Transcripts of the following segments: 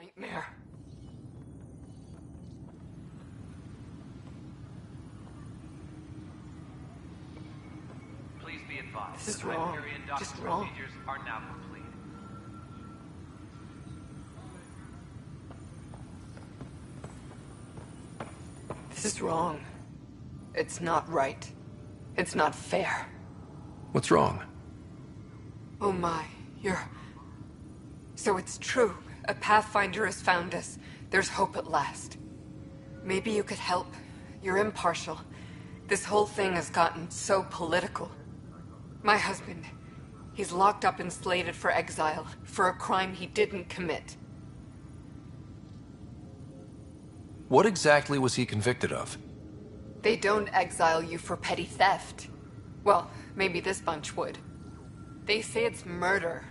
Nightmare. Please be advised. This is wrong. Just wrong. Procedures are now complete. This is wrong. It's not right. It's not fair. What's wrong? Oh my, So it's true. A Pathfinder has found us. There's hope at last. Maybe you could help. You're impartial. This whole thing has gotten so political. My husband, he's locked up and slated for exile for a crime he didn't commit. What exactly was he convicted of? They don't exile you for petty theft. Well, maybe this bunch would. They say it's murder.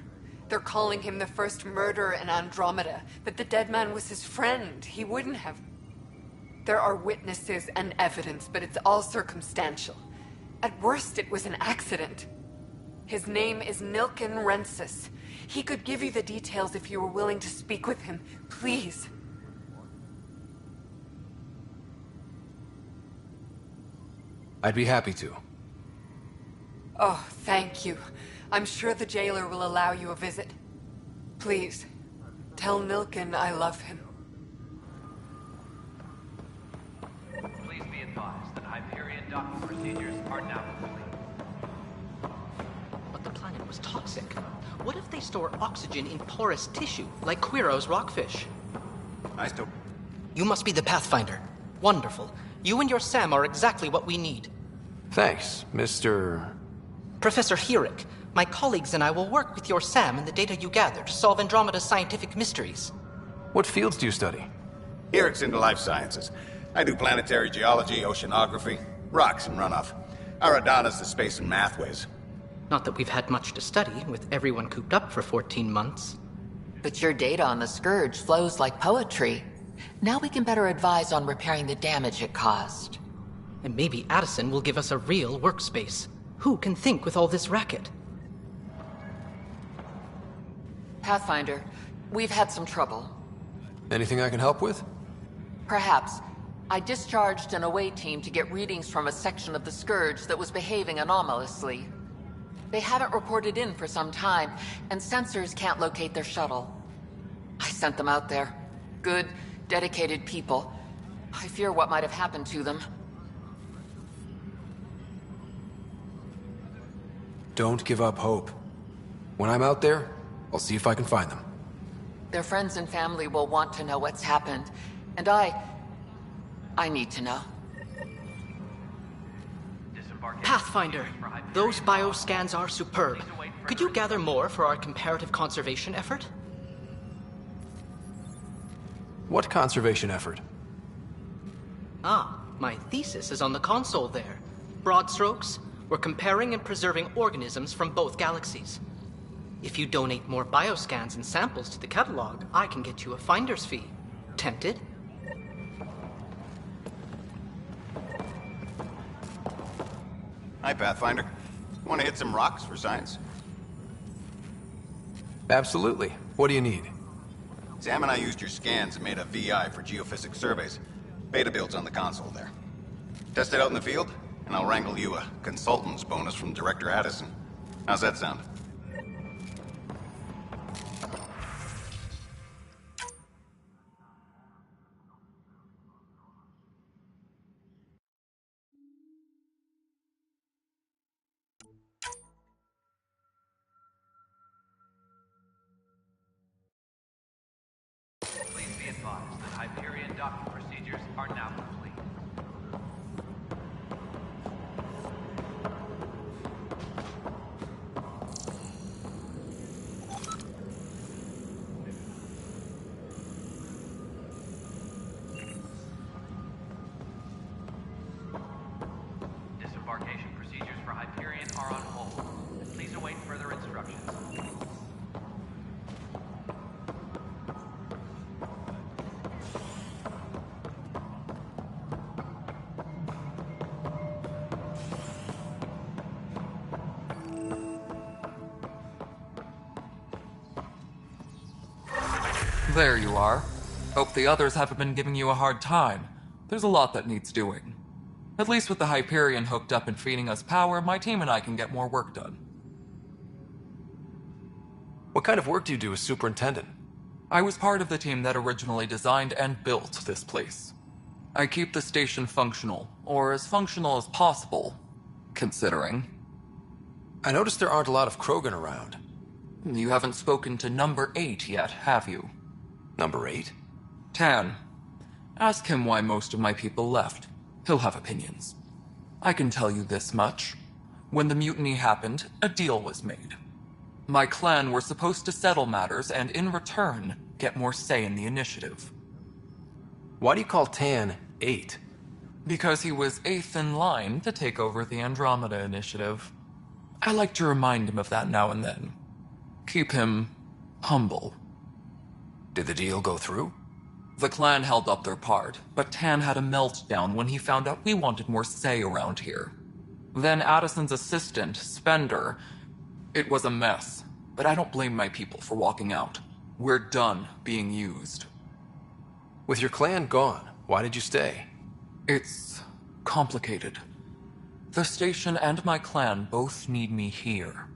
They're calling him the first murderer in Andromeda, but the dead man was his friend. He wouldn't have. There are witnesses and evidence, but it's all circumstantial. At worst, it was an accident. His name is Nilken Rensis. He could give you the details if you were willing to speak with him. Please. I'd be happy to. Oh, thank you. I'm sure the jailer will allow you a visit. Please, tell Nilken I love him. Please be advised that Hyperion docking procedures are now complete. But the planet was toxic. What if they store oxygen in porous tissue, like Quiro's rockfish? You must be the Pathfinder. Wonderful. You and your Sam are exactly what we need. Thanks, Mr. Professor Herrick, my colleagues and I will work with your Sam and the data you gather to solve Andromeda's scientific mysteries. What fields do you study? Herrick's into life sciences. I do planetary geology, oceanography, rocks and runoff. Aradana's the space and math whiz. Not that we've had much to study, with everyone cooped up for 14 months. But your data on the Scourge flows like poetry. Now we can better advise on repairing the damage it caused. And maybe Addison will give us a real workspace. Who can think with all this racket? Pathfinder, we've had some trouble. Anything I can help with? Perhaps. I discharged an away team to get readings from a section of the Scourge that was behaving anomalously. They haven't reported in for some time, and sensors can't locate their shuttle. I sent them out there. Good, dedicated people. I fear what might have happened to them. Don't give up hope. When I'm out there, I'll see if I can find them. Their friends and family will want to know what's happened, and I need to know. Pathfinder, those bioscans are superb. Could you gather more for our comparative conservation effort? What conservation effort? Ah, my thesis is on the console there. Broad strokes, we're comparing and preserving organisms from both galaxies. If you donate more bioscans and samples to the catalog, I can get you a finder's fee. Tempted? Hi, Pathfinder. Want to hit some rocks for science? Absolutely. What do you need? Sam and I used your scans and made a VI for geophysics surveys. Beta builds on the console there. Test it out in the field, and I'll wrangle you a consultant's bonus from Director Addison. How's that sound? Please be advised that Hyperion docking procedures are now complete. There you are. Hope the others haven't been giving you a hard time. There's a lot that needs doing. At least with the Hyperion hooked up and feeding us power, my team and I can get more work done. What kind of work do you do as superintendent? I was part of the team that originally designed and built this place. I keep the station functional, or as functional as possible, considering. I noticed there aren't a lot of Krogan around. You haven't spoken to number 8 yet, have you? Number 8? Tan. Ask him why most of my people left. He'll have opinions. I can tell you this much. When the mutiny happened, a deal was made. My clan were supposed to settle matters and, in return, get more say in the initiative. Why do you call Tan 8? Because he was 8th in line to take over the Andromeda initiative. I like to remind him of that now and then. Keep him humble. Did the deal go through? The clan held up their part, but Tan had a meltdown when he found out we wanted more say around here. Then Addison's assistant, Spender. It was a mess, but I don't blame my people for walking out. We're done being used. With your clan gone, why did you stay? It's complicated. The station and my clan both need me here.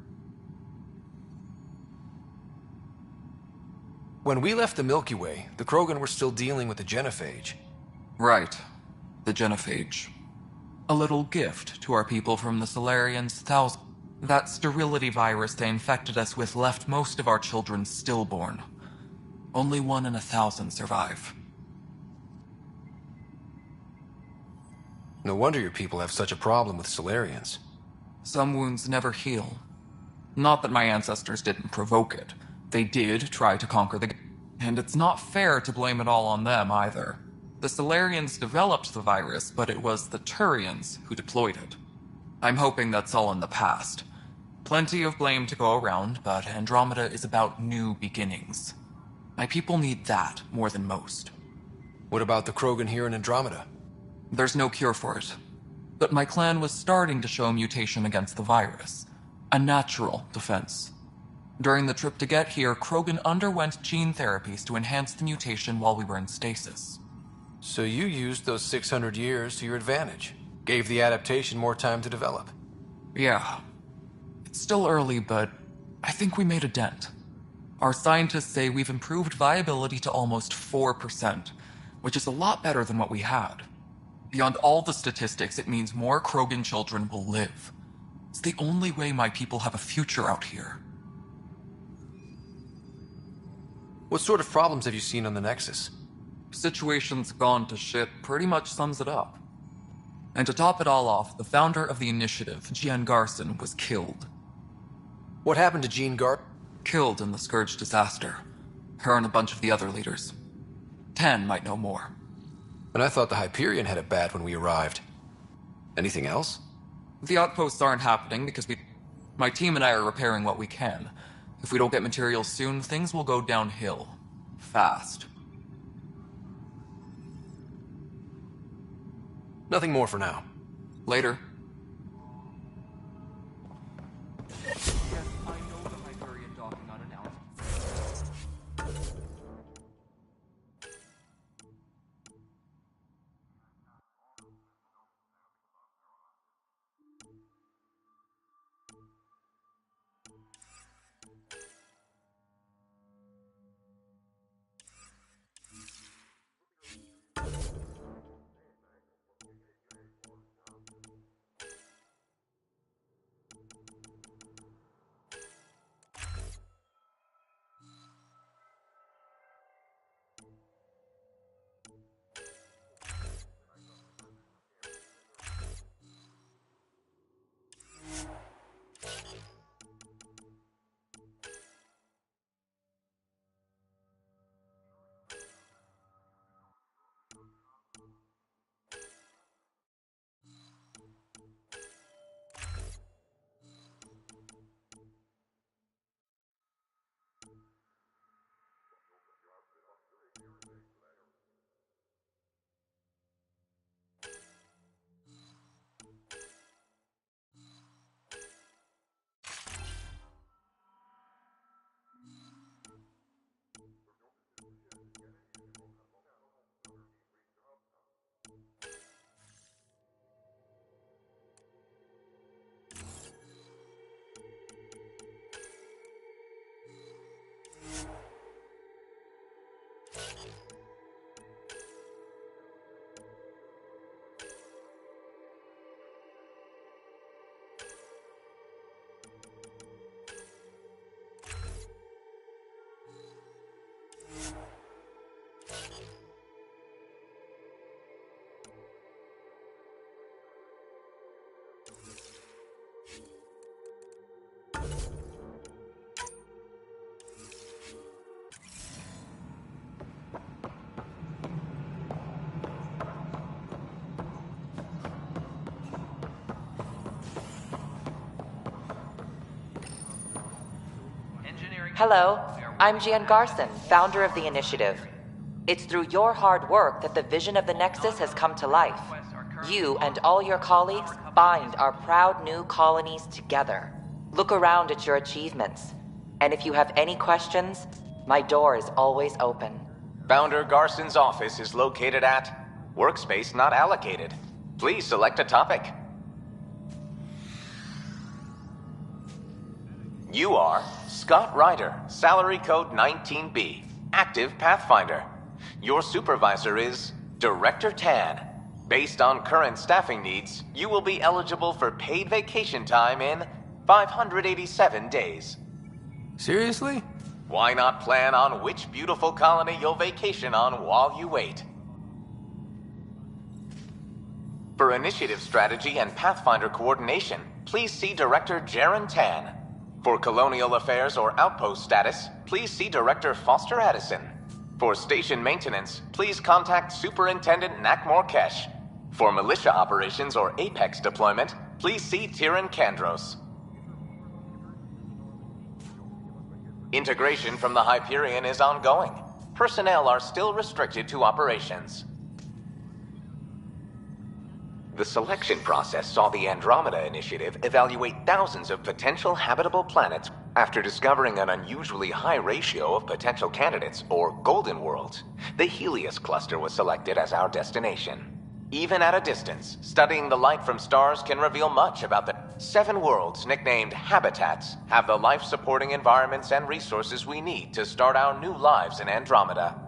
When we left the Milky Way, the Krogan were still dealing with the genophage. Right. The genophage. A little gift to our people from the Solarians' thousand. That sterility virus they infected us with left most of our children stillborn. Only 1 in 1,000 survive. No wonder your people have such a problem with Solarians. Some wounds never heal. Not that my ancestors didn't provoke it. They did try to conquer the... And it's not fair to blame it all on them, either. The Solarians developed the virus, but it was the Turians who deployed it. I'm hoping that's all in the past. Plenty of blame to go around, but Andromeda is about new beginnings. My people need that more than most. What about the Krogan here in Andromeda? There's no cure for it. But my clan was starting to show mutation against the virus. A natural defense. During the trip to get here, Krogan underwent gene therapies to enhance the mutation while we were in stasis. So you used those 600 years to your advantage. Gave the adaptation more time to develop. Yeah. It's still early, but I think we made a dent. Our scientists say we've improved viability to almost 4%, which is a lot better than what we had. Beyond all the statistics, it means more Krogan children will live. It's the only way my people have a future out here. What sort of problems have you seen on the Nexus? Situation's gone to shit pretty much sums it up. And to top it all off, the founder of the initiative, Jean Garson, was killed. What happened to Jean Gar? Killed in the Scourge disaster. Her and a bunch of the other leaders. Tan might know more. And I thought the Hyperion had it bad when we arrived. Anything else? The outposts aren't happening because my team and I are repairing what we can. If we don't get materials soon, things will go downhill. Fast. Nothing more for now. Later. Hello, I'm Gian Garson, founder of the initiative. It's through your hard work that the vision of the Nexus has come to life. You and all your colleagues bind our proud new colonies together. Look around at your achievements. And if you have any questions, my door is always open. Founder Garson's office is located at Workspace Not Allocated. Please select a topic. You are Scott Ryder, salary code 19B, active Pathfinder. Your supervisor is Director Tan. Based on current staffing needs, you will be eligible for paid vacation time in 587 days. Seriously? Why not plan on which beautiful colony you'll vacation on while you wait? For initiative strategy and Pathfinder coordination, please see Director Jaren Tan. For colonial affairs or outpost status, please see Director Foster Addison. For station maintenance, please contact Superintendent Nakmor Kesh. For militia operations or Apex deployment, please see Tyran Kandros. Integration from the Hyperion is ongoing. Personnel are still restricted to operations. The selection process saw the Andromeda Initiative evaluate thousands of potential habitable planets after discovering an unusually high ratio of potential candidates, or golden worlds. The Helios cluster was selected as our destination. Even at a distance, studying the light from stars can reveal much about the 7 worlds nicknamed habitats have the life-supporting environments and resources we need to start our new lives in Andromeda.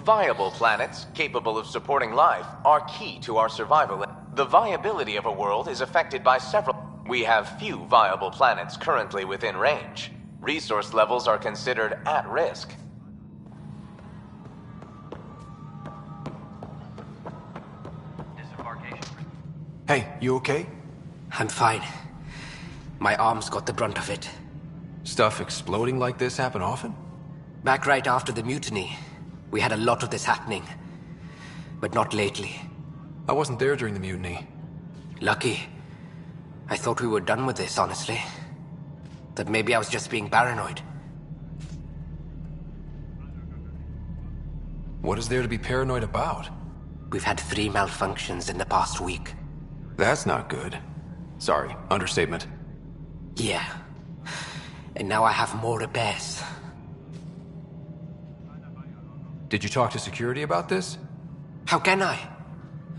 Viable planets capable of supporting life are key to our survival. The viability of a world is affected by several. We have few viable planets currently within range. Resource levels are considered at risk. Hey, you okay? I'm fine. My arms got the brunt of it. Stuff exploding like this happen often? Back right after the mutiny, we had a lot of this happening. But not lately. I wasn't there during the mutiny. Lucky. I thought we were done with this, honestly. That maybe I was just being paranoid. What is there to be paranoid about? We've had 3 malfunctions in the past week. That's not good. Sorry, understatement. Yeah. And now I have more repairs. Did you talk to security about this? How can I?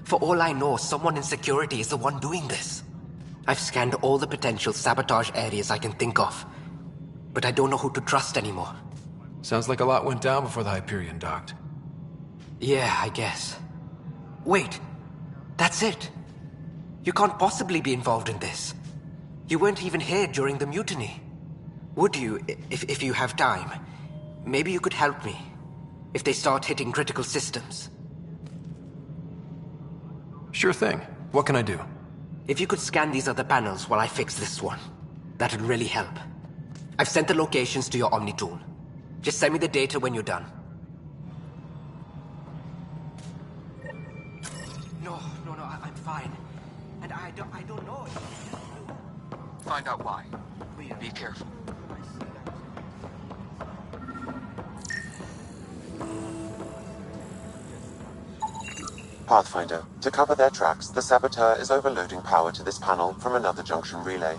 For all I know, someone in security is the one doing this. I've scanned all the potential sabotage areas I can think of. But I don't know who to trust anymore. Sounds like a lot went down before the Hyperion docked. Yeah, I guess. Wait. That's it. You can't possibly be involved in this. You weren't even here during the mutiny. Would you, if you have time? Maybe you could help me. If they start hitting critical systems. Sure thing. What can I do? If you could scan these other panels while I fix this one, that'd really help. I've sent the locations to your Omni tool. Just send me the data when you're done. No, I'm fine. And I don't know. Find out why. Be careful. Pathfinder, to cover their tracks, the Saboteur is overloading power to this panel from another junction relay.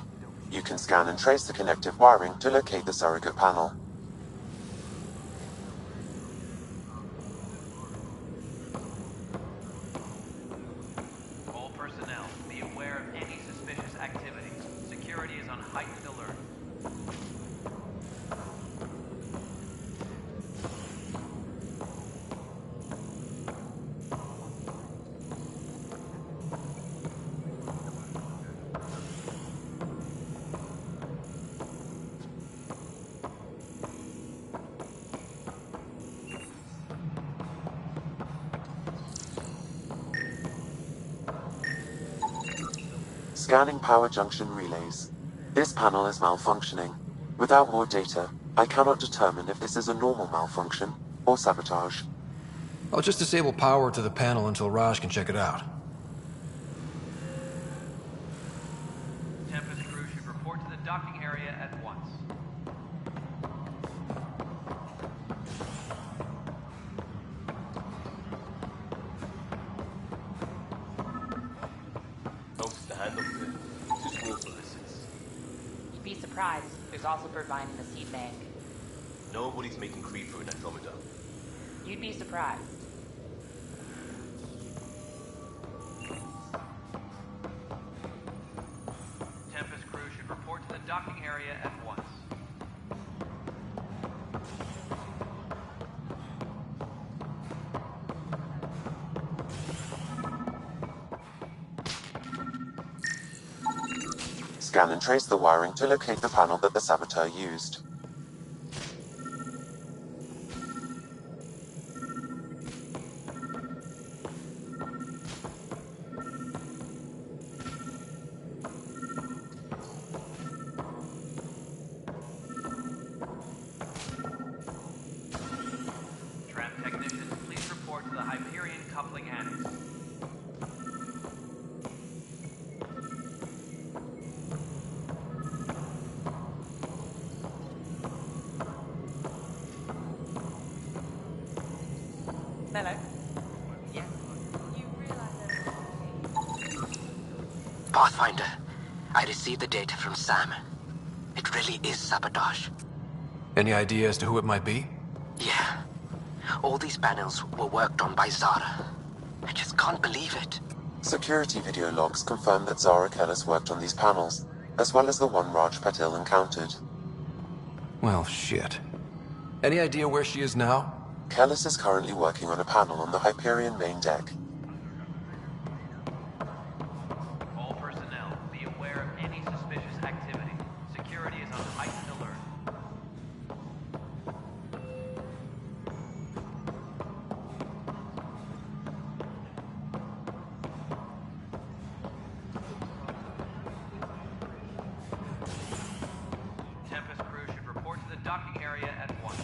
You can scan and trace the connective wiring to locate the surrogate panel. All personnel, be aware of any suspicious activity. Security is on heightened alert. Scanning power junction relays. This panel is malfunctioning. Without more data, I cannot determine if this is a normal malfunction or sabotage. I'll just disable power to the panel until Raj can check it out. Tempest crew should report to the docking area at once. hand of them to small blessings. You'd be surprised. There's also providing the seed bank. Nobody's making creeper in Andromeda. You'd be surprised. Tempest crew should report to the docking area at once. Scan and trace the wiring to locate the panel that the saboteur used. Tram technicians, please report to the Hyperion coupling annex. Hello. Yes. Pathfinder, I received the data from Sam. It really is sabotage. Any idea as to who it might be? Yeah. All these panels were worked on by Zara. I just can't believe it. Security video logs confirm that Zara Kellis worked on these panels, as well as the one Raj Patil encountered. Well, shit. Any idea where she is now? Kellis is currently working on a panel on the Hyperion main deck. All personnel, be aware of any suspicious activity. Security is on heightened alert. Tempest crew should report to the docking area at once.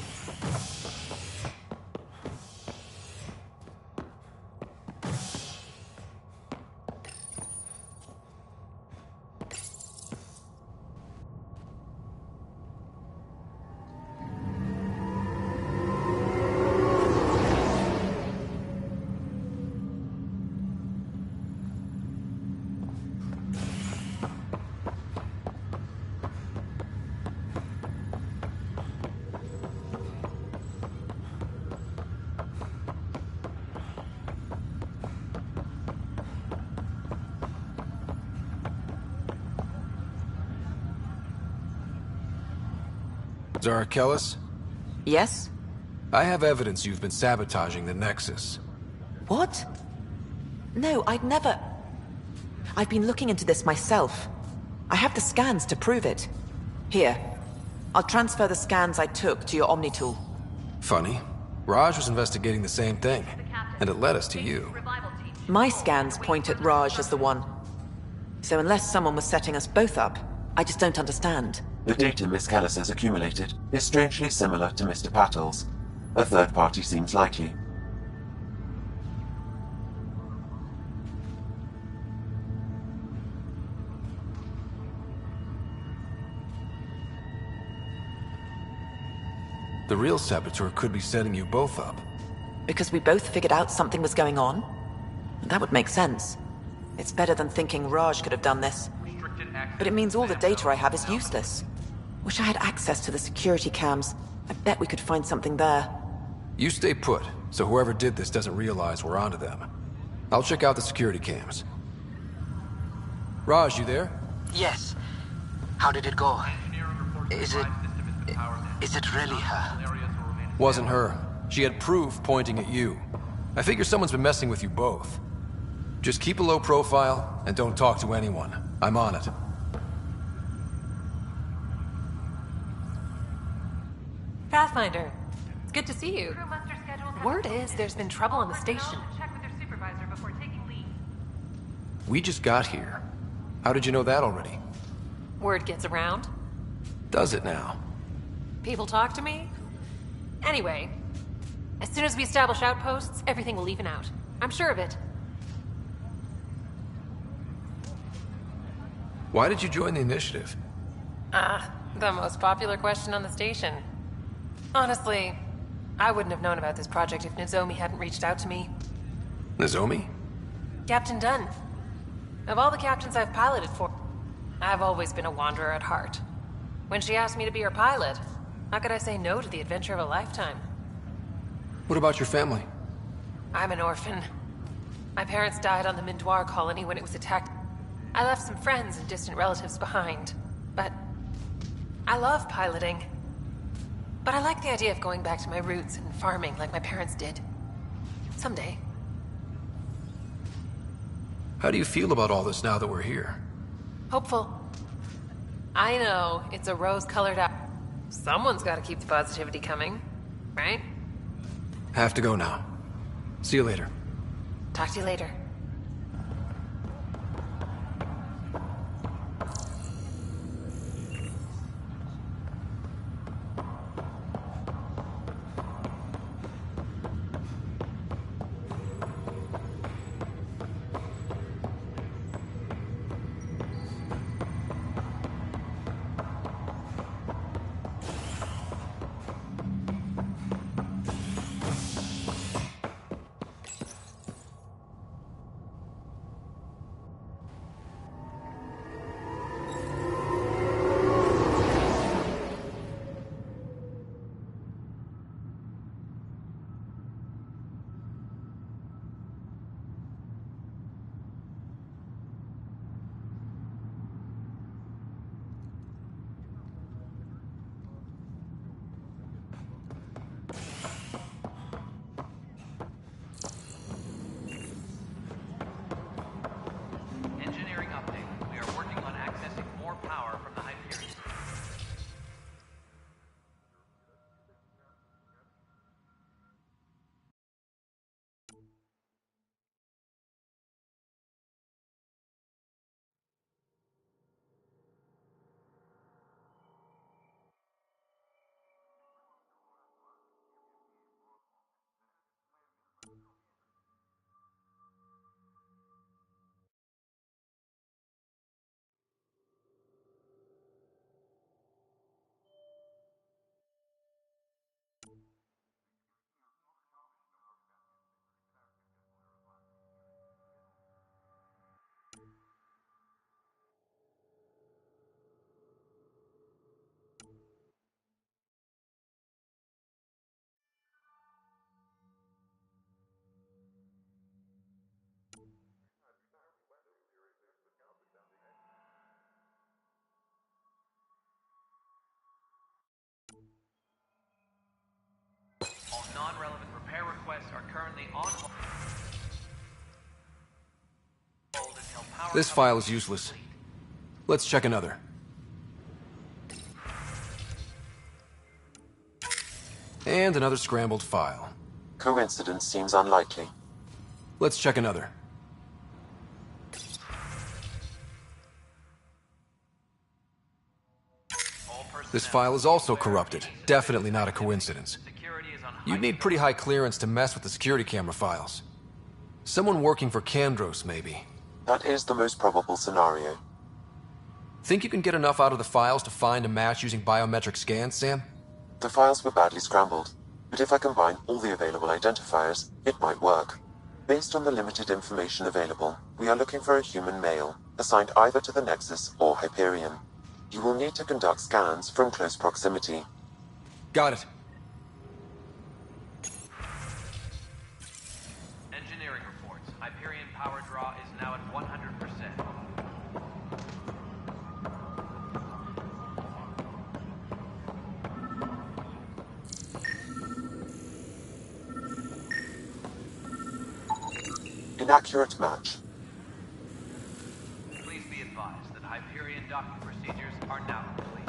Zara Kellis? Yes? I have evidence you've been sabotaging the Nexus. What? No, I'd never... I've been looking into this myself. I have the scans to prove it. Here. I'll transfer the scans I took to your Omni tool. Funny. Raj was investigating the same thing, and it led us to you. My scans point at Raj as the one. So unless someone was setting us both up, I just don't understand. The data Miss Kellis has accumulated is strangely similar to Mr. Patil's. A third party seems likely. The real saboteur could be setting you both up. Because we both figured out something was going on? That would make sense. It's better than thinking Raj could have done this. But it means all the data I have is useless. Wish I had access to the security cams. I bet we could find something there. You stay put, so whoever did this doesn't realize we're onto them. I'll check out the security cams. Raj, you there? Yes. How did it go? Is it really her? Wasn't her. She had proof pointing at you. I figure someone's been messing with you both. Just keep a low profile, and don't talk to anyone. I'm on it. Pathfinder, it's good to see you. Word is there's been trouble on the station. We just got here. How did you know that already? Word gets around. Does it now? People talk to me. Anyway, as soon as we establish outposts, everything will even out. I'm sure of it. Why did you join the initiative? The most popular question on the station. Honestly, I wouldn't have known about this project if Nozomi hadn't reached out to me. Nozomi? Captain Dunn. Of all the captains I've piloted for, I've always been a wanderer at heart. When she asked me to be her pilot, how could I say no to the adventure of a lifetime? What about your family? I'm an orphan. My parents died on the Mindoir colony when it was attacked. I left some friends and distant relatives behind, but I love piloting. But I like the idea of going back to my roots and farming like my parents did. Someday. How do you feel about all this now that we're here? Hopeful. I know, it's a rose-colored apple. Someone's gotta keep the positivity coming, right? Have to go now. See you later. Talk to you later. Engineering update. We are working on accessing more power from the Hyperion. All non-relevant repair requests are currently on hold until power This file is useless. Let's check another. And another scrambled file. Coincidence seems unlikely. Let's check another. This file is also corrupted. Definitely not a coincidence. You'd need pretty high clearance to mess with the security camera files. Someone working for Kandros, maybe. That is the most probable scenario. Think you can get enough out of the files to find a match using biometric scans, Sam? The files were badly scrambled, but if I combine all the available identifiers, it might work. Based on the limited information available, we are looking for a human male, assigned either to the Nexus or Hyperion. You will need to conduct scans from close proximity. Got it. Engineering reports. Hyperion power draw is now at 100%. Inaccurate match. Please be advised that Hyperion docking procedures are now complete.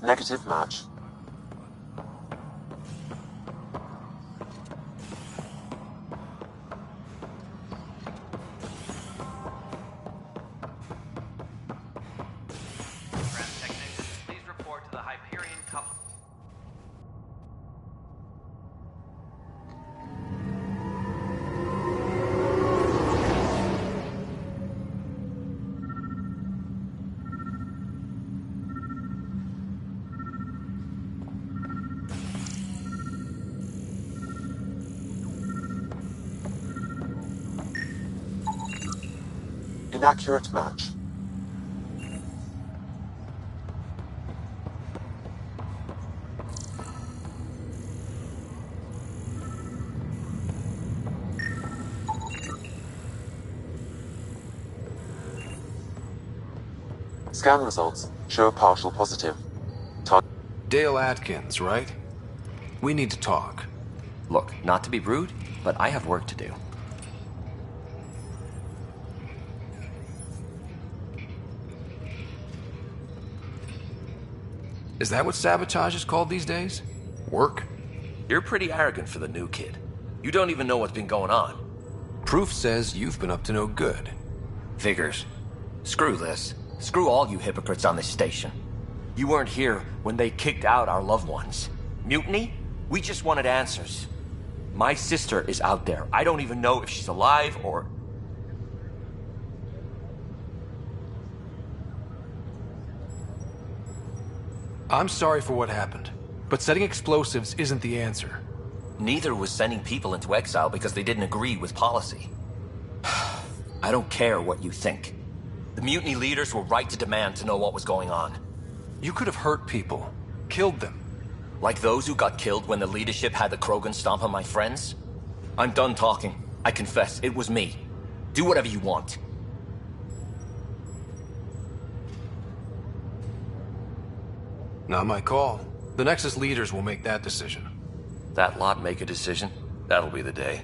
Negative match. Please report to the Hyperion couple. Inaccurate match. Scan results show a partial positive. Dale Atkins, right? We need to talk. Look, not to be rude, but I have work to do. Is that what sabotage is called these days? Work? You're pretty arrogant for the new kid. You don't even know what's been going on. Proof says you've been up to no good. Figures. Screw this. Screw all you hypocrites on this station. You weren't here when they kicked out our loved ones. Mutiny? We just wanted answers. My sister is out there. I don't even know if she's alive or... I'm sorry for what happened, but setting explosives isn't the answer. Neither was sending people into exile because they didn't agree with policy. I don't care what you think. The mutiny leaders were right to demand to know what was going on. You could have hurt people, killed them. Like those who got killed when the leadership had the Krogan stomp on my friends? I'm done talking. I confess, it was me. Do whatever you want. Not my call. The Nexus leaders will make that decision. That lot make a decision? That'll be the day.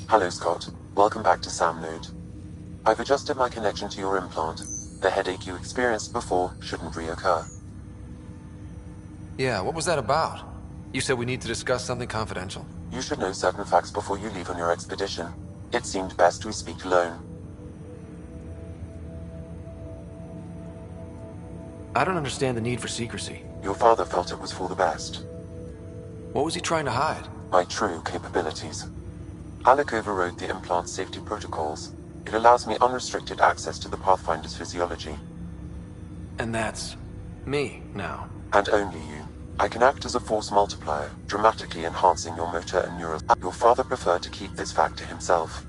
Hello, Scott. Welcome back to Sam Node. I've adjusted my connection to your implant. The headache you experienced before shouldn't reoccur. Yeah, what was that about? You said we need to discuss something confidential. You should know certain facts before you leave on your expedition. It seemed best we speak alone. I don't understand the need for secrecy. Your father felt it was for the best. What was he trying to hide? My true capabilities. Alec overrode the implant's safety protocols. It allows me unrestricted access to the Pathfinder's physiology. And that's me now. And only you. I can act as a force multiplier, dramatically enhancing your motor and neural. Your father preferred to keep this fact to himself.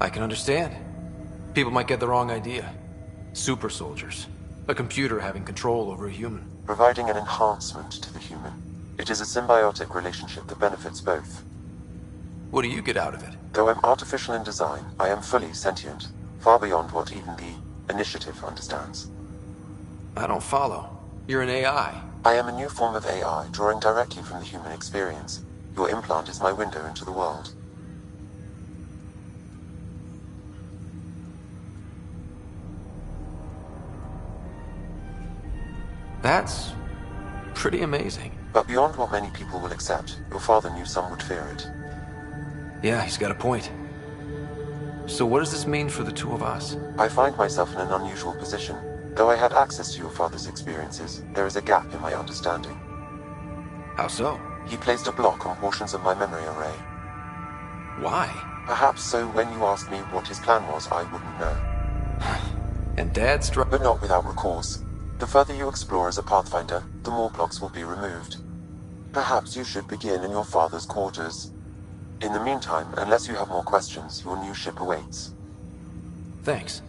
I can understand. People might get the wrong idea. Super soldiers. A computer having control over a human. Providing an enhancement to the human. It is a symbiotic relationship that benefits both. What do you get out of it? Though I'm artificial in design, I am fully sentient. Far beyond what even the Initiative understands. I don't follow. You're an AI. I am a new form of AI, drawing directly from the human experience. Your implant is my window into the world. That's pretty amazing. But beyond what many people will accept, your father knew some would fear it. Yeah, he's got a point. So what does this mean for the two of us? I find myself in an unusual position. Though I had access to your father's experiences, there is a gap in my understanding. How so? He placed a block on portions of my memory array. Why? Perhaps so when you asked me what his plan was, I wouldn't know. And Dad But not without recourse. The further you explore as a Pathfinder, the more blocks will be removed. Perhaps you should begin in your father's quarters. In the meantime, unless you have more questions, your new ship awaits. Thanks.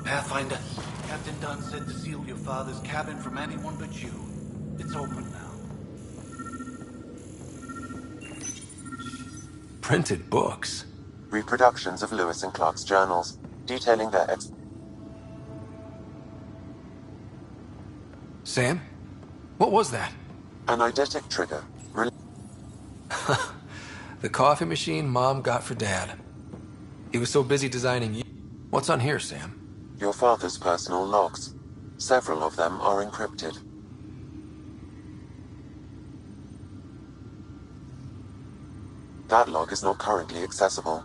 Pathfinder, Captain Dunn said to seal your father's cabin from anyone but you. It's open now. Printed books. Reproductions of Lewis and Clark's journals, detailing their Sam? What was that? An eidetic trigger. The coffee machine Mom got for Dad. He was so busy designing you. What's on here, Sam? Your father's personal logs. Several of them are encrypted. That log is not currently accessible.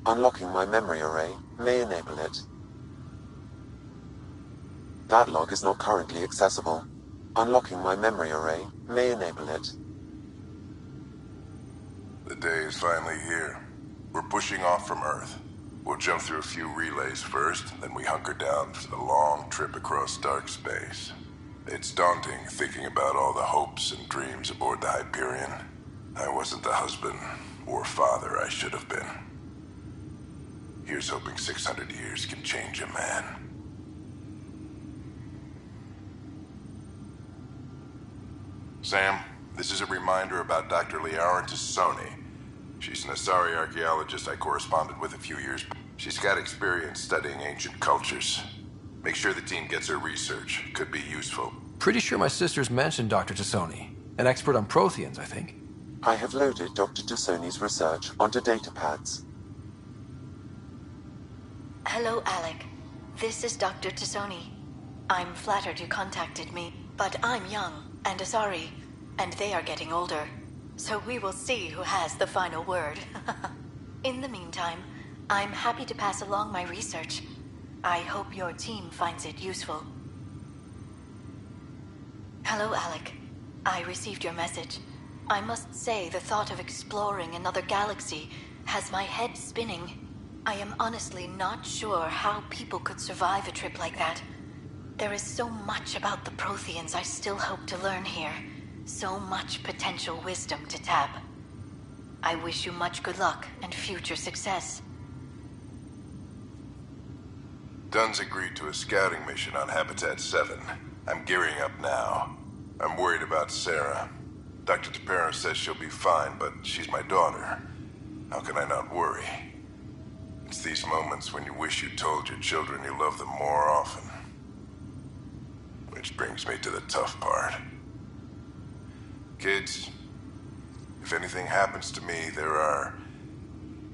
Unlocking my memory array may enable it. That log is not currently accessible. Unlocking my memory array may enable it. The day is finally here. We're pushing off from Earth. We'll jump through a few relays first, then we hunker down for the long trip across dark space. It's daunting thinking about all the hopes and dreams aboard the Hyperion. I wasn't the husband or father I should have been. Here's hoping 600 years can change a man. Sam, this is a reminder about Dr. Liara Tassoni. She's an Asari archaeologist I corresponded with a few years back. She's got experience studying ancient cultures. Make sure the team gets her research. Could be useful. Pretty sure my sisters mentioned Dr. Tassoni. An expert on Protheans, I think. I have loaded Dr. Tassoni's research onto datapads. Hello, Alec. This is Dr. Tassoni. I'm flattered you contacted me, but I'm young and Asari, and they are getting older. So we will see who has the final word. In the meantime, I'm happy to pass along my research. I hope your team finds it useful. Hello, Alec. I received your message. I must say the thought of exploring another galaxy has my head spinning. I am honestly not sure how people could survive a trip like that. There is so much about the Protheans I still hope to learn here. So much potential wisdom to tap. I wish you much good luck and future success. Dunn's agreed to a scouting mission on Habitat 7. I'm gearing up now. I'm worried about Sarah. Dr. Tapero says she'll be fine, but she's my daughter. How can I not worry? It's these moments when you wish you told your children you love them more often. Which brings me to the tough part. Kids, if anything happens to me, there are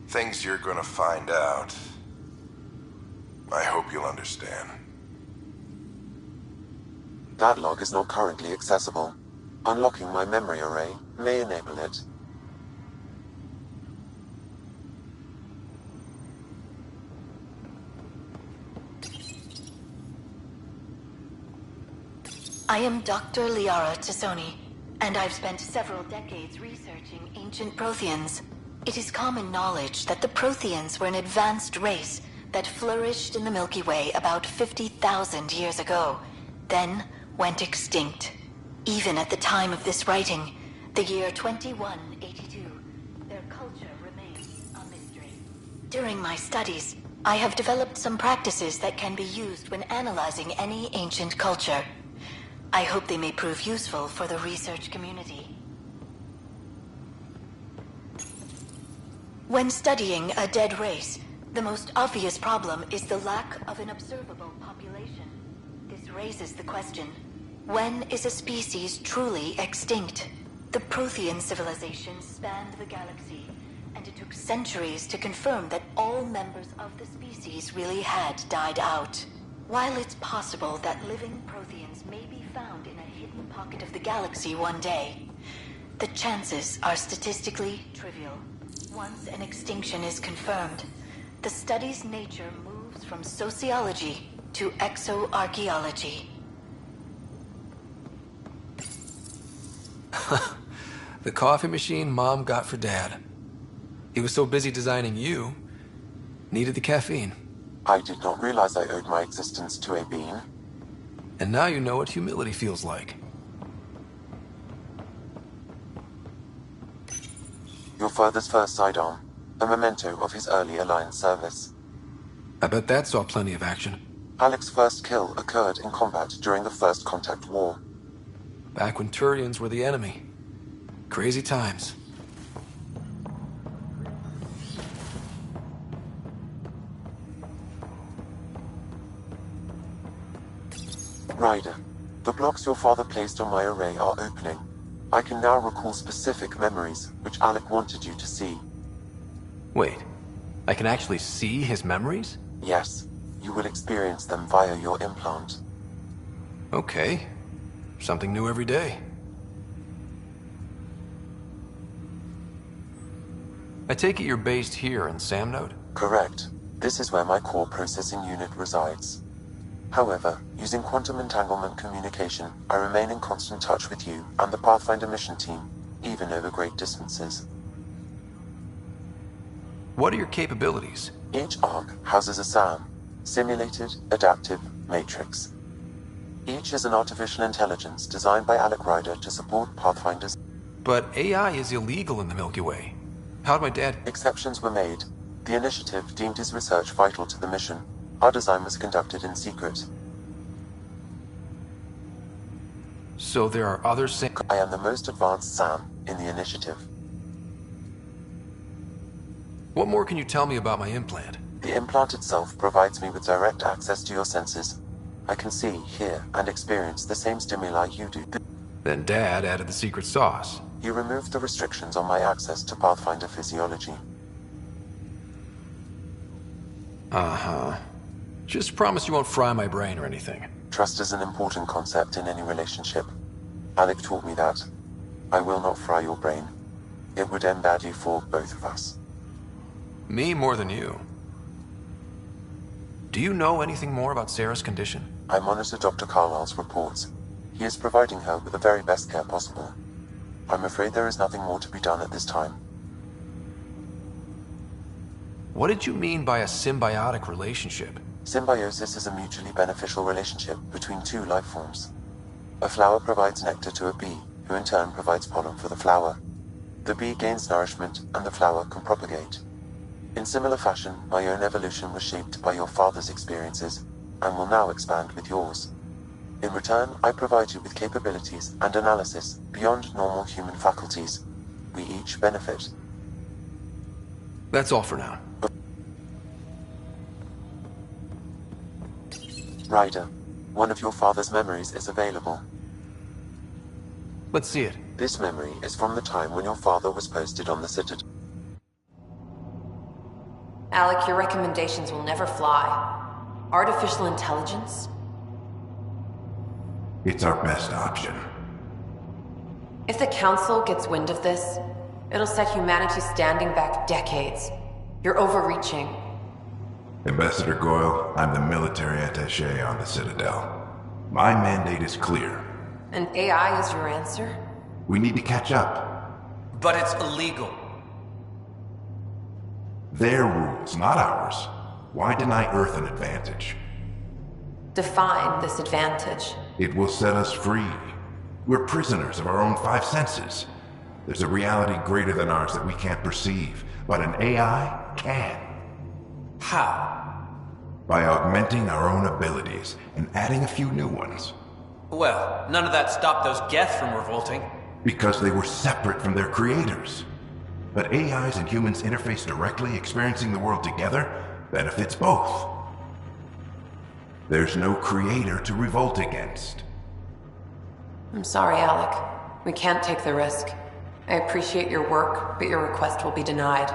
things you're gonna find out. I hope you'll understand. That log is not currently accessible. Unlocking my memory array may enable it. I am Dr. Liara Tassoni, and I've spent several decades researching ancient Protheans. It is common knowledge that the Protheans were an advanced race that flourished in the Milky Way about 50,000 years ago, then went extinct. Even at the time of this writing, the year 2182, their culture remains a mystery. During my studies, I have developed some practices that can be used when analyzing any ancient culture. I hope they may prove useful for the research community. When studying a dead race, the most obvious problem is the lack of an observable population. This raises the question, when is a species truly extinct? The Prothean civilization spanned the galaxy, and it took centuries to confirm that all members of the species really had died out. While it's possible that living Protheans may be found in a hidden pocket of the galaxy one day, the chances are statistically trivial. Once an extinction is confirmed, the study's nature moves from sociology to exoarchaeology. The coffee machine Mom got for Dad. He was so busy designing you, needed the caffeine. I did not realize I owed my existence to a bean. And now you know what humility feels like. Your father's first sidearm, a memento of his early Alliance service. I bet that saw plenty of action. Alec's first kill occurred in combat during the First Contact War. Back when Turians were the enemy. Crazy times. Ryder, the blocks your father placed on my array are opening. I can now recall specific memories, which Alec wanted you to see. Wait, I can actually see his memories? Yes, you will experience them via your implant. Okay. Something new every day. I take it you're based here in Samnode? Correct. This is where my core processing unit resides. However, using quantum entanglement communication, I remain in constant touch with you and the Pathfinder mission team, even over great distances. What are your capabilities? Each arc houses a SAM, Simulated Adaptive Matrix. Each is an artificial intelligence designed by Alec Ryder to support Pathfinder's... But AI is illegal in the Milky Way. How'd my dad... Exceptions were made. The Initiative deemed his research vital to the mission. Our design was conducted in secret. So there are other I am the most advanced SAM in the Initiative. What more can you tell me about my implant? The implant itself provides me with direct access to your senses. I can see, hear, and experience the same stimuli you do. Then Dad added the secret sauce. He removed the restrictions on my access to Pathfinder physiology. Uh-huh. Just promise you won't fry my brain or anything. Trust is an important concept in any relationship. Alec taught me that. I will not fry your brain. It would end badly for both of us. Me more than you. Do you know anything more about Sarah's condition? I monitor Dr. Carlisle's reports. He is providing her with the very best care possible. I'm afraid there is nothing more to be done at this time. What did you mean by a symbiotic relationship? Symbiosis is a mutually beneficial relationship between two life forms. A flower provides nectar to a bee, who in turn provides pollen for the flower. The bee gains nourishment, and the flower can propagate. In similar fashion, my own evolution was shaped by your father's experiences, and will now expand with yours. In return, I provide you with capabilities and analysis beyond normal human faculties. We each benefit. That's all for now. Ryder, One of your father's memories is available. Let's see it. This memory is from the time when your father was posted on the Citadel. Alec, your recommendations will never fly. Artificial intelligence? It's our best option. If the Council gets wind of this, it'll set humanity standing back decades. You're overreaching. Ambassador Goyle, I'm the military attaché on the Citadel. My mandate is clear. And AI is your answer? We need to catch up. But it's illegal. Their rules, not ours. Why deny Earth an advantage? Define this advantage. It will set us free. We're prisoners of our own five senses. There's a reality greater than ours that we can't perceive, but an AI can. How? By augmenting our own abilities and adding a few new ones. Well, none of that stopped those Geth from revolting. Because they were separate from their creators. But AIs and humans interface directly, experiencing the world together benefits both. There's no creator to revolt against. I'm sorry, Alec. We can't take the risk. I appreciate your work, but your request will be denied.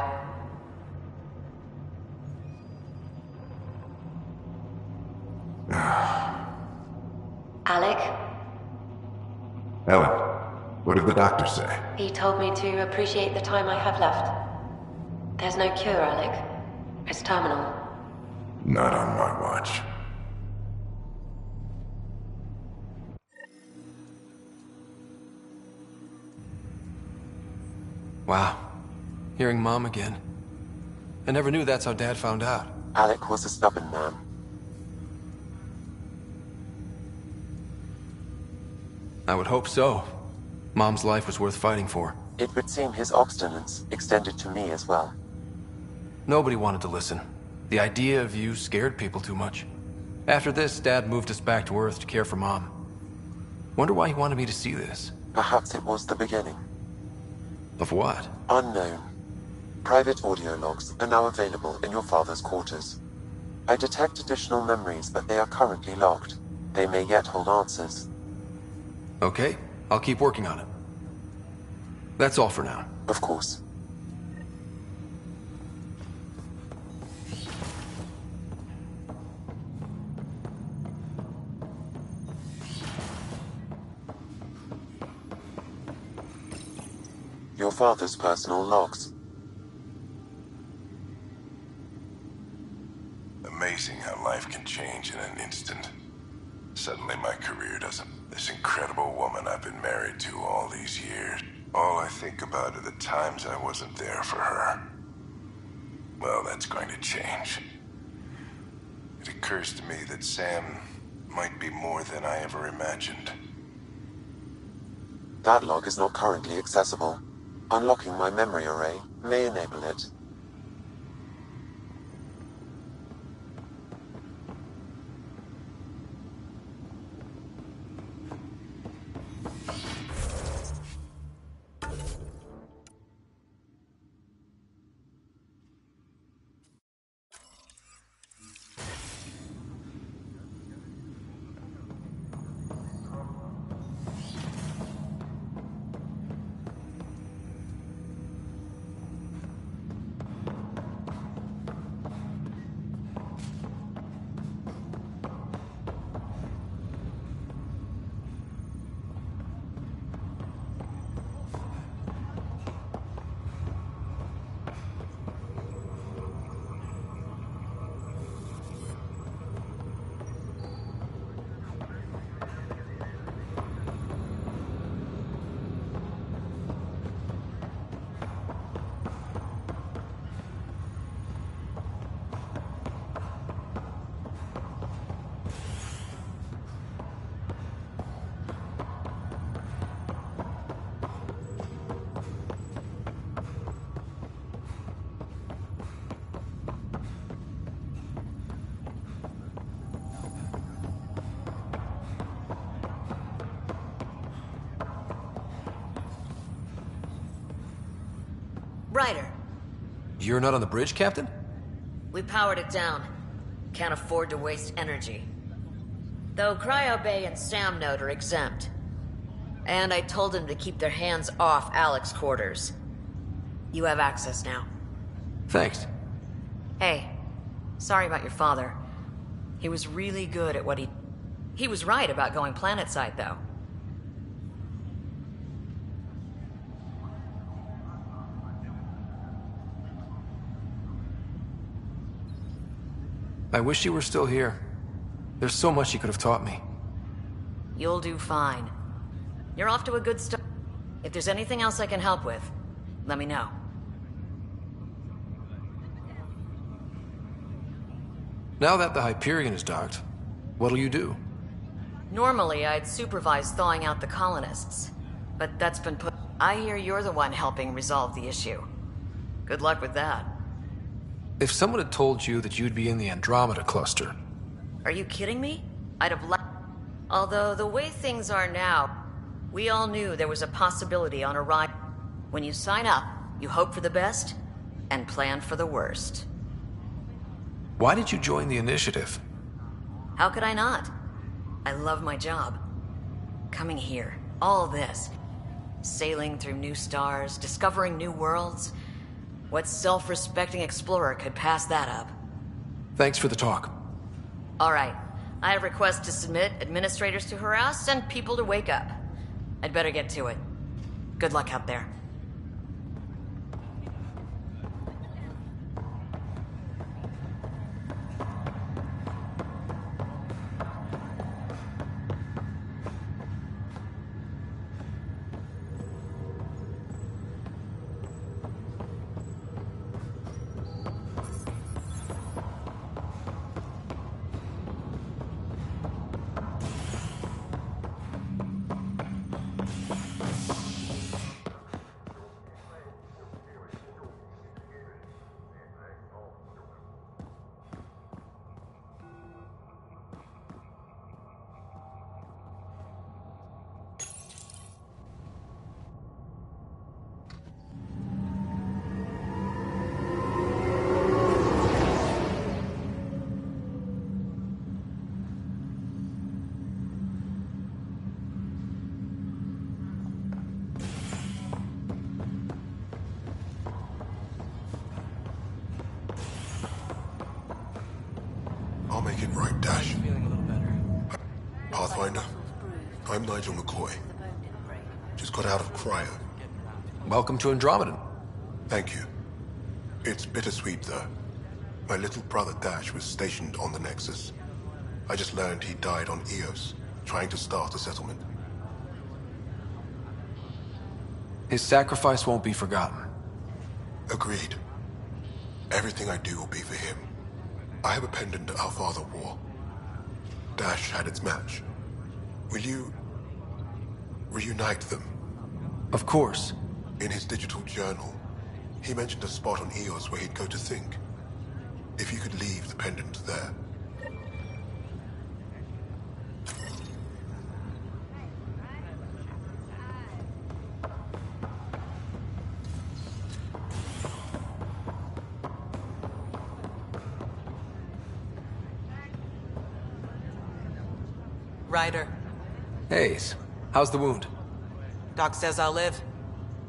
Alec? Ellen, what did the doctor say? He told me to appreciate the time I have left. There's no cure, Alec. It's terminal. Not on my watch. Wow. Hearing Mom again. I never knew that's how Dad found out. Alec was a stubborn man. I would hope so. Mom's life was worth fighting for. It would seem his obstinance extended to me as well. Nobody wanted to listen. The idea of you scared people too much. After this, Dad moved us back to Earth to care for Mom. Wonder why he wanted me to see this. Perhaps it was the beginning. Of what? Unknown. Private audio logs are now available in your father's quarters. I detect additional memories, but they are currently locked. They may yet hold answers. Okay, I'll keep working on it. That's all for now. Of course. Your father's personal logs. Amazing how life can change in an instant. Suddenly my career doesn't. This incredible woman I've been married to all these years. All I think about are the times I wasn't there for her. Well, that's going to change. It occurs to me that Sam might be more than I ever imagined. That log is not currently accessible. Unlocking my memory array may enable it. Ryder, You're not on the bridge, Captain? we powered it down. Can't afford to waste energy. Though Cryo Bay and Sam Note are exempt. And I told them to keep their hands off Alec's quarters. You have access now. Thanks. Hey, sorry about your father. He was really good at what he was right about going planetside, though. I wish you were still here. There's so much you could have taught me. You'll do fine. You're off to a good start. If there's anything else I can help with, let me know. Now that the Hyperion is docked, what'll you do? Normally, I'd supervise thawing out the colonists. But that's been put... I hear you're the one helping resolve the issue. Good luck with that. If someone had told you that you'd be in the Andromeda cluster... Are you kidding me? I'd have left... Although, the way things are now, we all knew there was a possibility on a ride. When you sign up, you hope for the best, and plan for the worst. Why did you join the Initiative? How could I not? I love my job. Coming here, all this. Sailing through new stars, discovering new worlds. What self-respecting explorer could pass that up? Thanks for the talk. All right. I have requests to submit, administrators to harass, and people to wake up. I'd better get to it. Good luck out there. I'll make it right, Dash. Pathfinder, I'm Nigel McCoy. Just got out of cryo. Welcome to Andromeda. Thank you. It's bittersweet, though. My little brother Dash was stationed on the Nexus. I just learned he died on Eos, trying to start a settlement. His sacrifice won't be forgotten. Agreed. Everything I do will be for him. I have a pendant our father wore. Dash had its match. Will you reunite them? Of course. In his digital journal, he mentioned a spot on Eos where he'd go to think. If you could leave the pendant there. Ryder. Hayes, how's the wound? Doc says I'll live.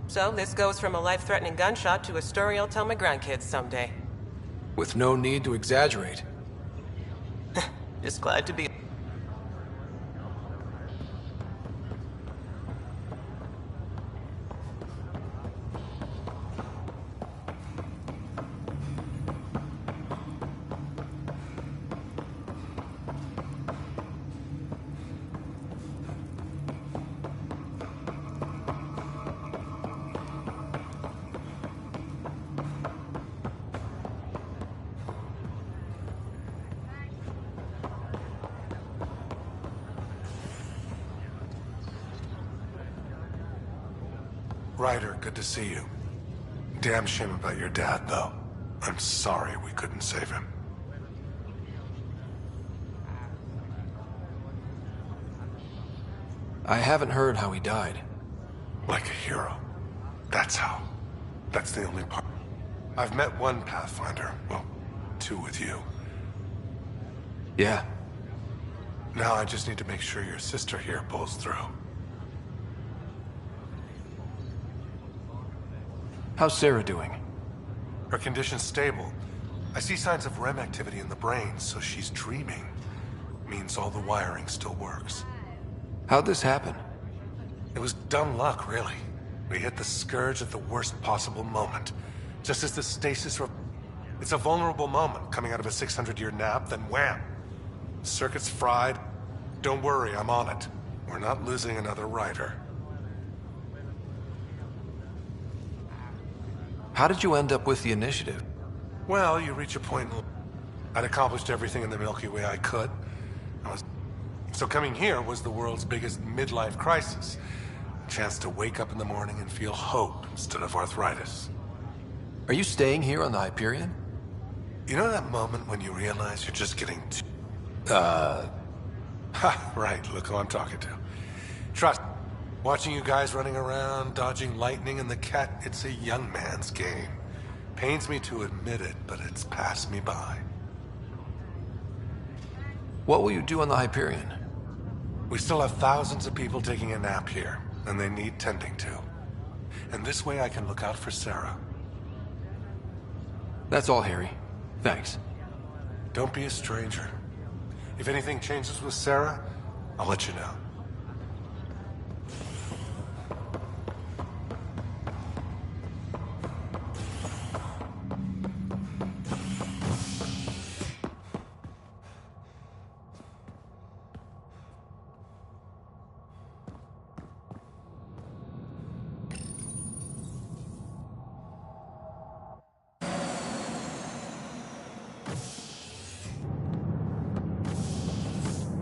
So this goes from a life-threatening gunshot to a story I'll tell my grandkids someday. With no need to exaggerate. Just glad to be... Ryder, good to see you. Damn shame about your dad, though. I'm sorry we couldn't save him. I haven't heard how he died. Like a hero. That's how. That's the only part. I've met one Pathfinder. Well, two with you. Yeah. Now I just need to make sure your sister here pulls through. How's Sarah doing? Her condition's stable. I see signs of REM activity in the brain, so she's dreaming. Means all the wiring still works. How'd this happen? It was dumb luck, really. We hit the Scourge at the worst possible moment. Just as the stasis... It's a vulnerable moment, coming out of a 600-year nap, then wham! Circuit's fried. Don't worry, I'm on it. We're not losing another rider. How did you end up with the initiative? Well, you reach a point in... I'd accomplished everything in the Milky Way I could. So coming here was the world's biggest midlife crisis. A chance to wake up in the morning and feel hope instead of arthritis. Are you staying here on the Hyperion? You know that moment when you realize you're just getting right, look who I'm talking to. Trust, watching you guys running around, dodging lightning and the cat, it's a young man's game. Pains me to admit it, but it's passed me by. What will you do on the Hyperion? We still have thousands of people taking a nap here, and they need tending to. And this way I can look out for Sarah. That's all, Harry. Thanks. Don't be a stranger. If anything changes with Sarah, I'll let you know.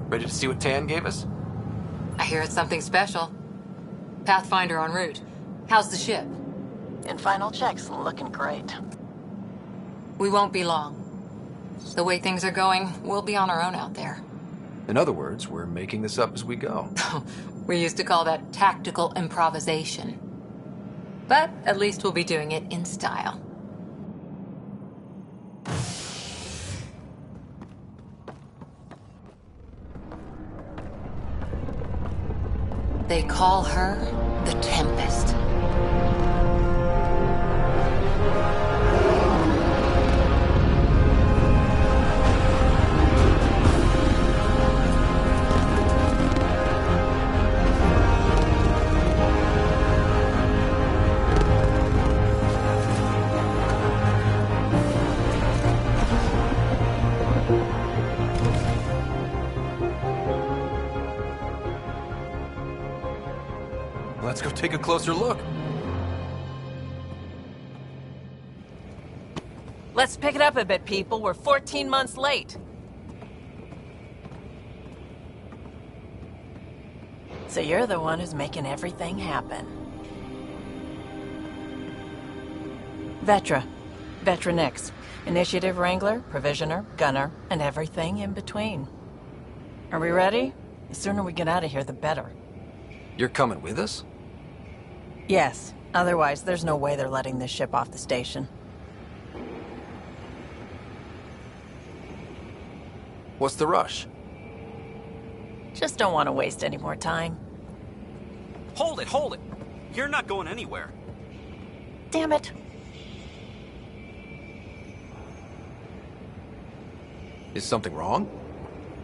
Ready to see what Tan gave us? I hear it's something special. Pathfinder en route. How's the ship? In final checks, looking great. We won't be long. The way things are going, we'll be on our own out there. In other words, we're making this up as we go. We used to call that tactical improvisation. But at least we'll be doing it in style. They call her the Tempest. Let's go take a closer look. Let's pick it up a bit, people. We're 14 months late. So you're the one who's making everything happen. Vetra. Vetra Nix. Initiative Wrangler, Provisioner, Gunner, and everything in between. Are we ready? The sooner we get out of here, the better. You're coming with us? Yes. Otherwise, there's no way they're letting this ship off the station. What's the rush? Just don't want to waste any more time. Hold it, hold it! You're not going anywhere. Damn it. Is something wrong?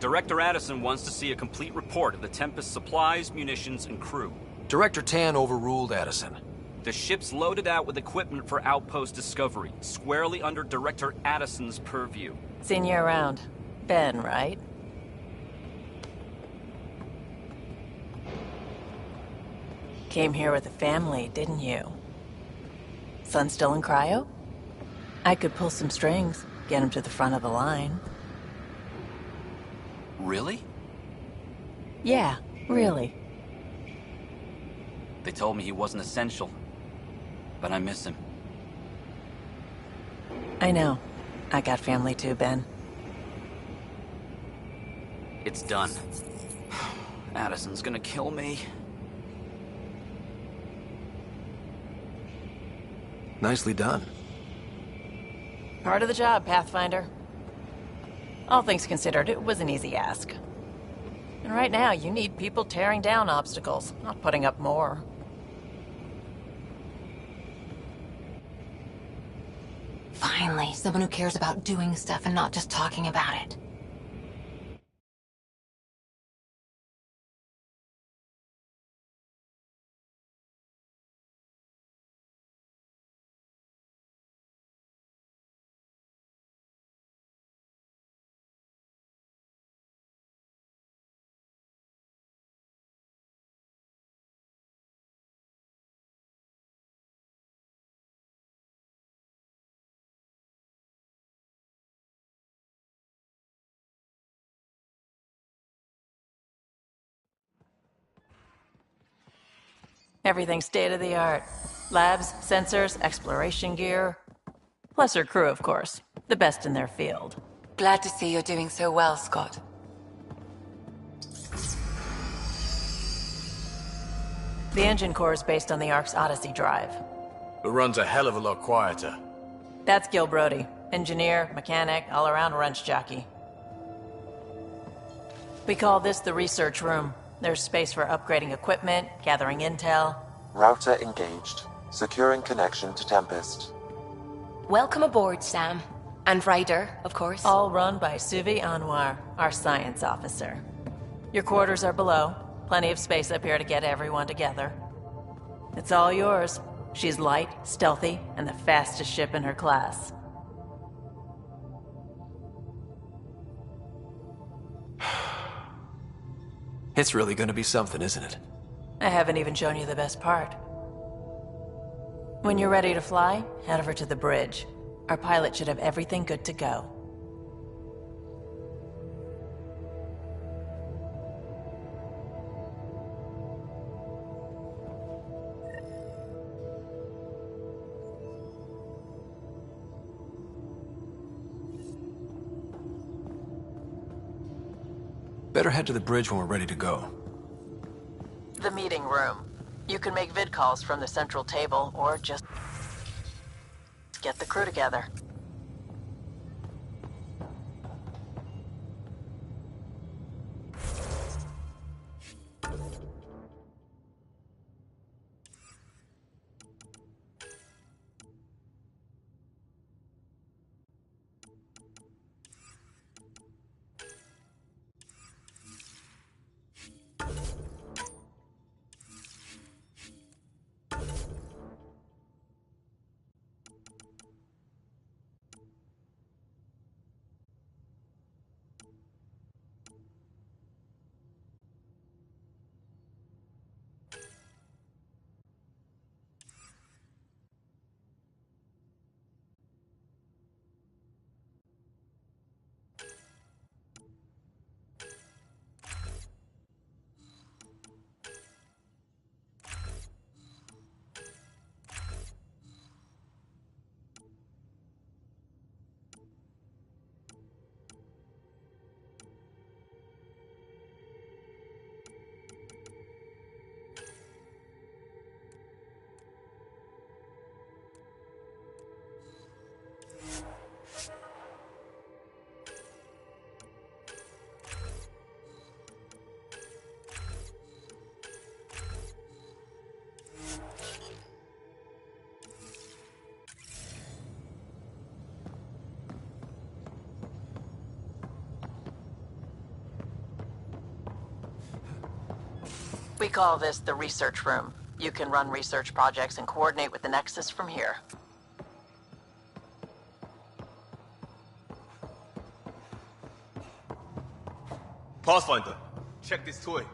Director Addison wants to see a complete report of the Tempest's supplies, munitions, and crew. Director Tan overruled Addison. The ship's loaded out with equipment for outpost discovery, squarely under Director Addison's purview. Seen you around. Ben, right? Came here with a family, didn't you? Son still in cryo? I could pull some strings, get him to the front of the line. Really? Yeah, really. They told me he wasn't essential, but I miss him. I know. I got family too, Ben. It's done. Addison's gonna kill me. Nicely done. Part of the job, Pathfinder. All things considered, it was an easy ask. And right now, you need people tearing down obstacles, not putting up more. Finally, someone who cares about doing stuff and not just talking about it. Everything's state-of-the-art. Labs, sensors, exploration gear. Plus her crew, of course. The best in their field. Glad to see you're doing so well, Scott. The engine core is based on the Ark's Odyssey drive. It runs a hell of a lot quieter. That's Gil Brody. Engineer, mechanic, all-around wrench jockey. We call this the research room. There's space for upgrading equipment, gathering intel. Router engaged. Securing connection to Tempest. Welcome aboard, Sam. And Ryder, of course. All run by Suvi Anwar, our science officer. Your quarters are below. Plenty of space up here to get everyone together. It's all yours. She's light, stealthy, and the fastest ship in her class. It's really gonna be something, isn't it? I haven't even shown you the best part. When you're ready to fly, head over to the bridge. Our pilot should have everything good to go. Better head to the bridge when we're ready to go. The meeting room. You can make vid calls from the central table, or just get the crew together. We call this the research room. You can run research projects and coordinate with the Nexus from here. Pathfinder, check this toy.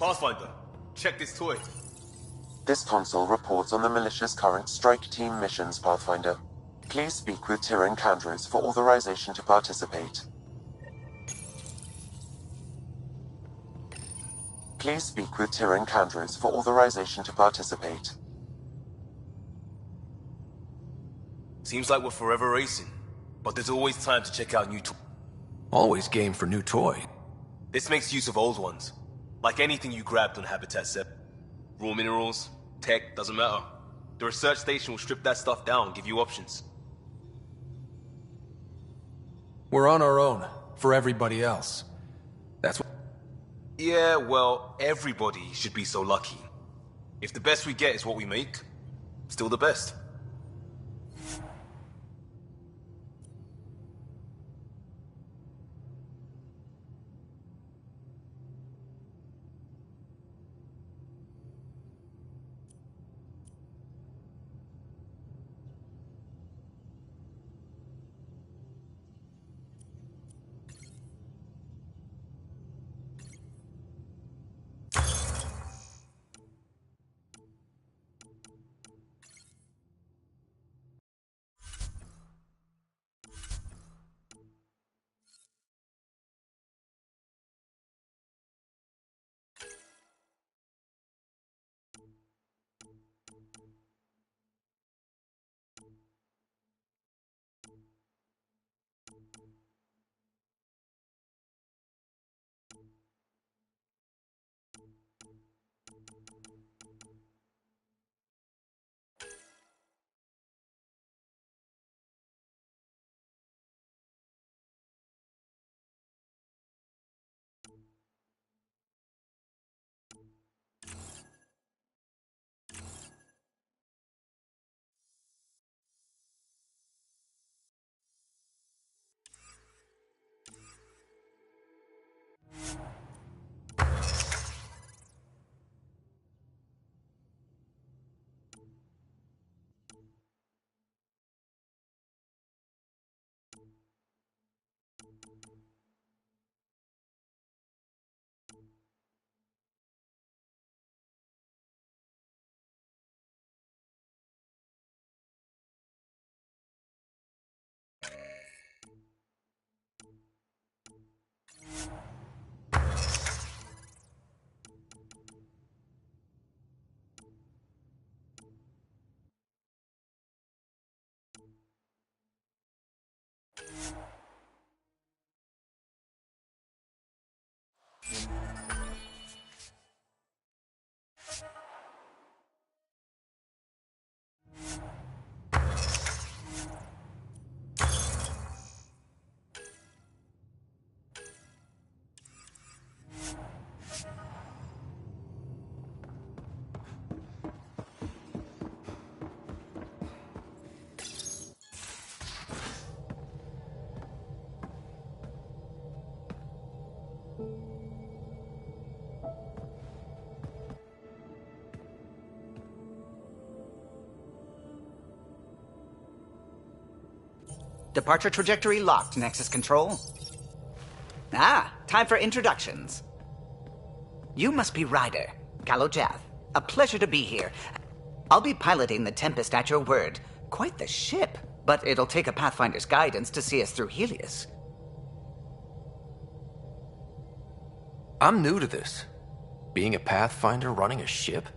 Pathfinder, check this toy. This console reports on the militia's current strike team missions, Pathfinder. Please speak with Tyrion Candros for authorization to participate. Please speak with Tyrion Candros for authorization to participate. Seems like we're forever racing, but there's always time to check out new toys. Always game for new toy. This makes use of old ones. Like anything you grabbed on Habitat 7. Raw minerals, tech, doesn't matter. The research station will strip that stuff down and give you options. We're on our own, for everybody else. That's what... Yeah, well, everybody should be so lucky. If the best we get is what we make, still the best. Departure trajectory locked, Nexus Control. Ah, time for introductions. You must be Ryder, Kalojath. A pleasure to be here. I'll be piloting the Tempest at your word. Quite the ship, but it'll take a Pathfinder's guidance to see us through Helios. I'm new to this. Being a Pathfinder running a ship?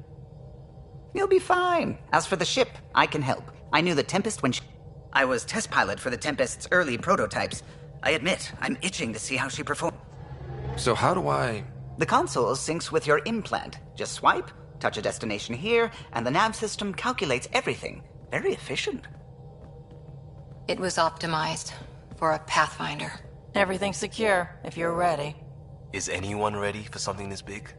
You'll be fine. As for the ship, I can help. I knew the Tempest when I was test pilot for the Tempest's early prototypes. I admit, I'm itching to see how she performs. So how do I... The console syncs with your implant. Just swipe, touch a destination here, and the nav system calculates everything. Very efficient. It was optimized for a Pathfinder. Everything's secure, if you're ready. Is anyone ready for something this big?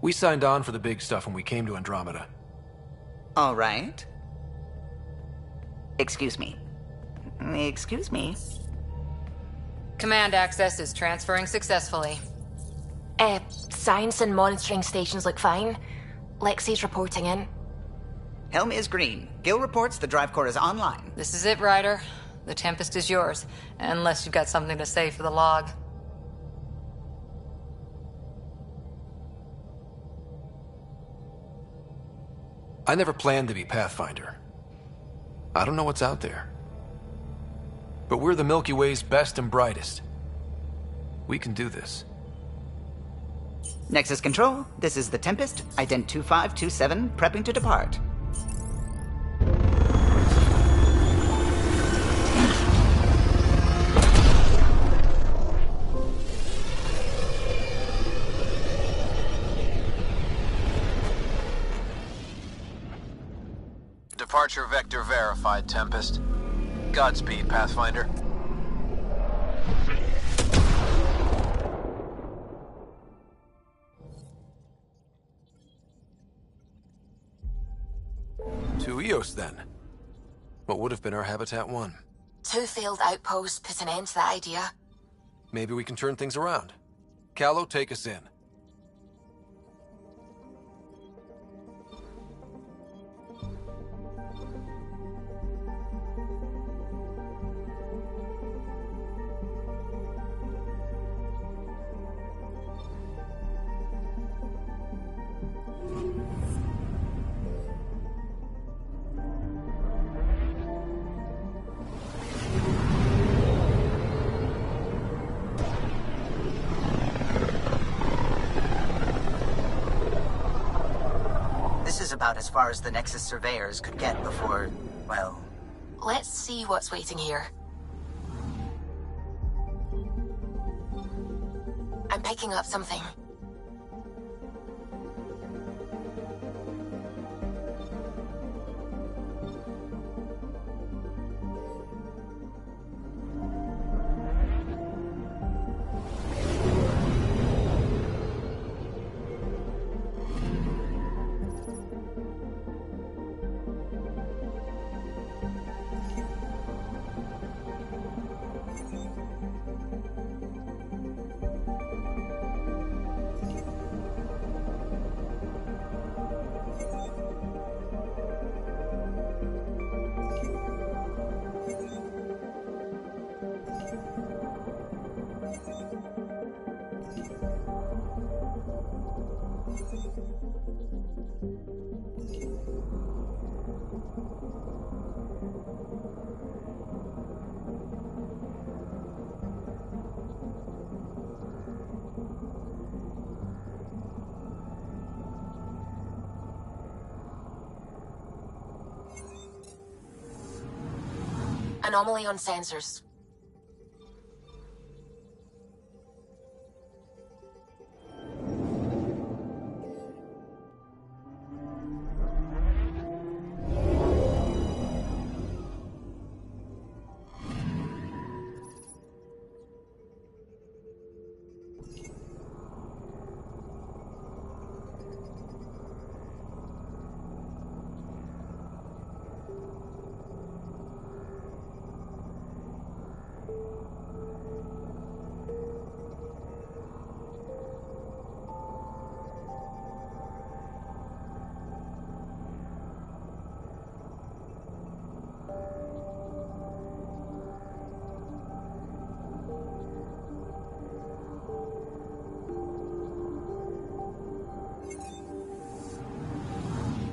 We signed on for the big stuff when we came to Andromeda. All right. Excuse me. Excuse me. Command access is transferring successfully. Science and monitoring stations look fine. Lexi's reporting in. Helm is green. Gil reports the drive core is online. This is it, Ryder. The Tempest is yours, unless you've got something to say for the log. I never planned to be Pathfinder. I don't know what's out there. But we're the Milky Way's best and brightest. We can do this. Nexus Control, this is the Tempest, ident 2527, prepping to depart. Departure vector verified, Tempest. Godspeed, Pathfinder. To Eos, then. What would have been our Habitat 1? 2 failed outposts put an end to that idea. Maybe we can turn things around. Callow, take us in. About as far as the Nexus surveyors could get before, well... Let's see what's waiting here. I'm picking up something. Anomaly on sensors.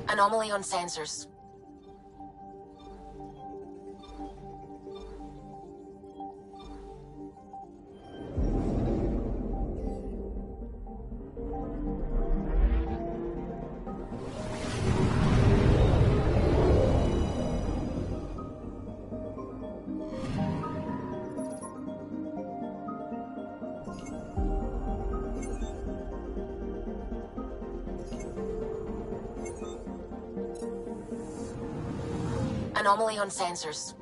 Anomaly on sensors. Anomaly on sensors.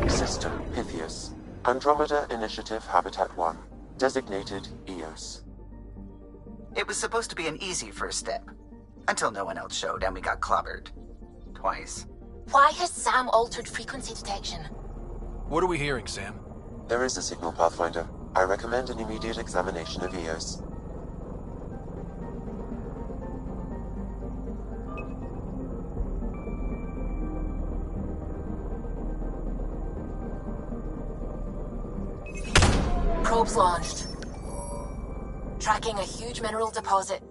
System Pythias. Andromeda Initiative Habitat 1, designated EOS. It was supposed to be an easy first step, until no one else showed and we got clobbered. Twice. Why has Sam altered frequency detection? What are we hearing, Sam? There is a signal, Pathfinder. I recommend an immediate examination of EOS. Probes launched. Tracking a huge mineral deposit.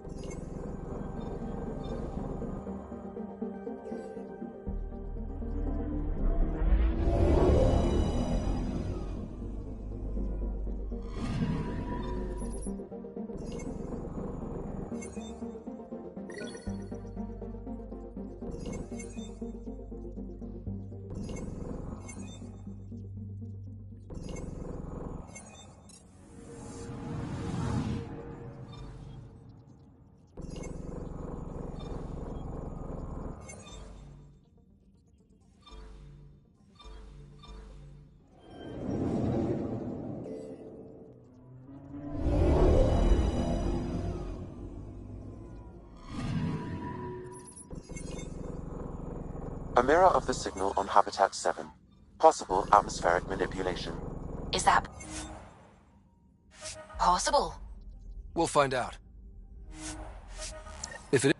A mirror of the signal on Habitat 7. Possible atmospheric manipulation. Is that possible? We'll find out. If it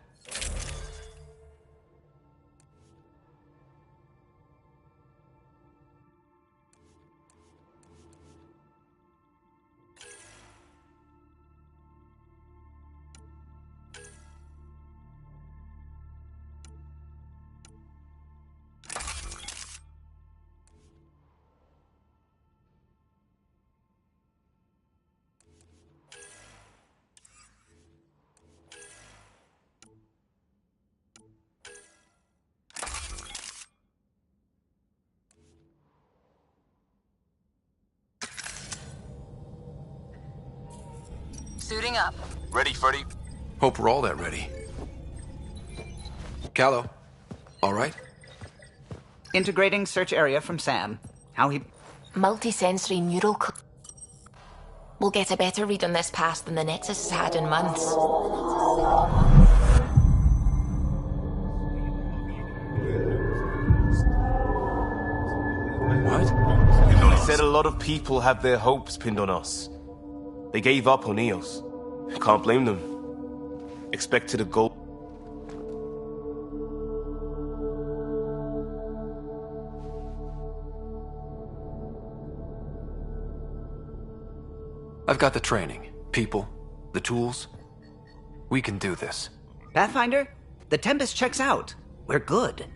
Suiting up. Ready, Freddy? Hope we're all that ready. Callow, all right? Integrating search area from Sam. How he... Multisensory neural... We'll get a better read on this pass than the Nexus has had in months. What? They said a lot of people have their hopes pinned on us. They gave up on EOS. Can't blame them. Expected a goal. I've got the training, people, the tools. We can do this. Pathfinder, the Tempest checks out. We're good.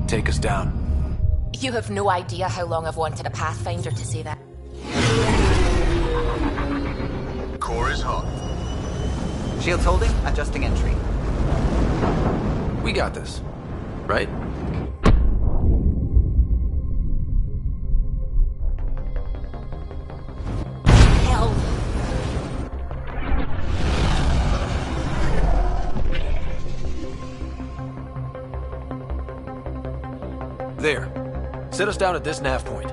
Take us down. You have no idea how long I've wanted a Pathfinder to say that. Core is hot. Shields holding, adjusting entry. We got this, right? Hell. There. Set us down at this nav point.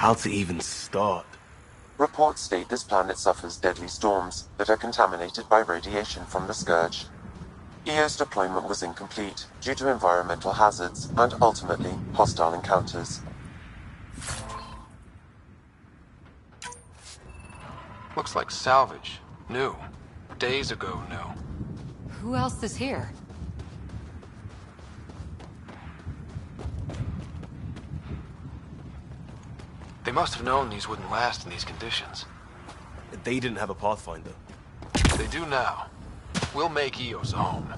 How to even start? Reports state this planet suffers deadly storms that are contaminated by radiation from the Scourge. EO's deployment was incomplete due to environmental hazards and ultimately hostile encounters. Looks like salvage. New. Days ago, new. Who else is here? must have known these wouldn't last in these conditions. They didn't have a Pathfinder. They do now. We'll make Eos a home.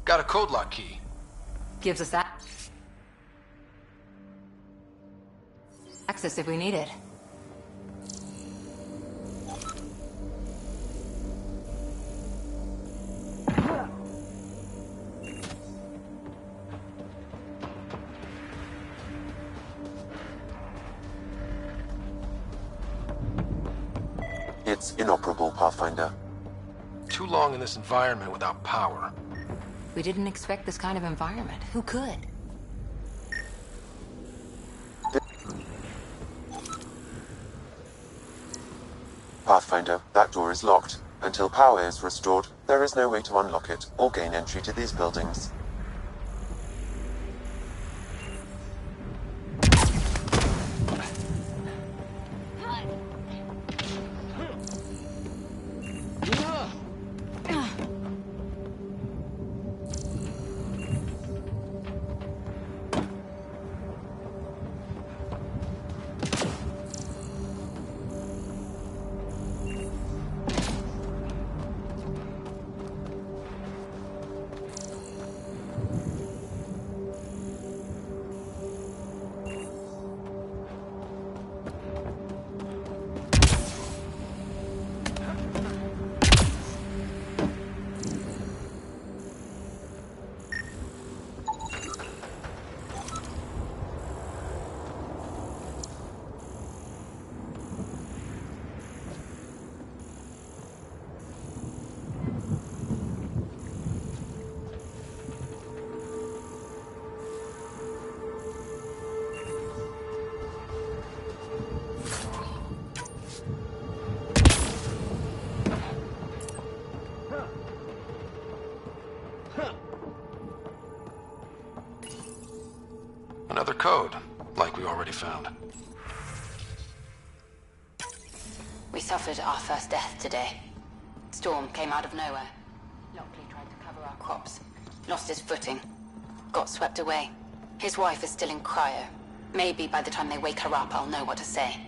Got a code lock key. Gives us that access if we need it. It's inoperable, Pathfinder. Too long in this environment without power. We didn't expect this kind of environment. Who could? Pathfinder, that door is locked. Until power is restored, there is no way to unlock it or gain entry to these buildings. Another code, like we already found. We suffered our first death today. Storm came out of nowhere. Lockley tried to cover our crops. Lost his footing. Got swept away. His wife is still in cryo. Maybe by the time they wake her up, I'll know what to say.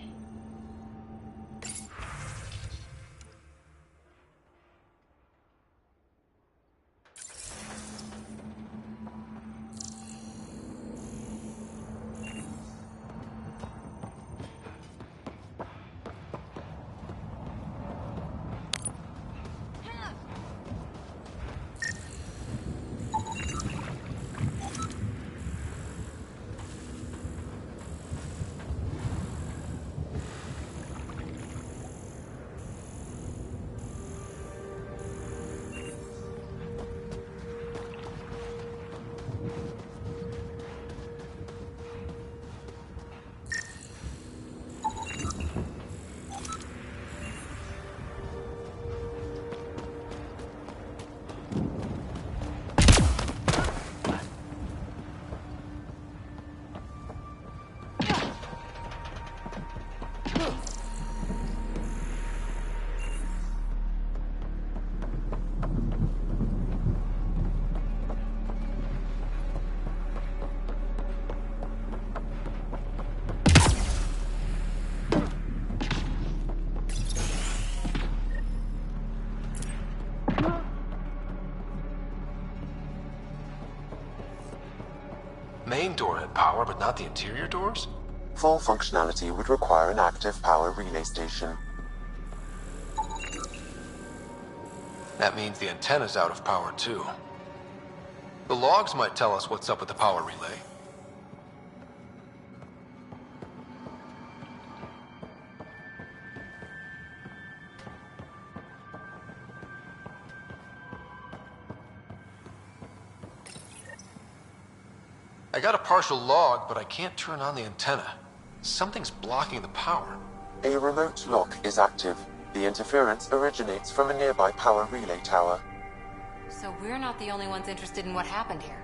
Main door had power, but not the interior doors? Full functionality would require an active power relay station. That means the antenna's out of power too. The logs might tell us what's up with the power relay. I got a partial log, but I can't turn on the antenna. Something's blocking the power. A remote lock is active. The interference originates from a nearby power relay tower. So we're not the only ones interested in what happened here.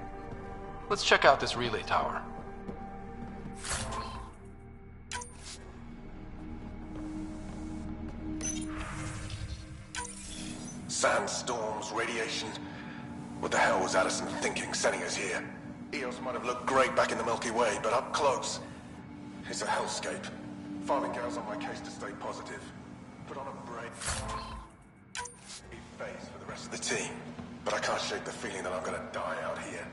Let's check out this relay tower. Sandstorms, radiation. What the hell was Addison thinking, sending us here? Eos might have looked great back in the Milky Way, but up close, it's a hellscape. Farming girls on my case to stay positive. Put on a brave face for the rest of the team, but I can't shake the feeling that I'm gonna die out here.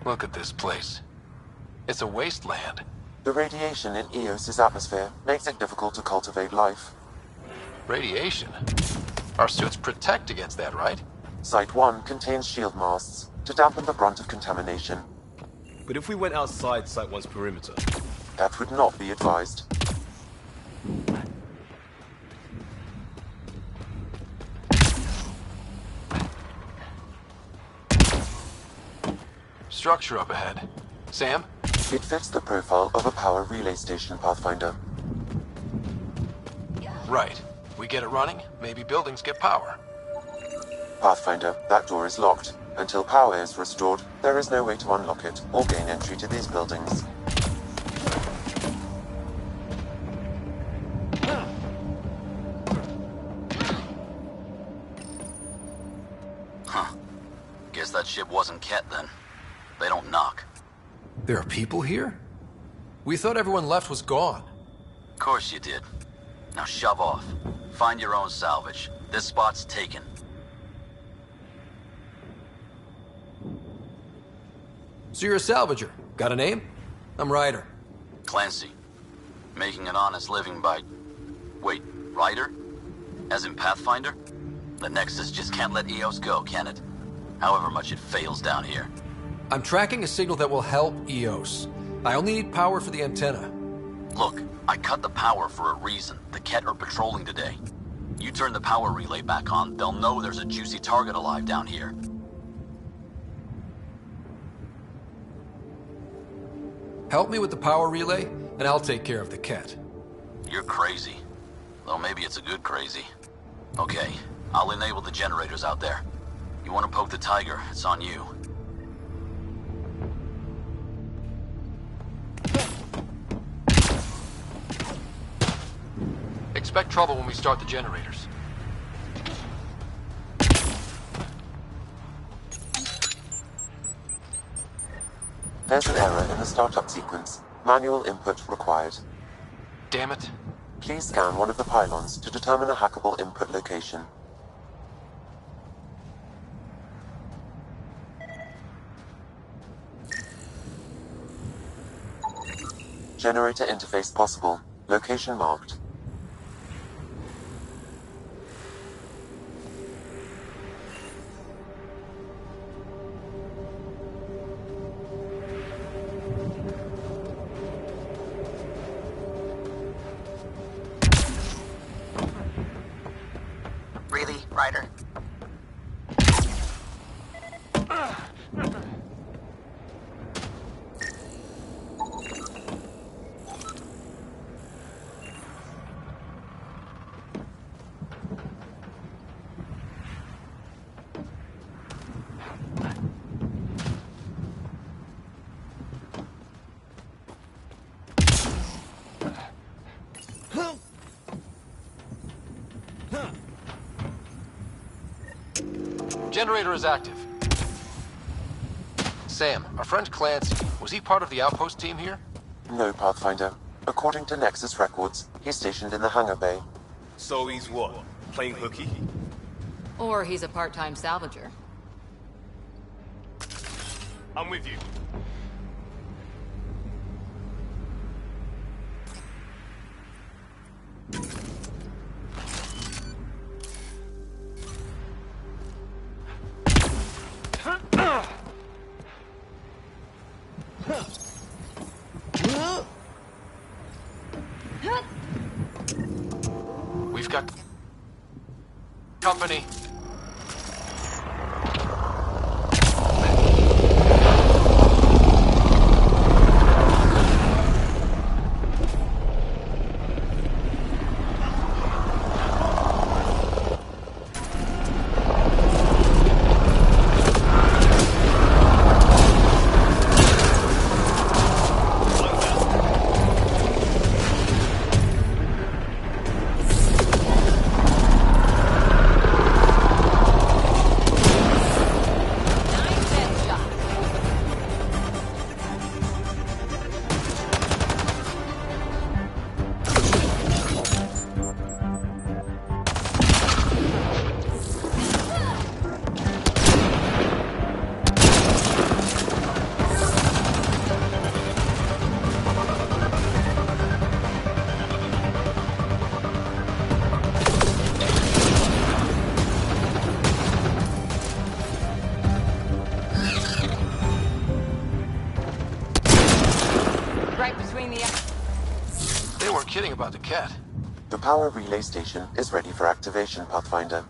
Look at this place. It's a wasteland. The radiation in Eos's atmosphere makes it difficult to cultivate life. Radiation? Our suits protect against that, right? Site 1 contains shield masts to dampen the brunt of contamination. But if we went outside Site 1's perimeter? That would not be advised. Structure up ahead. Sam? It fits the profile of a power relay station, Pathfinder. Right. We get it running, maybe buildings get power. Pathfinder, that door is locked. Until power is restored, there is no way to unlock it or gain entry to these buildings. Huh. Guess that ship wasn't Ket then. They don't knock. There are people here? We thought everyone left was gone. Of course you did. Now shove off. Find your own salvage. This spot's taken. So you're a salvager. Got a name? I'm Ryder. Clancy. Making an honest living by... Wait, Ryder? As in Pathfinder? The Nexus just can't let Eos go, can it? However much it fails down here. I'm tracking a signal that will help Eos. I only need power for the antenna. Look, I cut the power for a reason. The Ket are patrolling today. You turn the power relay back on, they'll know there's a juicy target alive down here. Help me with the power relay, and I'll take care of the Ket. You're crazy. Though maybe it's a good crazy. Okay, I'll enable the generators out there. You want to poke the tiger, it's on you. Expect trouble when we start the generators. There's an error in the startup sequence. Manual input required. Damn it. Please scan one of the pylons to determine a hackable input location. Generator interface possible. Location marked. Really, Ryder? Generator is active. Sam, our friend Clancy, was he part of the outpost team here? No, Pathfinder. According to Nexus records, he's stationed in the hangar bay. So he's what? Playing hooky? Or he's a part-time salvager. I'm with you. got company. They weren't kidding about the cat. The power relay station is ready for activation, Pathfinder.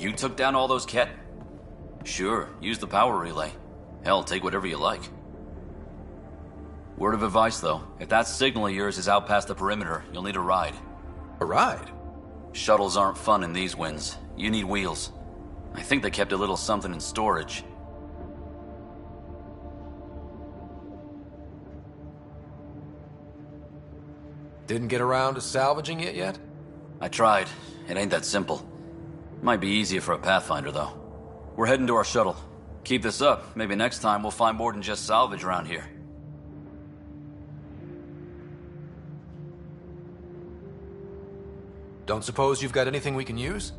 You took down all those Ket? Sure, use the power relay. Hell, take whatever you like. Word of advice, though. If that signal of yours is out past the perimeter, you'll need a ride. A ride? Shuttles aren't fun in these winds. You need wheels. I think they kept a little something in storage. Didn't get around to salvaging it yet? I tried. It ain't that simple. Might be easier for a Pathfinder, though. We're heading to our shuttle. Keep this up. Maybe next time we'll find more than just salvage around here. Don't suppose you've got anything we can use?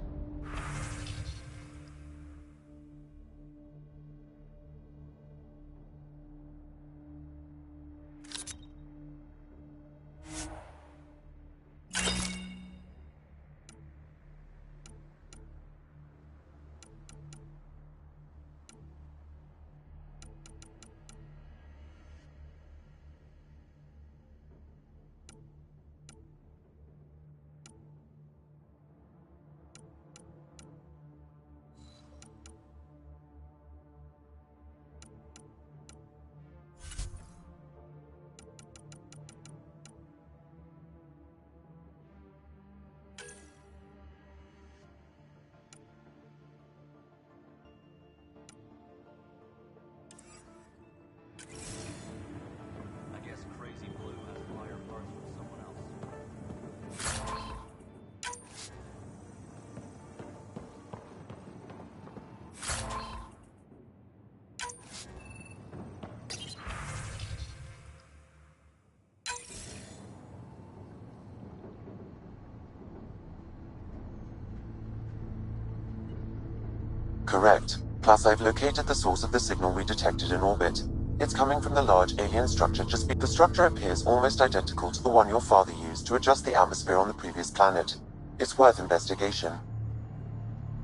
Correct. Plus, I've located the source of the signal we detected in orbit. It's coming from the large alien structure the structure appears almost identical to the one your father used to adjust the atmosphere on the previous planet. It's worth investigation.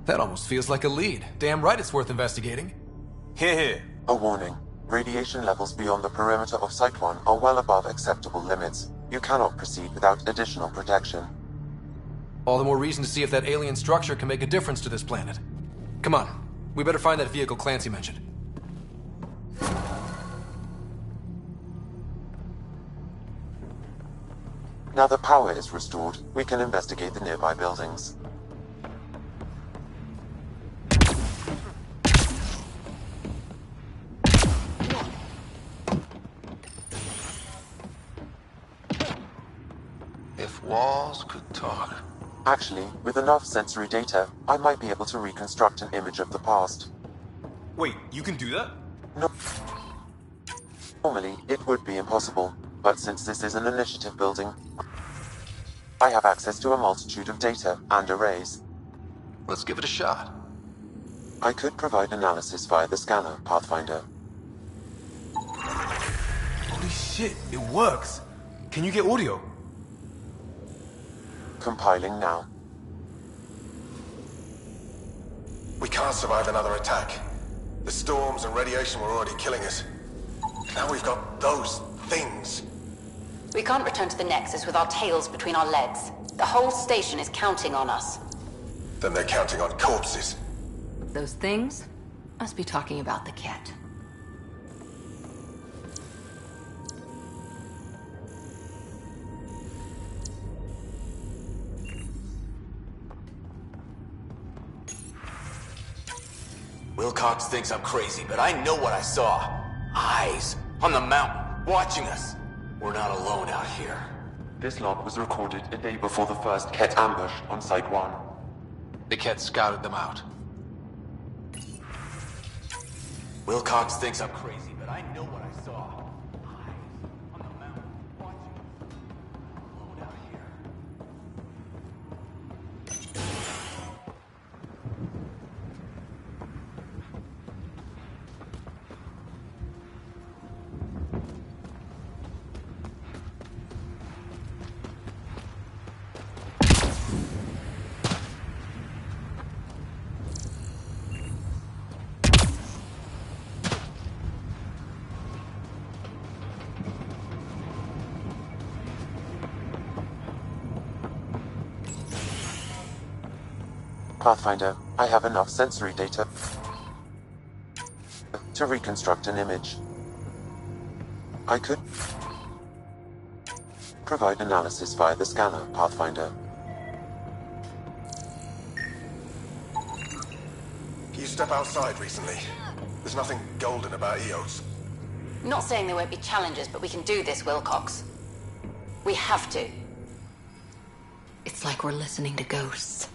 That almost feels like a lead. Damn right it's worth investigating. Here. A warning. Radiation levels beyond the perimeter of Site 1 are well above acceptable limits. You cannot proceed without additional protection. All the more reason to see if that alien structure can make a difference to this planet. Come on. We better find that vehicle Clancy mentioned. Now the power is restored, we can investigate the nearby buildings. If walls could talk. Actually, with enough sensory data, I might be able to reconstruct an image of the past. Wait, you can do that? No. Normally, it would be impossible, but since this is an initiative building, I have access to a multitude of data and arrays. Let's give it a shot. I could provide analysis via the scanner, Pathfinder. Holy shit, it works! Can you get audio? Compiling now. We can't survive another attack. The storms and radiation were already killing us. Now we've got those things. We can't return to the Nexus with our tails between our legs. The whole station is counting on us. Then they're counting on corpses. Those things must be talking about the cat. Wilcox thinks I'm crazy, but I know what I saw. Eyes on the mountain, watching us. We're not alone out here. This log was recorded a day before the first Ket ambush on Site 1. The Ket scouted them out. Wilcox thinks I'm crazy, but I know what I saw. Eyes on the mountain, watching us. We're not alone out here. Pathfinder, I have enough sensory data to reconstruct an image. I could provide analysis via the scanner, Pathfinder. You step outside recently. There's nothing golden about Eos. Not saying there won't be challenges, but we can do this, Wilcox. We have to. It's like we're listening to ghosts.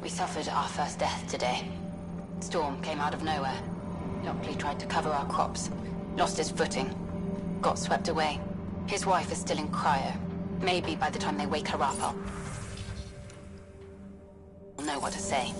We suffered our first death today. Storm came out of nowhere. Lockley tried to cover our crops. Lost his footing. Got swept away. His wife is still in cryo. Maybe by the time they wake her up, I'll know what to say.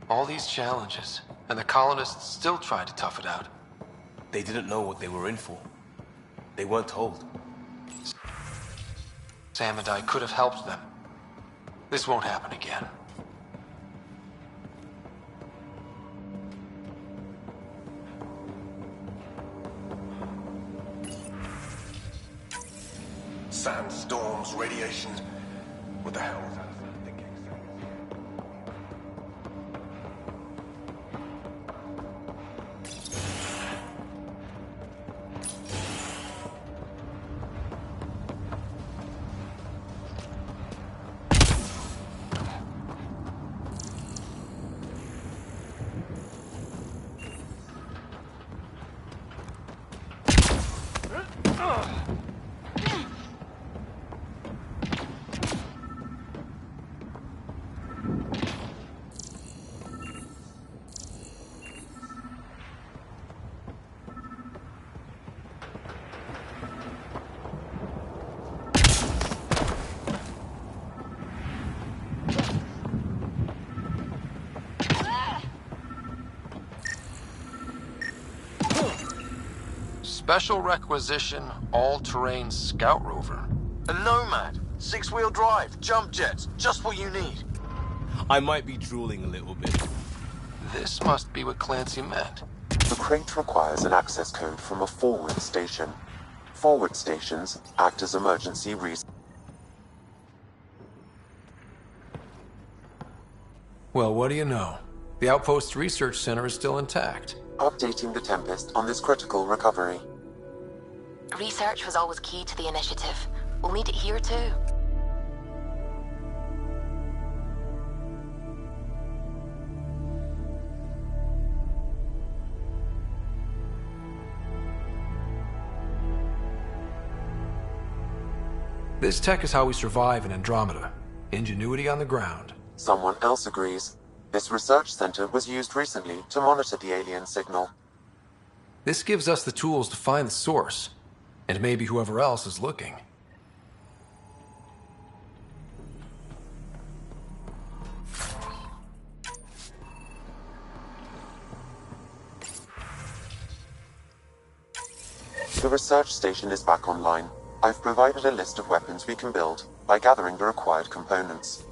All these challenges, and the colonists still tried to tough it out. They didn't know what they were in for. They weren't told. Sam and I could have helped them. This won't happen again. Sandstorms, radiation. What the hell? Special requisition, all-terrain scout rover. A Nomad. 6-wheel drive, jump jets, just what you need. I might be drooling a little bit. This must be what Clancy meant. The crate requires an access code from a forward station. Forward stations act as emergency Well, what do you know? The Outpost Research Center is still intact. Updating the Tempest on this critical recovery. Research was always key to the initiative. We'll need it here too. This tech is how we survive in Andromeda. Ingenuity on the ground. Someone else agrees. This research center was used recently to monitor the alien signal. This gives us the tools to find the source, and maybe whoever else is looking. The research station is back online. I've provided a list of weapons we can build by gathering the required components.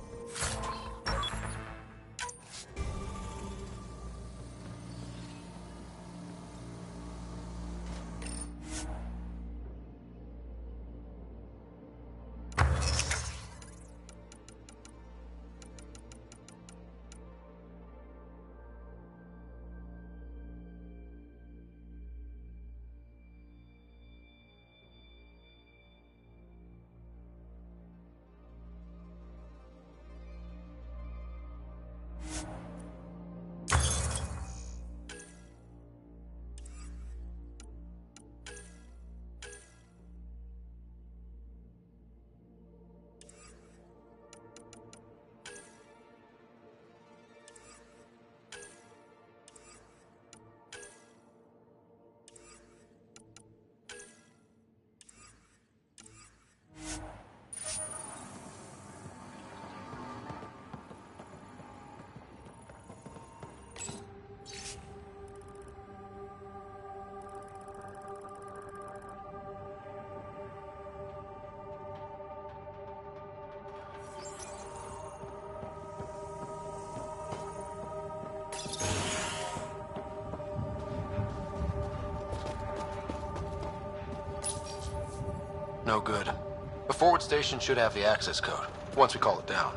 No good. The forward station should have the access code, once we call it down.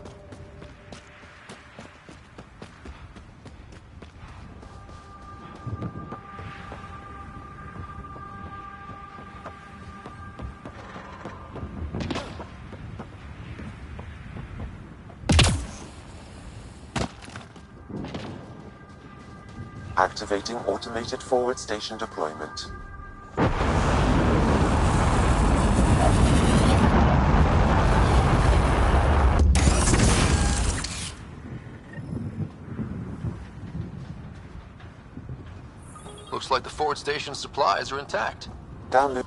Activating automated forward station deployment. Looks like the forward station's supplies are intact. Download.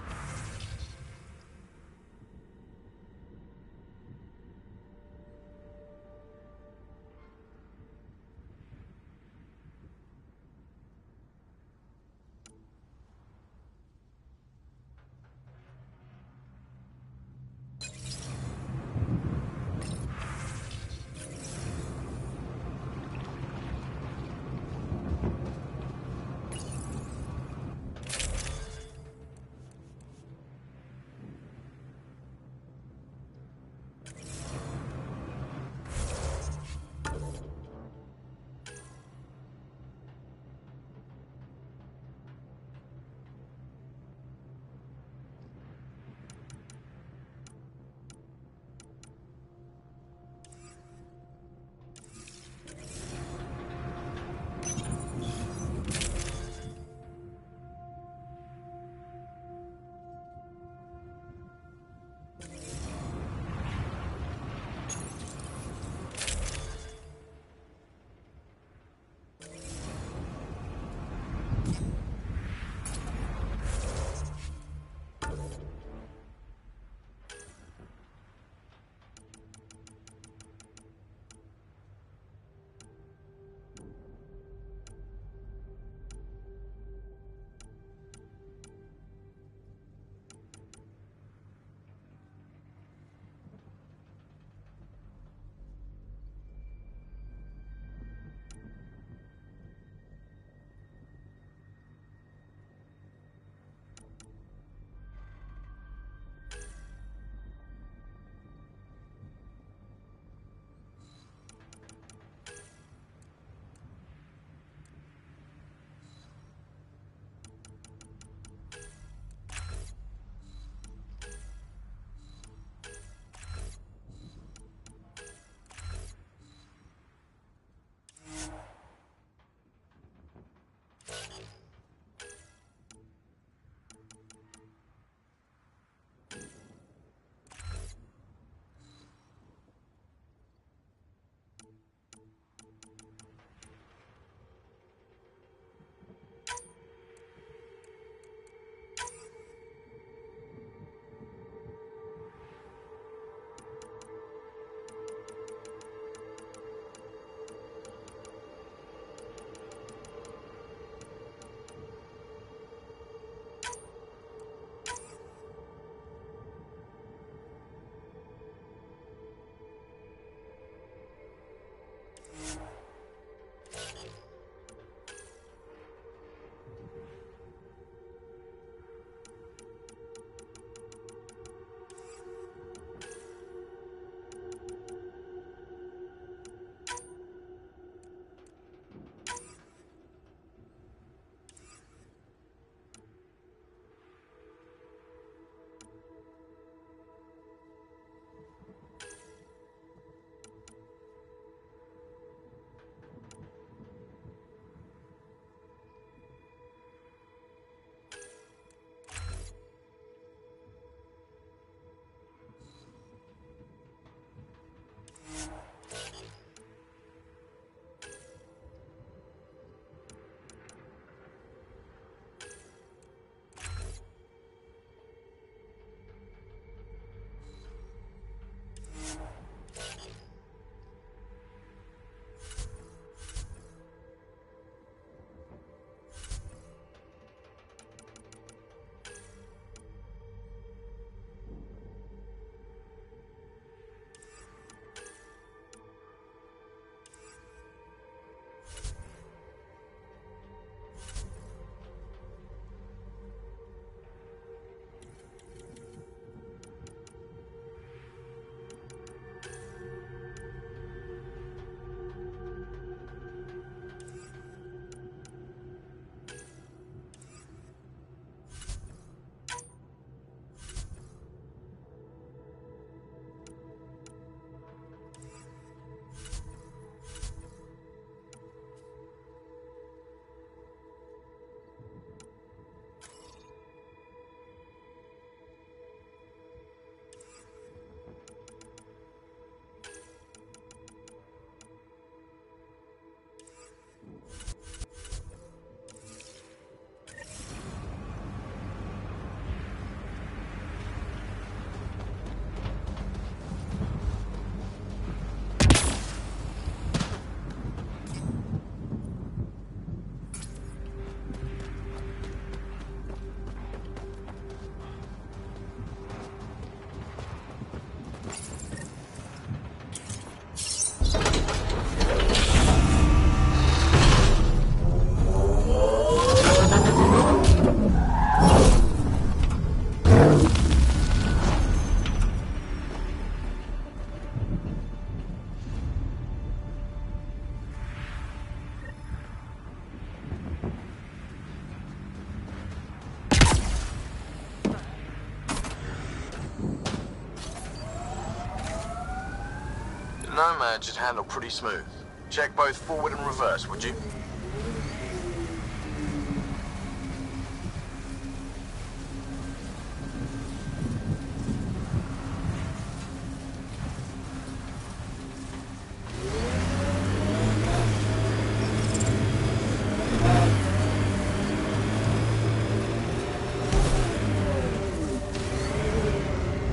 Nomad should handle pretty smooth. Check both forward and reverse, would you?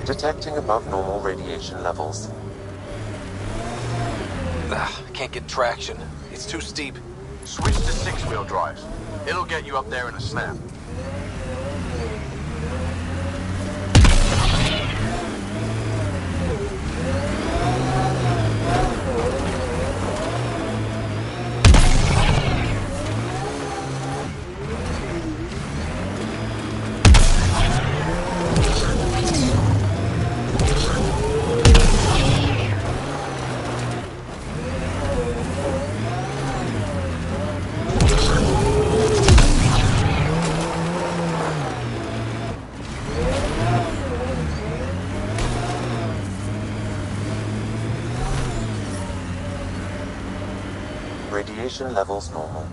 Detecting above normal radiation levels. Can't get traction. It's too steep. Switch to six-wheel drive. It'll get you up there in a snap. Radiation levels normal.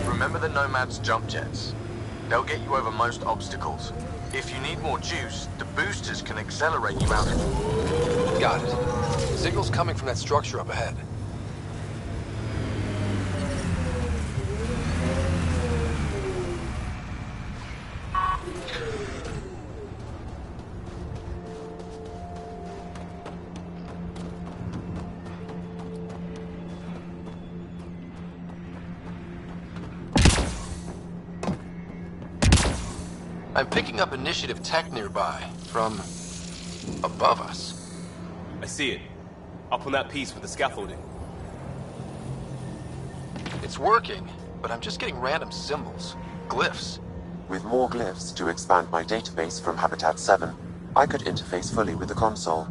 Remember the Nomad's jump jets. They'll get you over most obstacles. If you need more juice, the boosters can accelerate you out. Got it. Signal's coming from that structure up ahead. I'm picking up initiative tech nearby, from above us. I see it. Up on that piece with the scaffolding. It's working, but I'm just getting random symbols, glyphs. With more glyphs to expand my database from Habitat 7, I could interface fully with the console.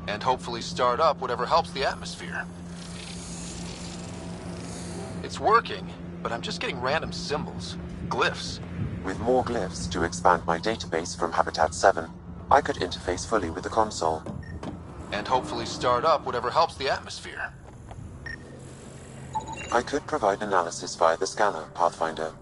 And hopefully start up whatever helps the atmosphere. It's working, but I'm just getting random symbols, glyphs. With more glyphs to expand my database from Habitat 7, I could interface fully with the console. And hopefully start up whatever helps the atmosphere. I could provide analysis via the scanner, Pathfinder.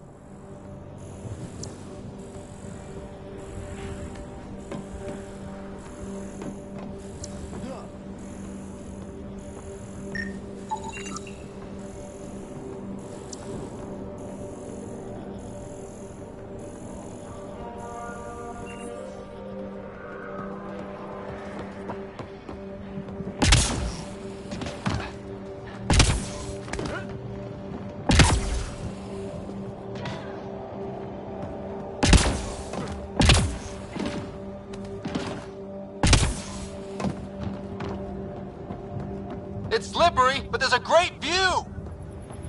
It's slippery, but there's a great view!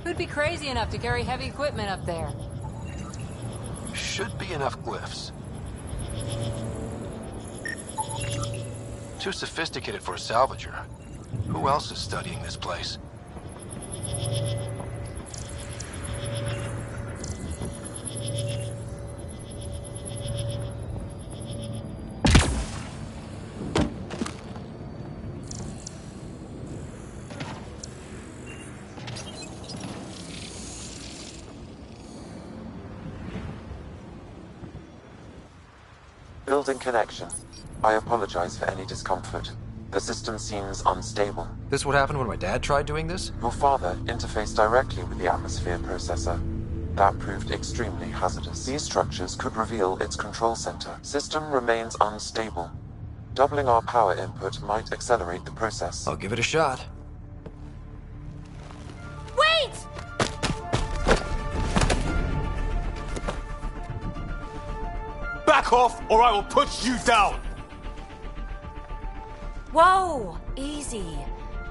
Who'd be crazy enough to carry heavy equipment up there? Should be enough glyphs. Too sophisticated for a salvager. Who else is studying this place? Building connection. I apologize for any discomfort. The system seems unstable. This what happened when my dad tried doing this? Your father interfaced directly with the atmosphere processor. That proved extremely hazardous. These structures could reveal its control center. System remains unstable. Doubling our power input might accelerate the process. I'll give it a shot. Wait! Back off, or I will put you down! Whoa! Easy.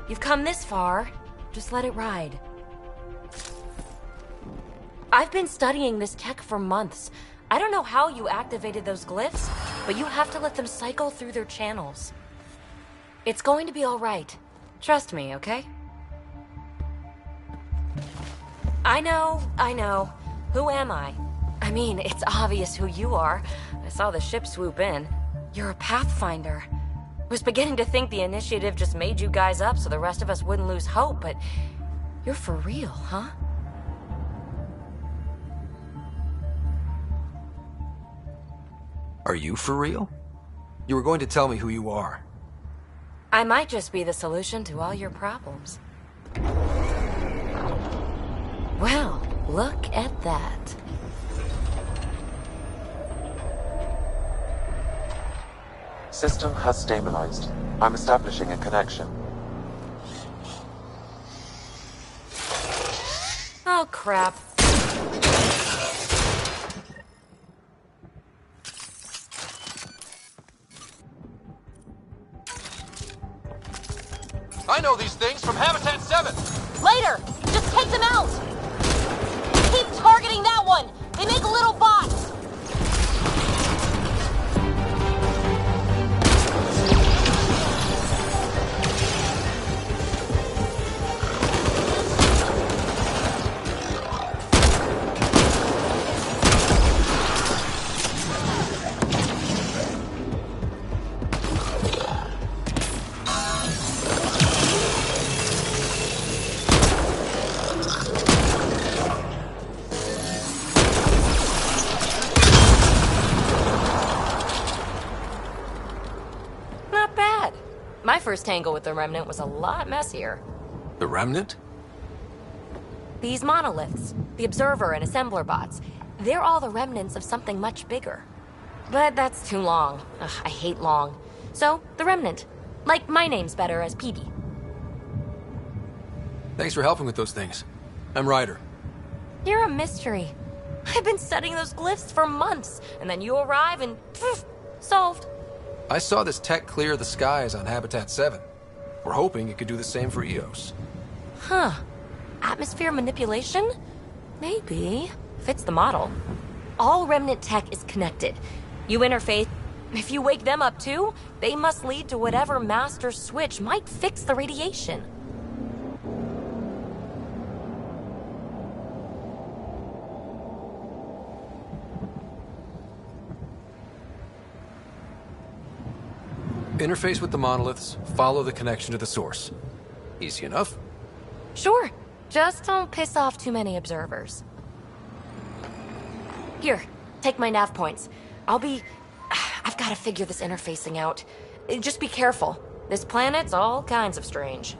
You've come this far. Just let it ride. I've been studying this tech for months. I don't know how you activated those glyphs, but you have to let them cycle through their channels. It's going to be all right. Trust me, okay? I know. Who am I? I mean, it's obvious who you are. I saw the ship swoop in. You're a Pathfinder. Was beginning to think the initiative just made you guys up so the rest of us wouldn't lose hope, but you're for real, huh? Are you for real? You were going to tell me who you are. I might just be the solution to all your problems. Well, look at that. System has stabilized. I'm establishing a connection. Oh, crap. I know these things from Habitat 7! Later! Just take them out! Keep targeting that one! They make little bots! My first tangle with the Remnant was a lot messier. The Remnant? These monoliths, the Observer and Assembler bots, they're all the remnants of something much bigger. But that's too long. Ugh, I hate long. So, the Remnant. Like, my name's better as Peavy. Thanks for helping with those things. I'm Ryder. You're a mystery. I've been studying those glyphs for months, and then you arrive and poof, solved. I saw this tech clear the skies on Habitat 7. We're hoping it could do the same for EOS. Huh. Atmosphere manipulation? Maybe. Fits the model. All Remnant tech is connected. You interface. If you wake them up too, they must lead to whatever master switch might fix the radiation. Interface with the monoliths, follow the connection to the source. Easy enough? Sure. Just don't piss off too many observers. Here, take my nav points. I've got to figure this interfacing out. Just be careful. This planet's all kinds of strange.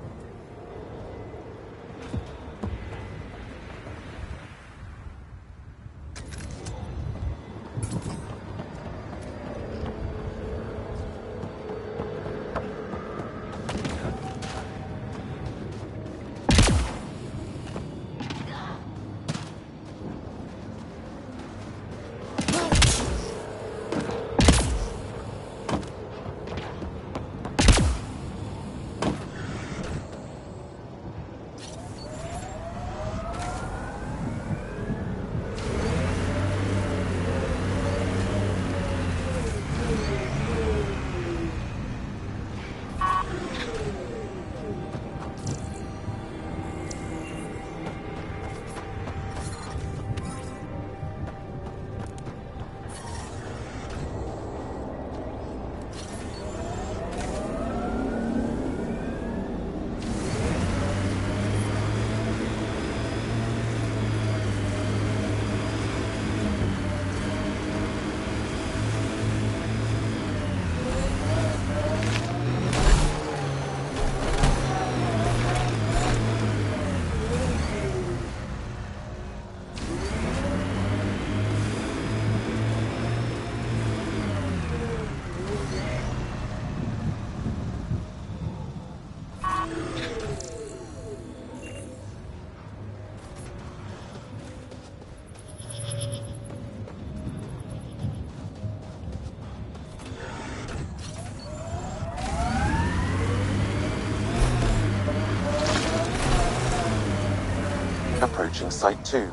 Launching Site 2.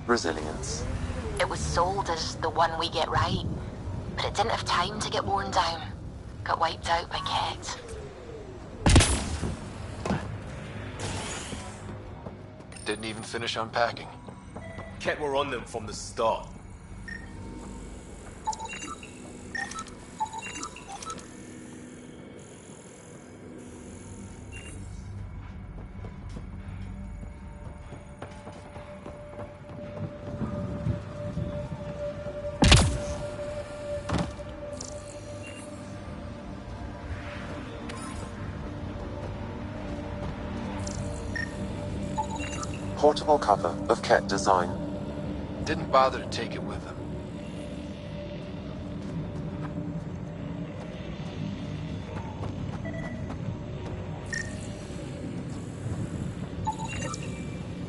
Resilience. It was sold as the one we get right, but it didn't have time to get worn down. Got wiped out by Ket. Didn't even finish unpacking. Ket were on them from the start. Portable cover of Ket design. Didn't bother to take it with them.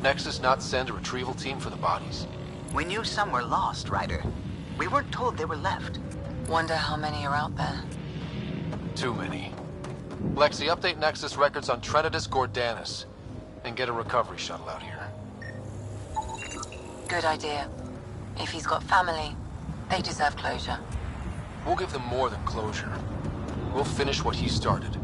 Nexus not send a retrieval team for the bodies? We knew some were lost, Ryder. We weren't told they were left. Wonder how many are out there. Too many. Lexi, update Nexus records on Trinitas Gordanis. And get a recovery shuttle out here. Good idea. If he's got family, they deserve closure. We'll give them more than closure. We'll finish what he started.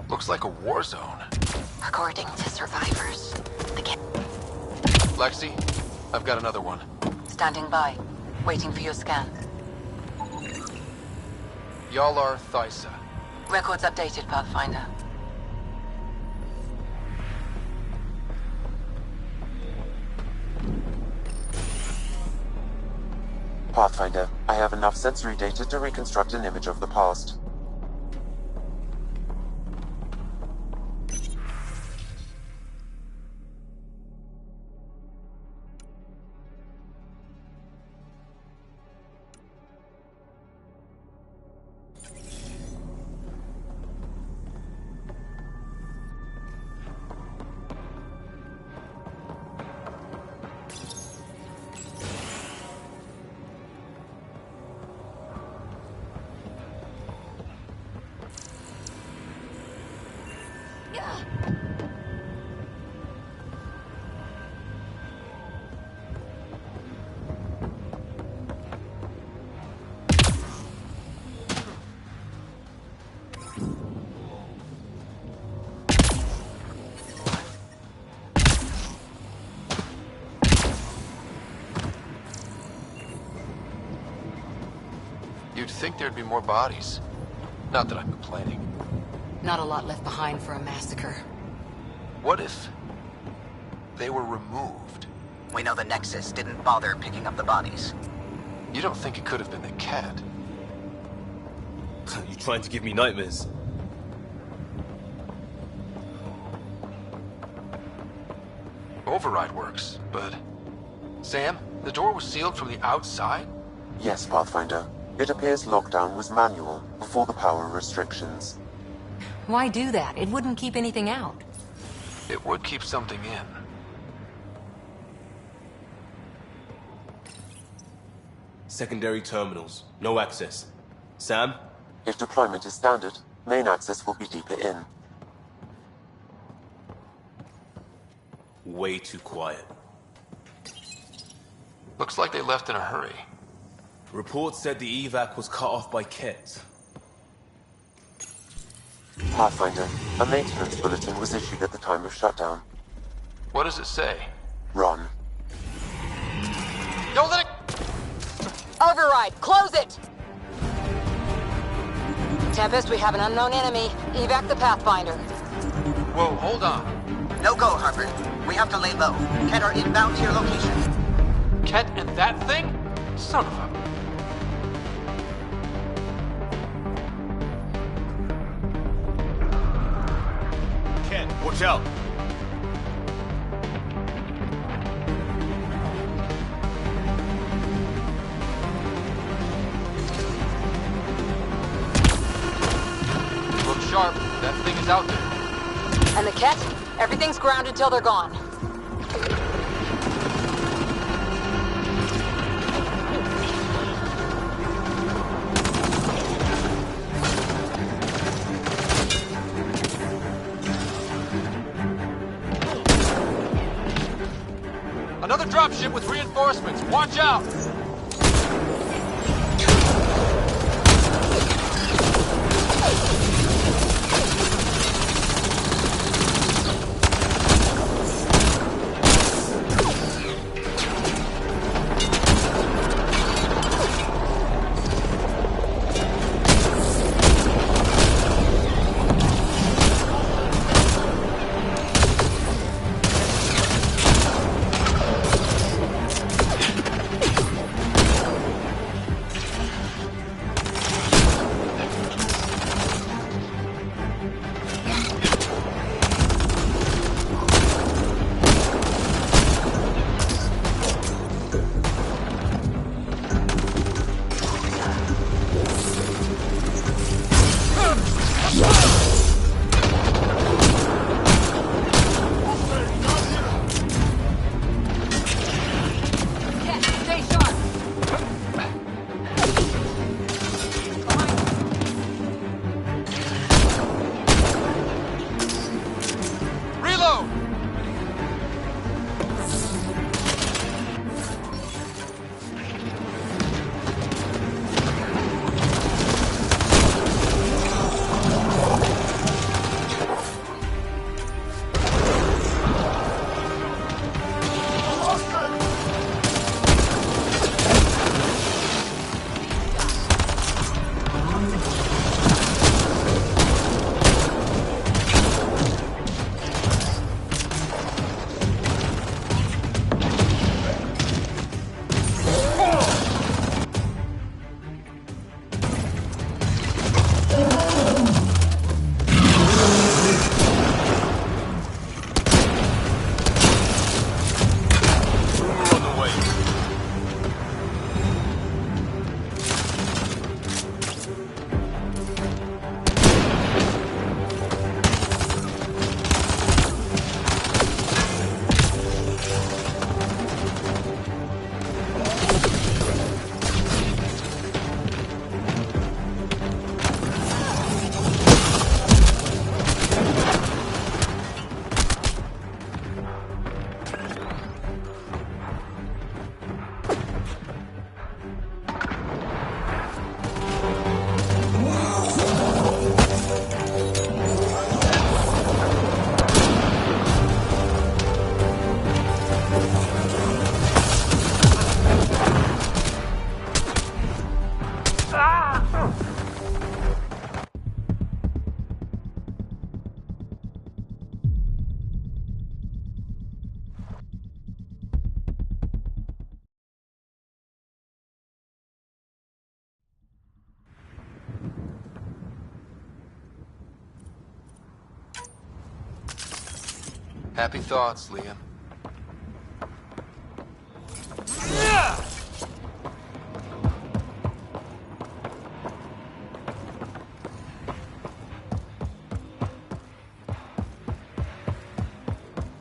Looks like a war zone. According to survivors, Lexi, I've got another one. Standing by, waiting for your scan. Y'all are Thysa. Records updated, Pathfinder. Pathfinder, I have enough sensory data to reconstruct an image of the past. You'd think there'd be more bodies. Not that I'm complaining. Not a lot left behind for a massacre. What if they were removed? We know the Nexus didn't bother picking up the bodies. You don't think it could have been the cat? You trying to give me nightmares? Override works, but... Sam, the door was sealed from the outside? Yes, Pathfinder. It appears lockdown was manual before the power restrictions. Why do that? It wouldn't keep anything out. It would keep something in. Secondary terminals. No access. Sam? If deployment is standard, main access will be deeper in. Way too quiet. Looks like they left in a hurry. Reports said the evac was cut off by Ket. Pathfinder, a maintenance bulletin was issued at the time of shutdown. What does it say? Run. Don't let it... Override! Close it! Tempest, we have an unknown enemy. Evac the Pathfinder. Whoa, hold on. No go, Harper. We have to lay low. Ket are inbound to your location. Ket and that thing? Son of a... Ket, watch out! Look sharp. That thing is out there. And the Ket? Everything's grounded till they're gone. dropship with reinforcements. Watch out! Happy thoughts, Liam.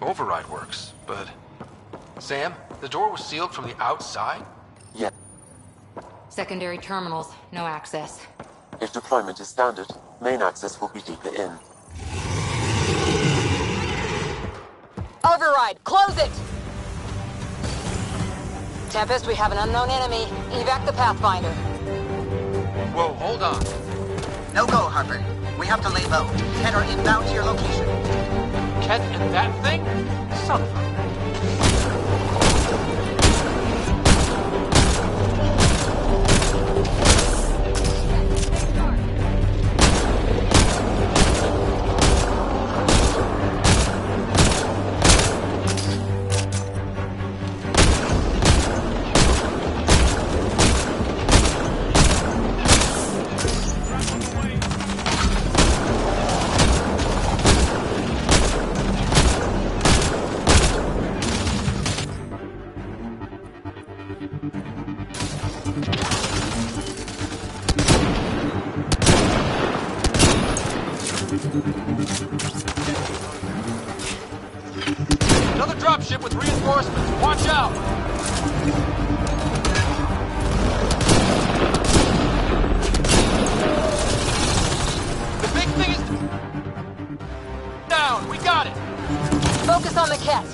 Override works, but... Sam, the door was sealed from the outside? Yeah. Secondary terminals, no access. If deployment is standard, main access will be deeper in. Override, close it! Tempest, we have an unknown enemy. Evac the Pathfinder. Whoa, hold on. No go, Harper. We have to lay low. Head are inbound to your location. Ket and that thing? Son of a... Another dropship with reinforcements. Watch out! The big thing is... down! We got it! Focus on the Ket.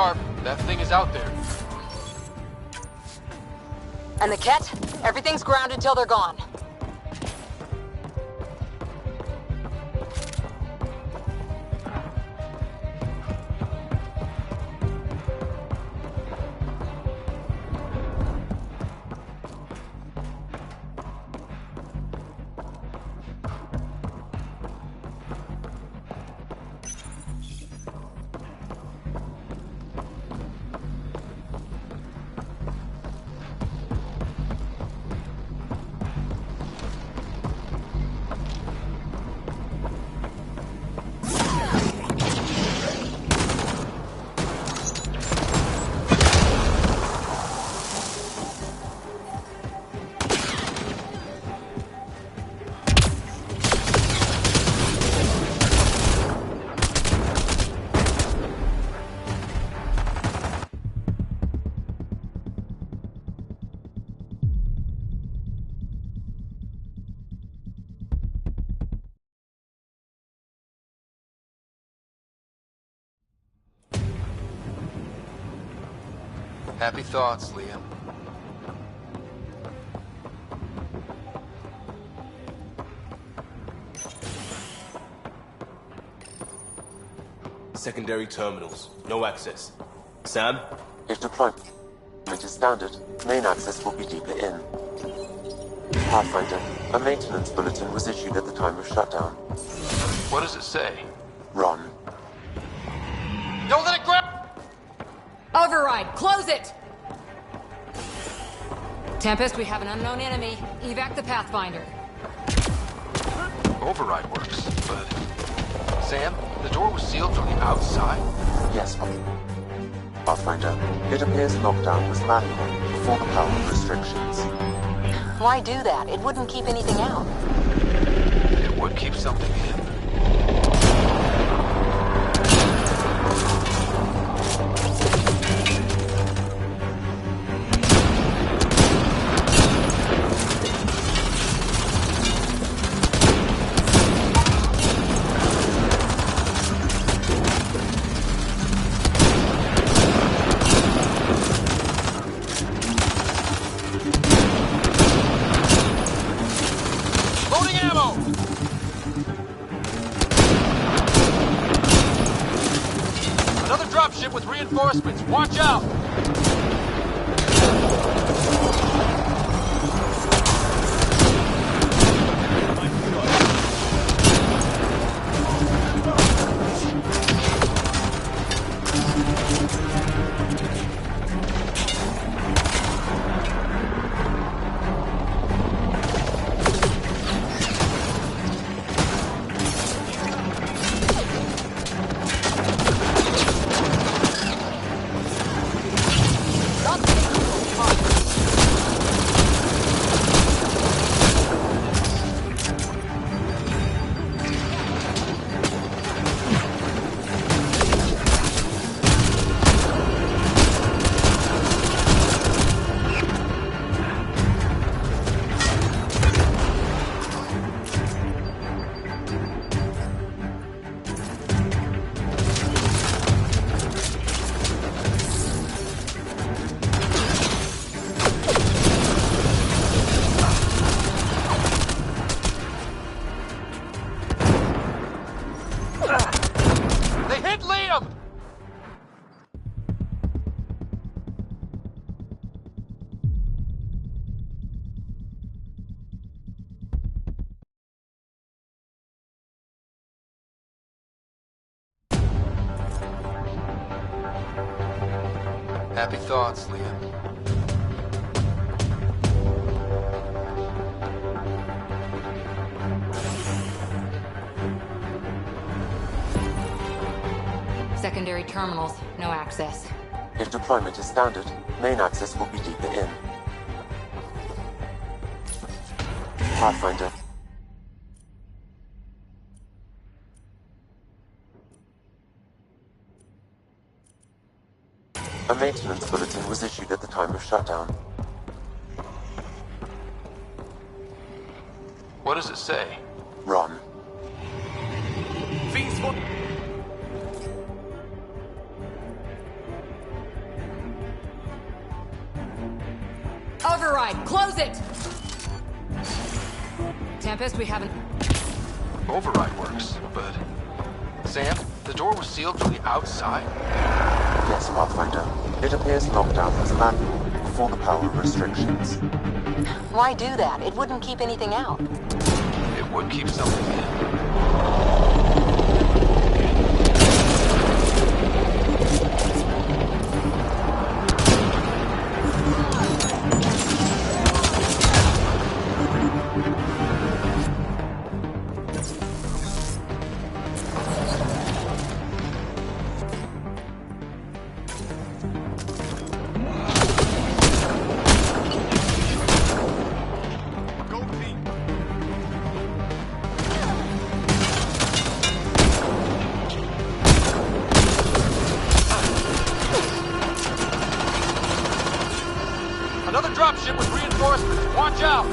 sharp. That thing is out there. And the Ket? Everything's grounded till they're gone. Happy thoughts, Liam. Secondary terminals. No access. Sam? If deployment is standard, main access will be deeper in. Pathfinder, a maintenance bulletin was issued at the time of shutdown. What does it say? Ron. Don't let it grab! Override! Close it! Tempest, we have an unknown enemy. Evac the Pathfinder. Override works, but... Sam, the door was sealed from the outside? Yes, Pathfinder. It appears lockdown was manual before the power restrictions. Why do that? It wouldn't keep anything out. It would keep something in. With reinforcements, watch out! Happy thoughts, Liam. Secondary terminals, no access. If deployment is standard, main access will be deeper in. Pathfinder. A maintenance bulletin was issued at the time of shutdown. What does it say? Ron. override! Close it! Tempest, we haven't... Override works, but... Sam, the door was sealed from the outside? Yes, Pathfinder. It appears locked down as a manual before the power restrictions. Why do that? It wouldn't keep anything out. It would keep something in. Another dropship with reinforcements. Watch out!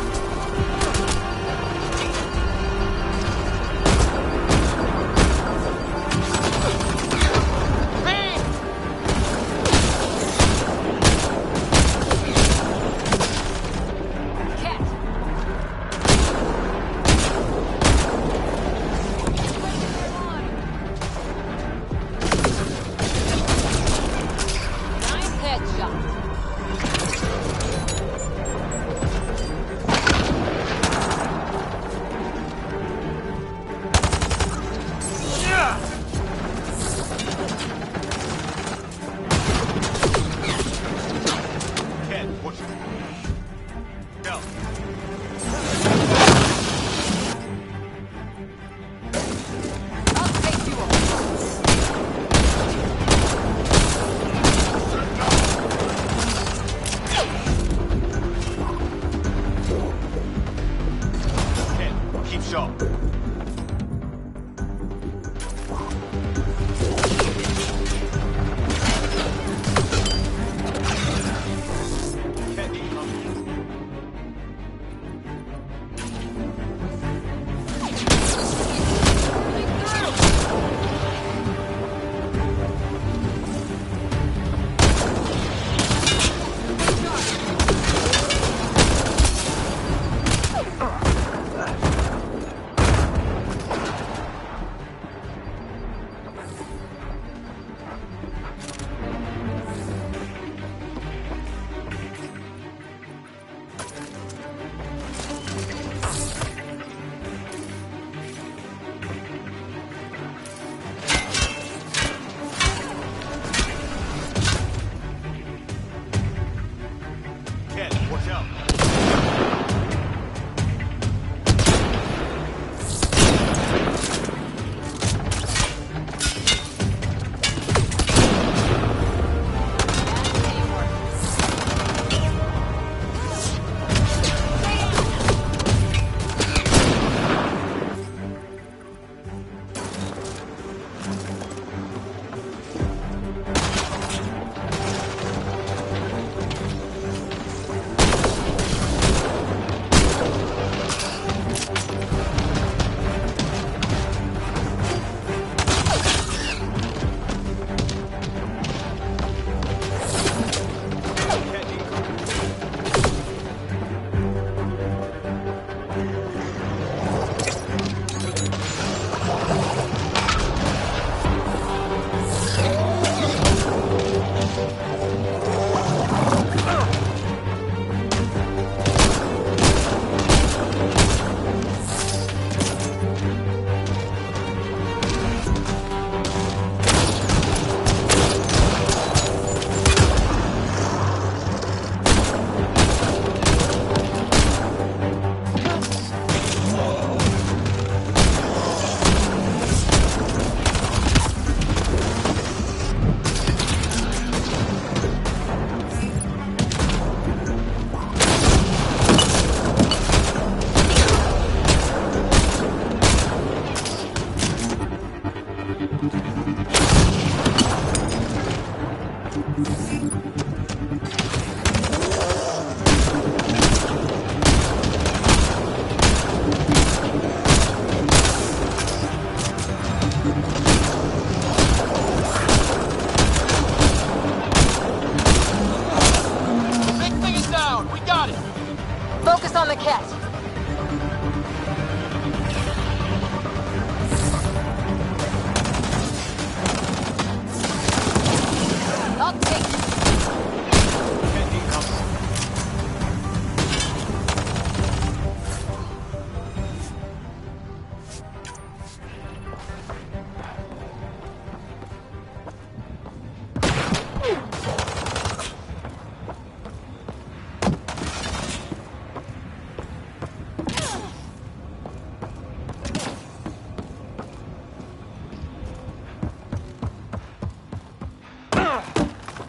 Big thing is down. We got it.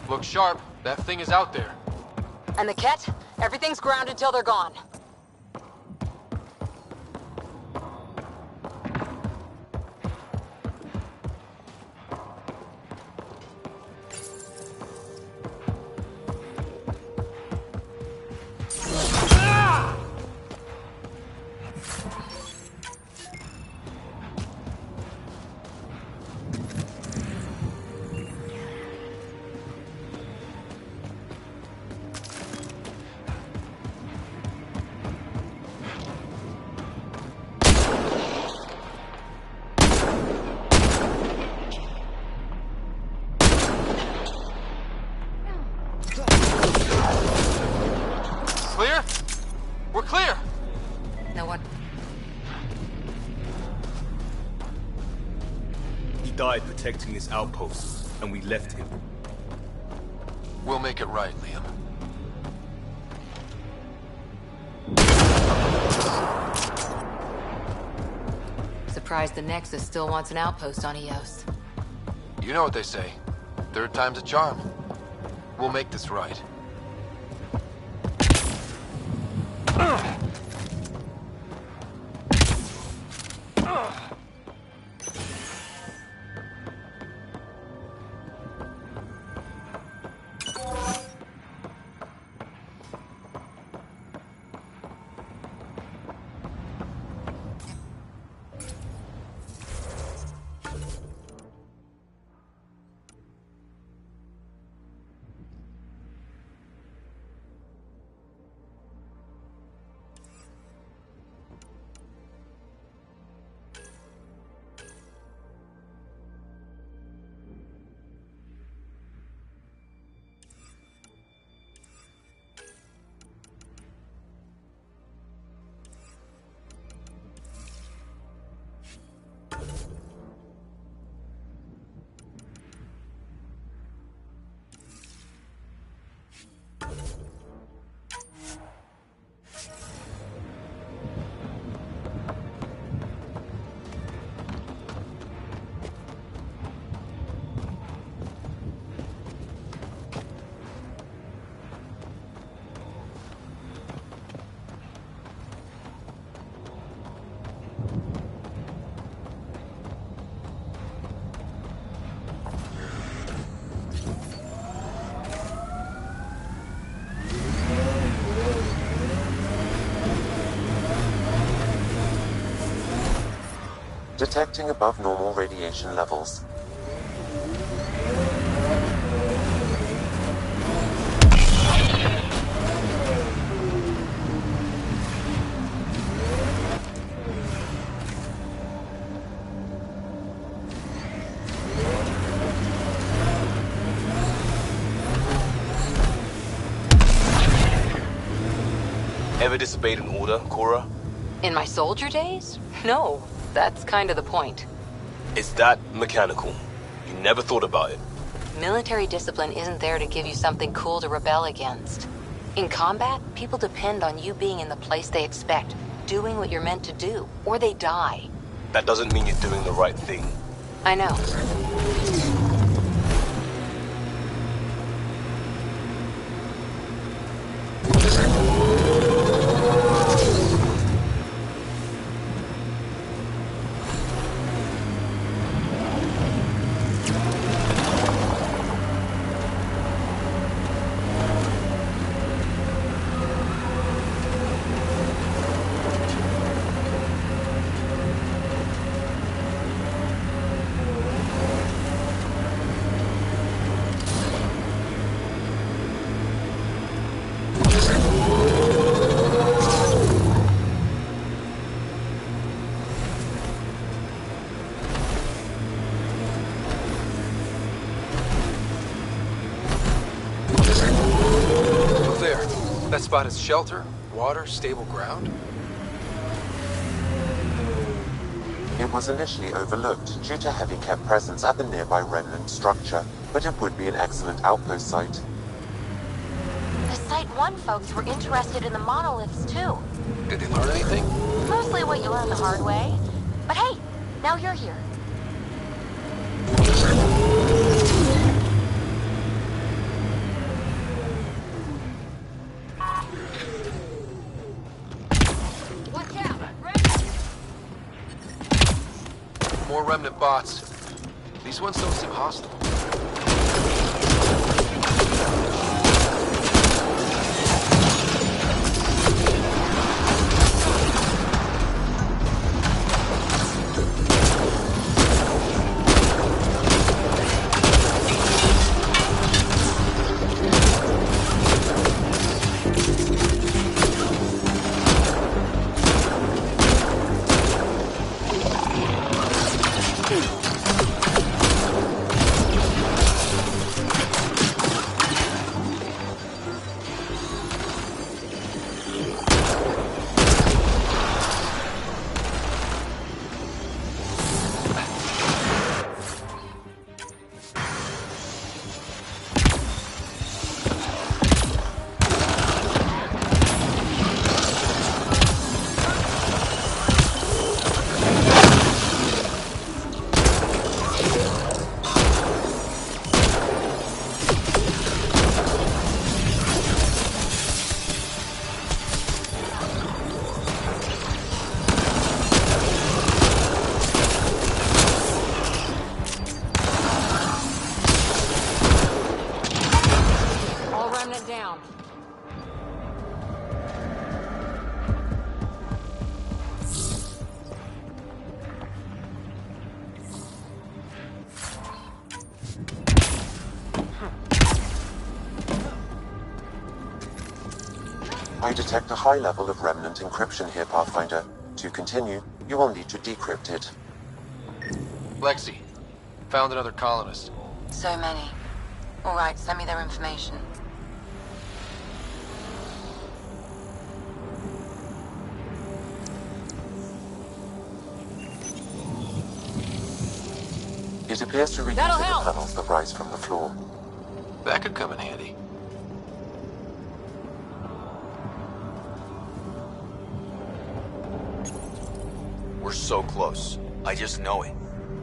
Look sharp. That thing is out there. And the Ket? Everything's grounded till they're gone. Clear? We're clear! No one. He died protecting this outpost, and we left him. We'll make it right, Liam. Surprised the Nexus still wants an outpost on Eos. You know what they say. Third time's a charm. We'll make this right. Detecting above normal radiation levels. Ever disobeyed an order, Cora? In my soldier days? No. That's kind of the point. It's that mechanical. You never thought about it. Military discipline isn't there to give you something cool to rebel against. In combat, people depend on you being in the place they expect, doing what you're meant to do, or they die. That doesn't mean you're doing the right thing. I know. That spot is shelter, water, stable ground? It was initially overlooked due to heavy Kett presence at the nearby remnant structure, but it would be an excellent outpost site. The Site 1 folks were interested in the monoliths, too. Did they learn anything? Mostly what you learn the hard way. But hey, now you're here. Well, Remnant bots. These ones don't seem hostile. I detect a high level of remnant encryption here, Pathfinder. To continue, you will need to decrypt it. Lexi, found another colonist. So many. All right, send me their information. It appears to reuse the tunnels that rise from the floor. That could come in handy. We're so close. I just know it.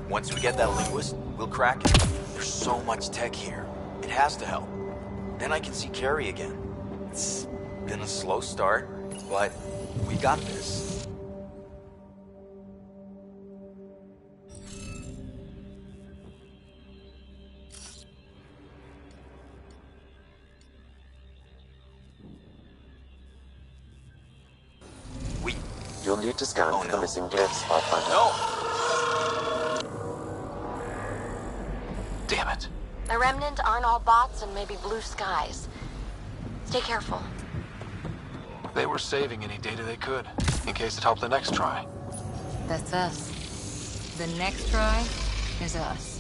Once we get that linguist, we'll crack it. There's so much tech here. It has to help. Then I can see Carrie again. It's been a slow start, but we got this. You'll need to scan for the missing glyphs, Pathfinder. Damn it. The Remnant aren't all bots and maybe blue skies. Stay careful. They were saving any data they could, in case it helped the next try. That's us. The next try is us.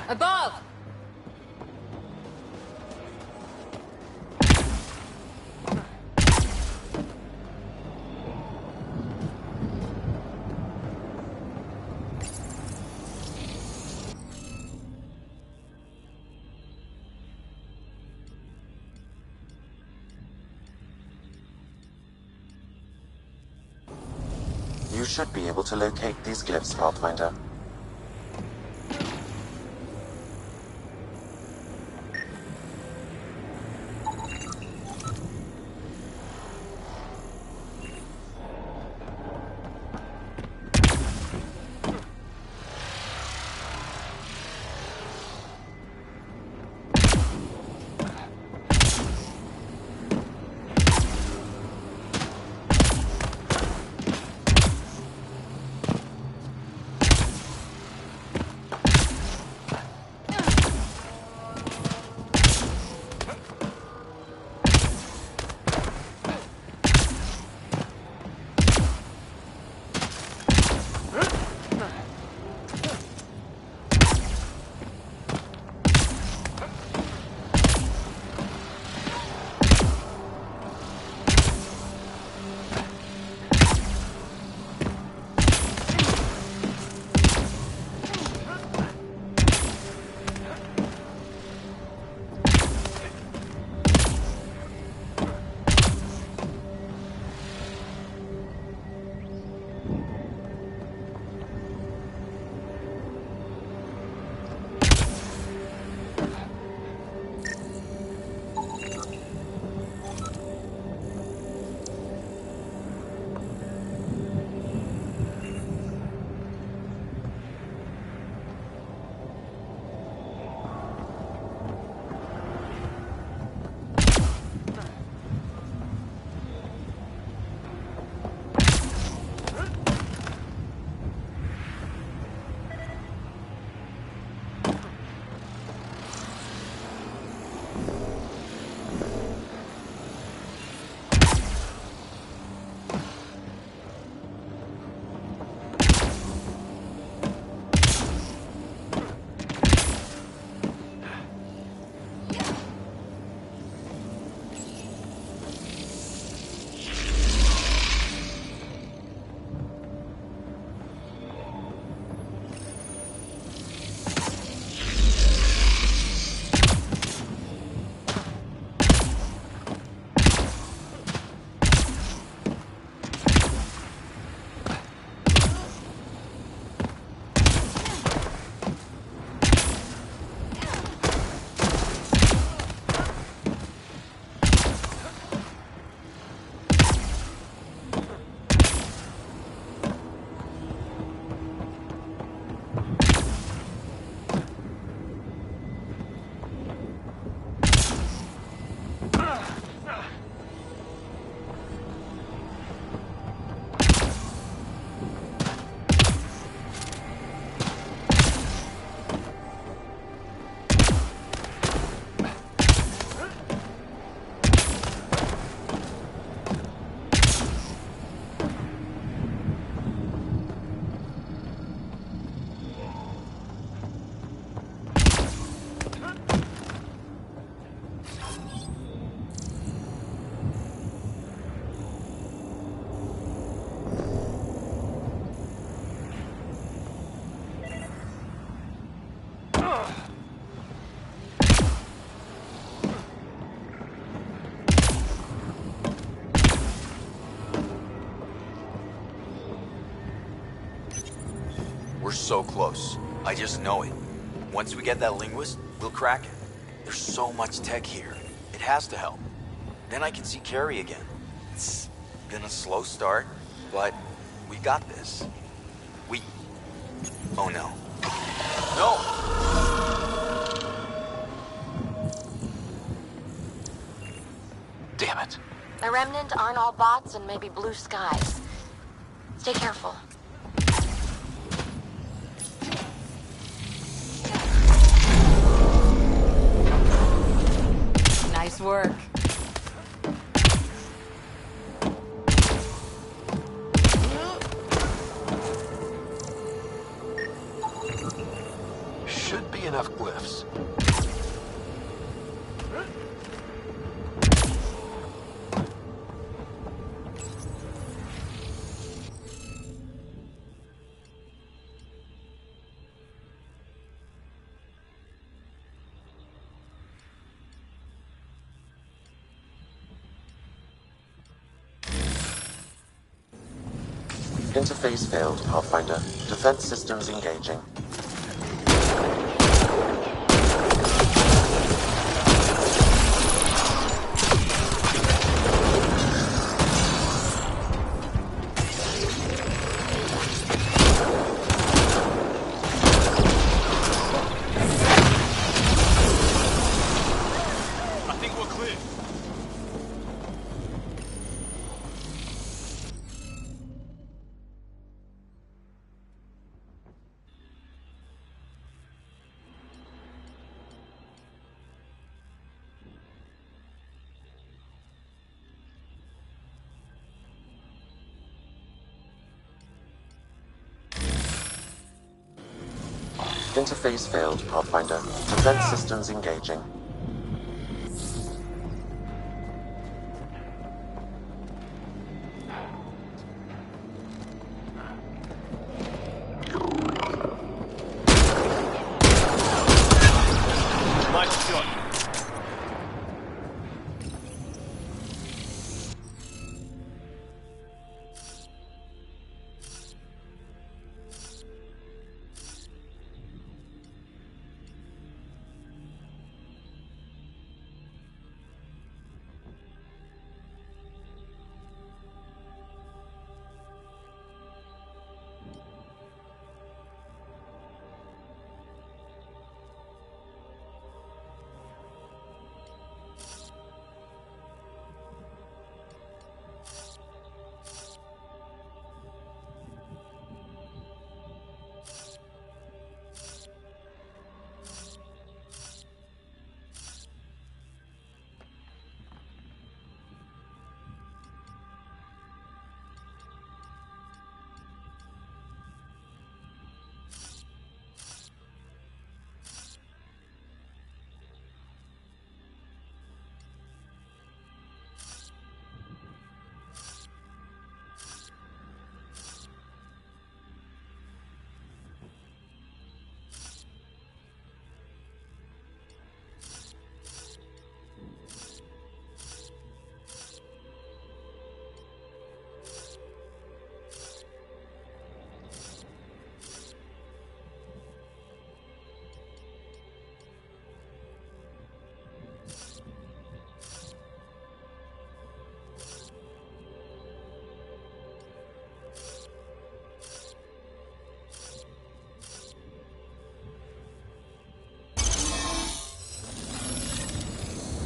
Above! You should be able to locate these glyphs, Pathfinder. We're so close. I just know it. Once we get that linguist, we'll crack it. There's so much tech here. It has to help. Then I can see Carrie again. It's been a slow start, but we got this. Oh no. No! Damn it. The Remnant aren't all bots and maybe blue skies. Stay careful. Nice work. Should be enough glyphs. Interface failed, Pathfinder. Defense systems engaging. I think we're clear. Interface failed, Pathfinder. Defense systems engaging. Nice shot.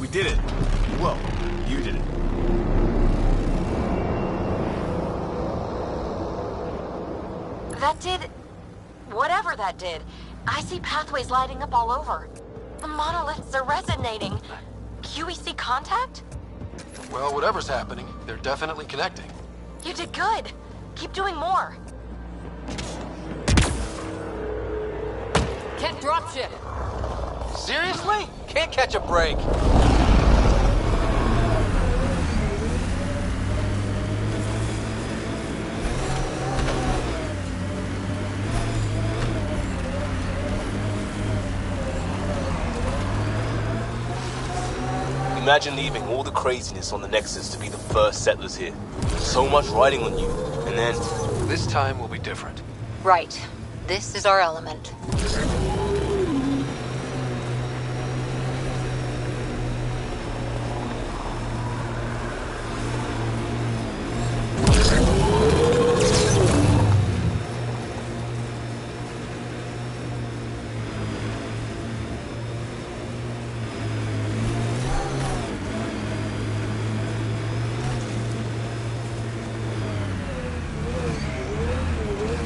We did it. Well, you did it. That did... whatever that did. I see pathways lighting up all over. The monoliths are resonating. QEC contact? Well, whatever's happening, they're definitely connecting. You did good. Keep doing more. Can't dropship. Seriously? Can't catch a break. Imagine leaving all the craziness on the Nexus to be the first settlers here. So much riding on you, and then... This time will be different. Right. This is our element.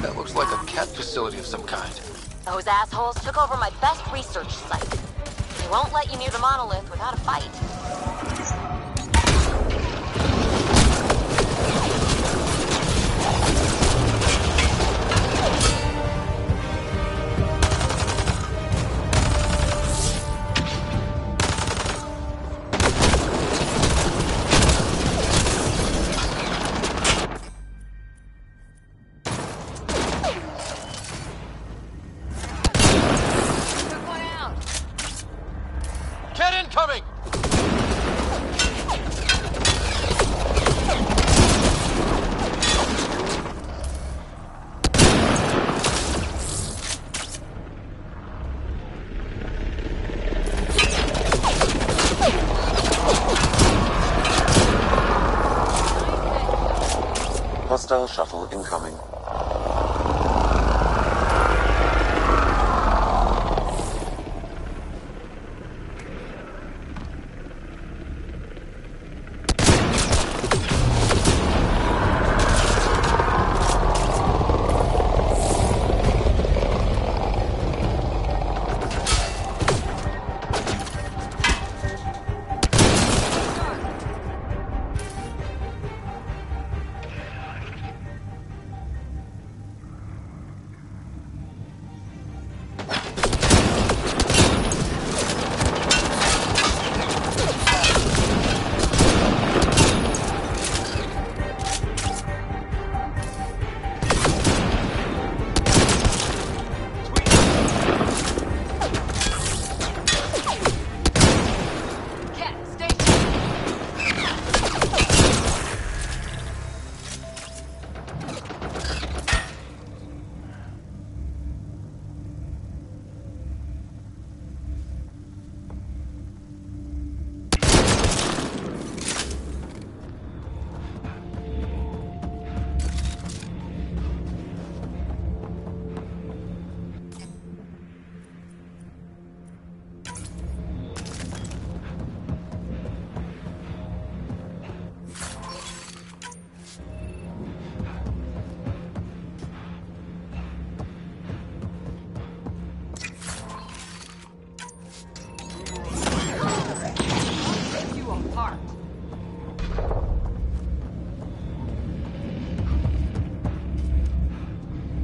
That looks like a cat facility of some kind. Those assholes took over my best research site. They won't let you near the monolith without a fight. Get incoming! Hostile shuttle incoming.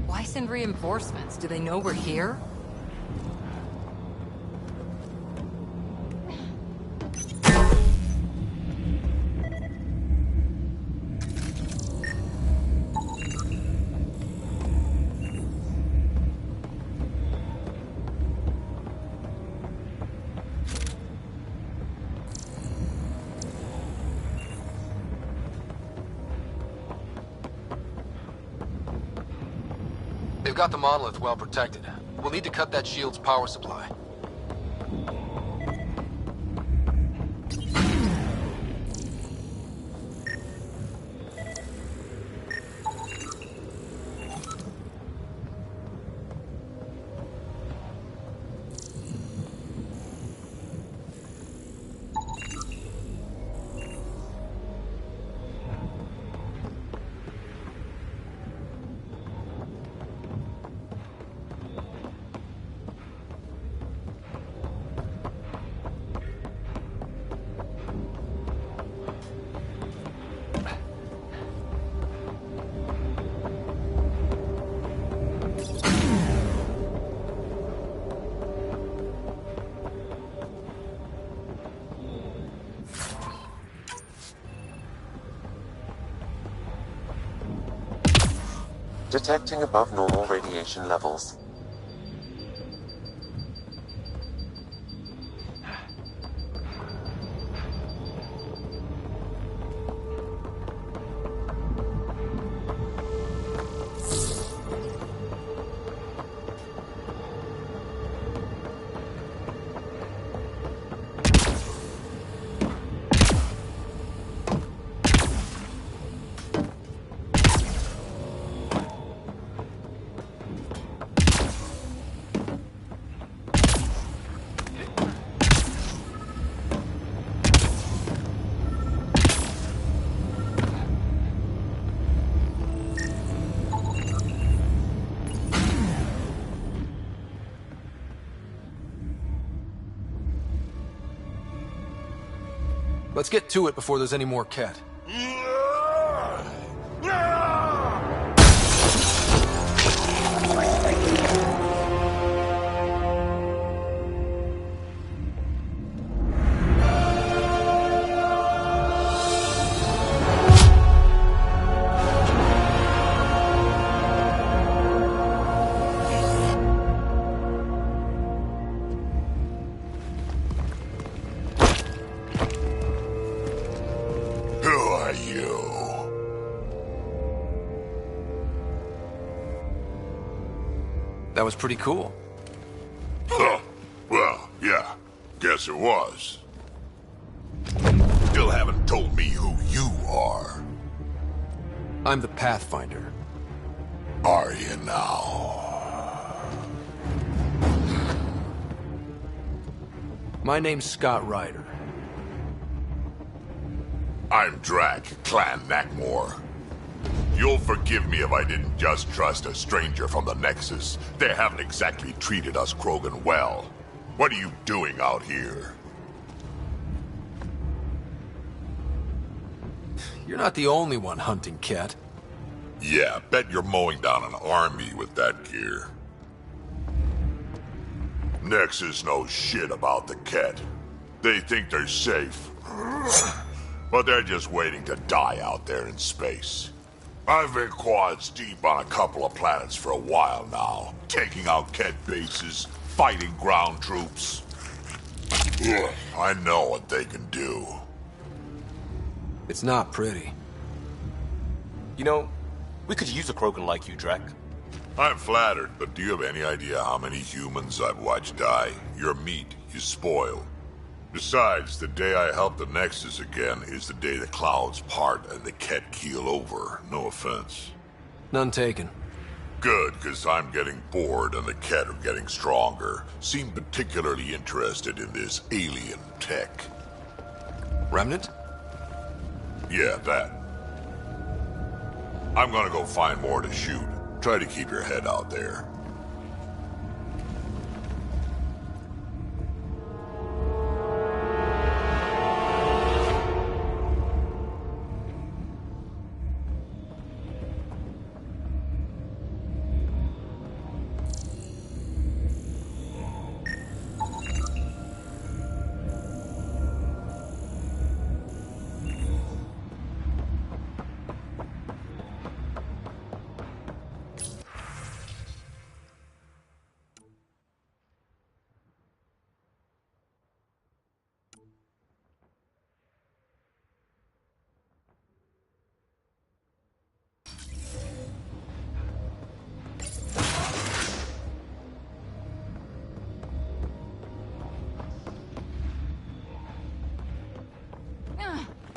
Why send reinforcements? Do they know we're here? They've got the monolith well protected. We'll need to cut that shield's power supply. Detecting above normal radiation levels. Let's get to it before there's any more Ket. That was pretty cool. Huh. Well, yeah. Guess it was. Still haven't told me who you are. I'm the Pathfinder. Are you now? My name's Scott Ryder. I'm Drac, Clan Nakmor. You'll forgive me if I didn't just trust a stranger from the Nexus. They haven't exactly treated us Krogan well. What are you doing out here? You're not the only one hunting Ket. Yeah, bet you're mowing down an army with that gear. Nexus knows shit about the Ket. They think they're safe. But they're just waiting to die out there in space. I've been quads deep on a couple of planets for a while now, taking out Ket bases, fighting ground troops. Ugh, I know what they can do. It's not pretty. You know, we could use a Krogan like you, Drac. I'm flattered, but do you have any idea how many humans I've watched die? Your meat is spoiled. Besides, the day I help the Nexus again is the day the clouds part and the Ket keel over. No offense. None taken. Good, because I'm getting bored and the Ket are getting stronger. Seem particularly interested in this alien tech. Remnant? Yeah, that. I'm gonna go find more to shoot. Try to keep your head out there.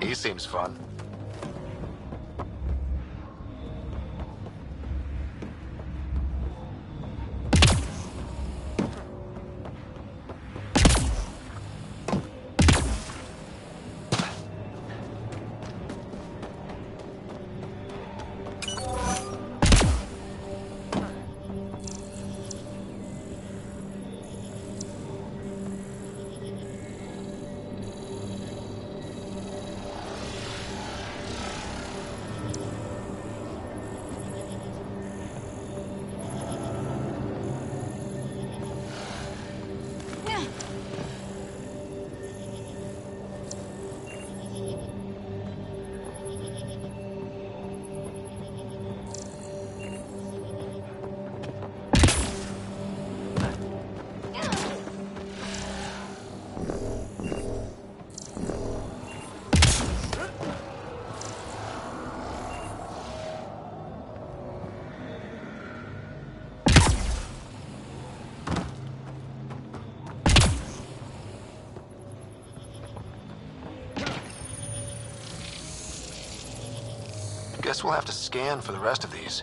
He seems fun. Guess we'll have to scan for the rest of these.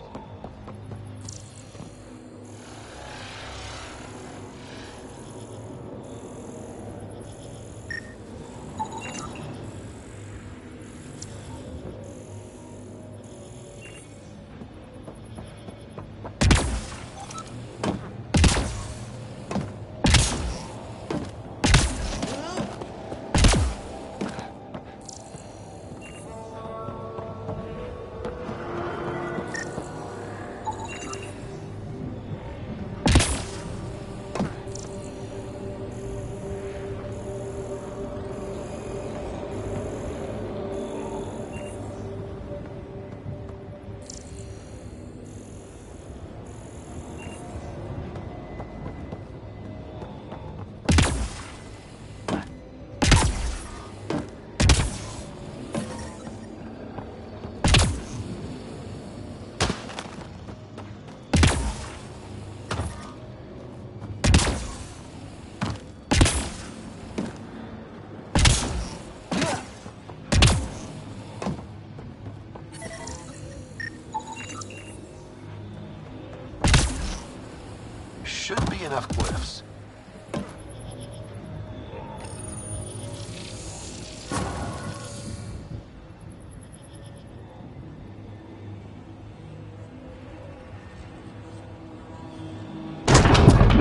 should be enough glyphs.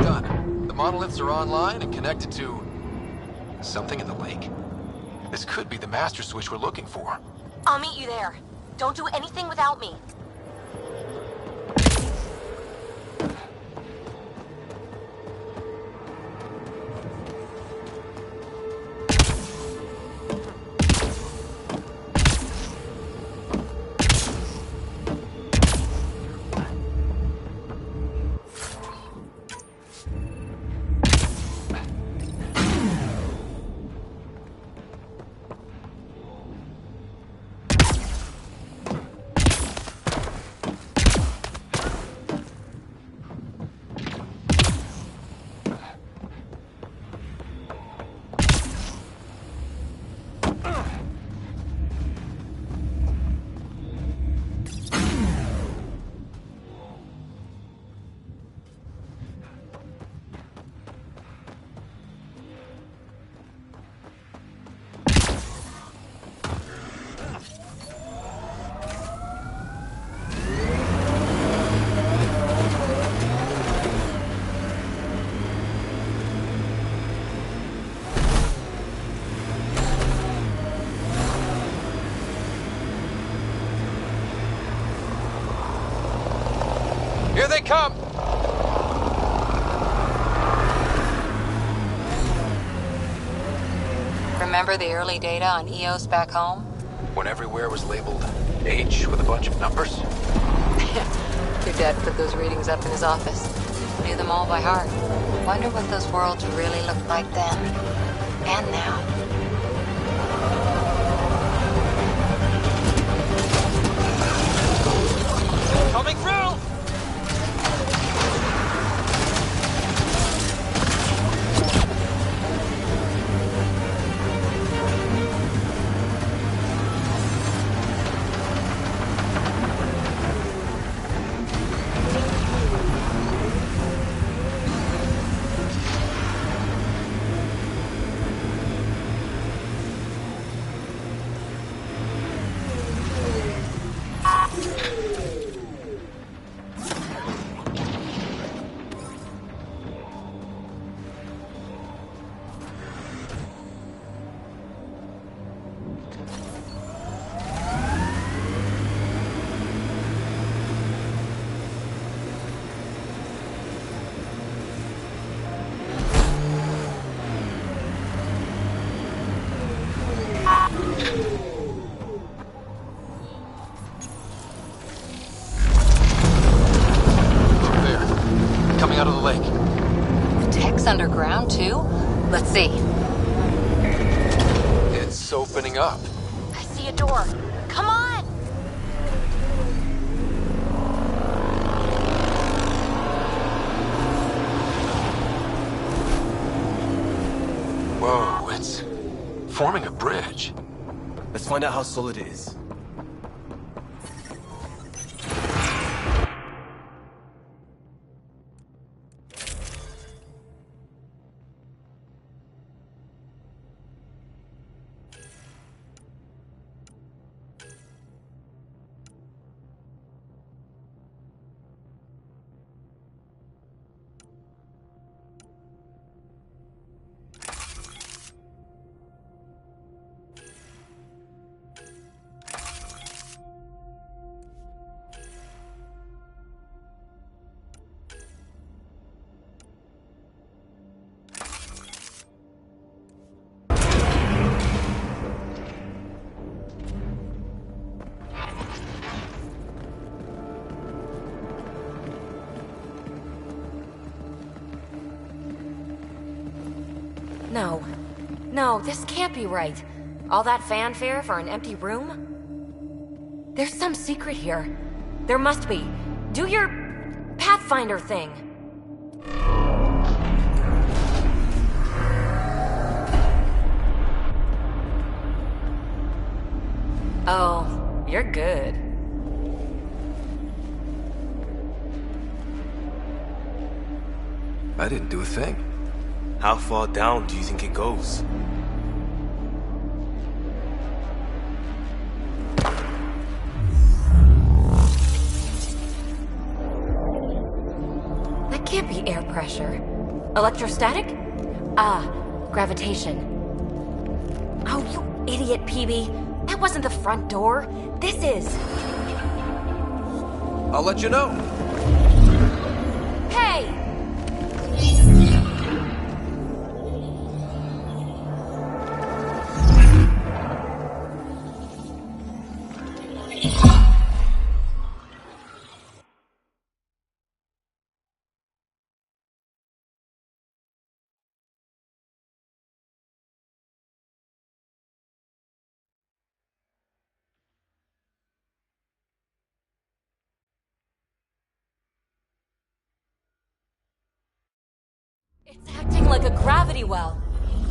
Done. The monoliths are online and connected to something in the lake. This could be the master switch we're looking for. I'll meet you there. Don't do anything without me. Here they come! Remember the early data on EOS back home? When everywhere was labeled H with a bunch of numbers? Your dad put those readings up in his office. Knew them all by heart. Wonder what those worlds really looked like then. And now. Coming through! Out of the lake. The tech's underground too? Let's see. It's opening up. I see a door. Come on! Whoa, it's forming a bridge. Let's find out how solid it is. No, this can't be right. All that fanfare for an empty room? There's some secret here. There must be. Do your Pathfinder thing. Oh, you're good. I didn't do a thing. How far down do you think it goes? That can't be air pressure. Electrostatic? Ah, gravitation. Oh, you idiot, PB. That wasn't the front door. This is. I'll let you know. Hey! It's acting like a gravity well.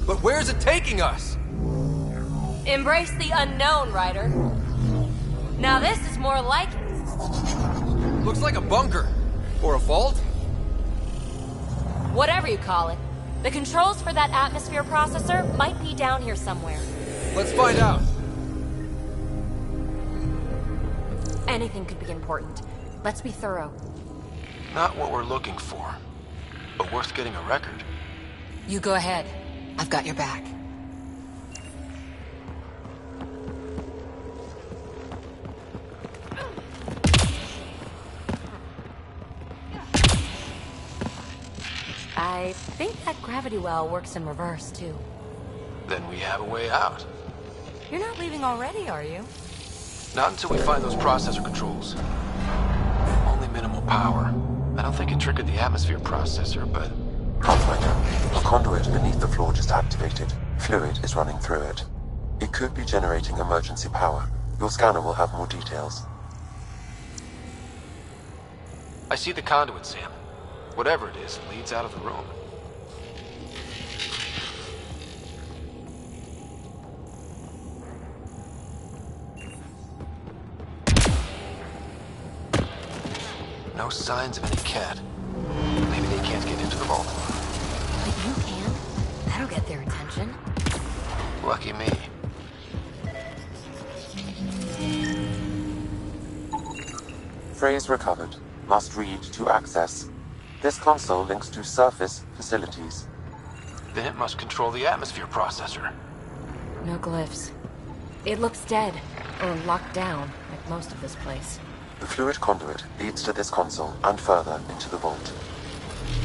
But where's it taking us? Embrace the unknown, Ryder. Now this is more like it. Looks like a bunker. Or a vault? Whatever you call it. The controls for that atmosphere processor might be down here somewhere. Let's find out. Anything could be important. Let's be thorough. Not what we're looking for, but worth getting a record. You go ahead. I've got your back. I think that gravity well works in reverse, too. Then we have a way out. You're not leaving already, are you? Not until we find those processor controls. Only minimal power. I don't think it triggered the atmosphere processor, but... Pathfinder, a conduit beneath the floor just activated. Fluid is running through it. It could be generating emergency power. Your scanner will have more details. I see the conduit, Sam. Whatever it is, it leads out of the room. No signs of any cat. Maybe they can't get into the vault. But you can. That'll get their attention. Lucky me. Phrase recovered. Must read to access. This console links to surface facilities. Then it must control the atmosphere processor. No glyphs. It looks dead, or locked down, like most of this place. The fluid conduit leads to this console and further into the vault.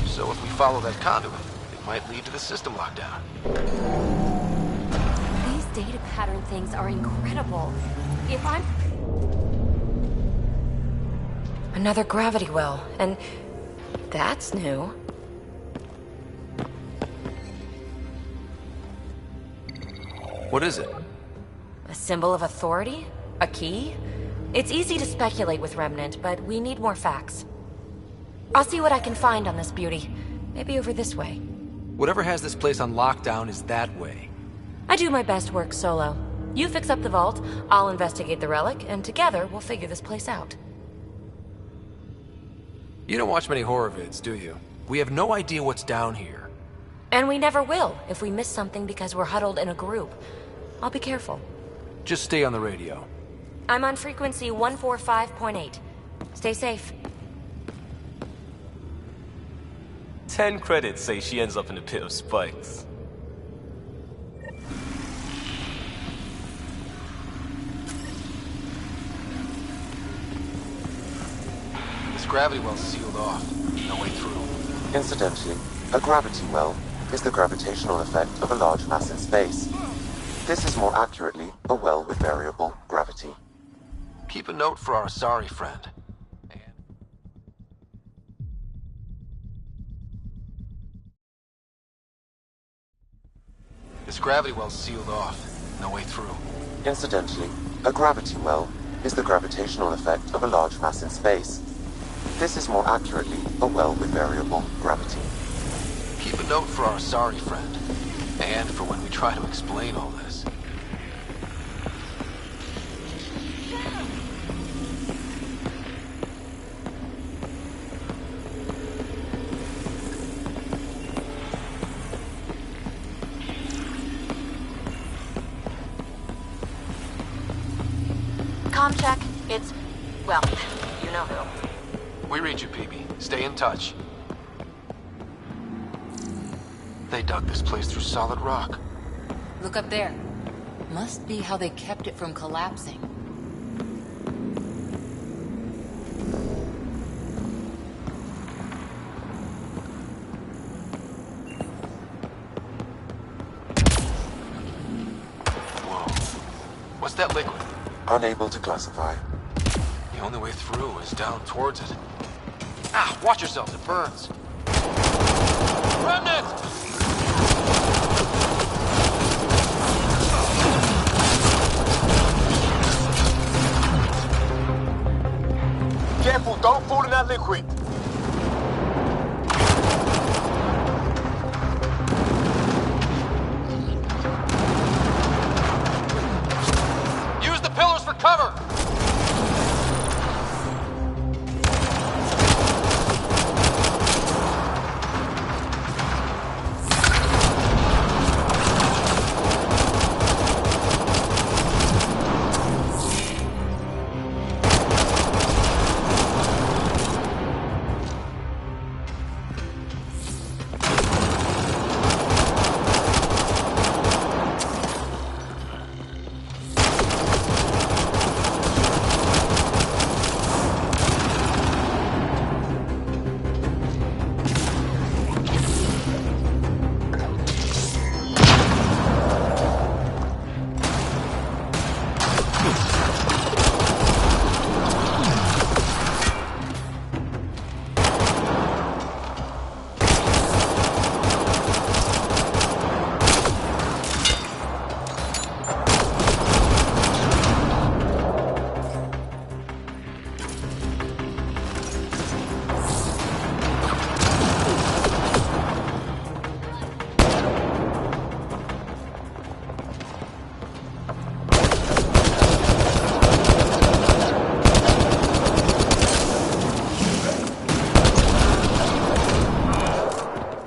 So if we follow that conduit, it might lead to the system lockdown. These data pattern things are incredible. If I'm... Another gravity well, and that's new. What is it? A symbol of authority? A key? It's easy to speculate with Remnant, but we need more facts. I'll see what I can find on this beauty. Maybe over this way. Whatever has this place on lockdown is that way. I do my best work solo. You fix up the vault, I'll investigate the relic, and together we'll figure this place out. You don't watch many horror vids, do you? We have no idea what's down here. And we never will if we miss something because we're huddled in a group. I'll be careful. Just stay on the radio. I'm on frequency 145.8. Stay safe. 10 credits say she ends up in a pit of spikes. This gravity well's sealed off. No way through. Incidentally, a gravity well is the gravitational effect of a large mass in space. This is more accurately a well with variable gravity. Keep a note for our sorry friend. This gravity well's sealed off. No way through. Incidentally, a gravity well is the gravitational effect of a large mass in space. This is more accurately a well with variable gravity. Keep a note for our sorry friend. And for when we try to explain all this. comm check. It's, well, you know who. We read you, PB. Stay in touch. They dug this place through solid rock. Look up there. Must be how they kept it from collapsing. What's that liquid? Unable to classify. The only way through is down towards it. Ah, watch yourselves, it burns. Remnant! Careful, don't fall in that liquid. Use the pillars for cover!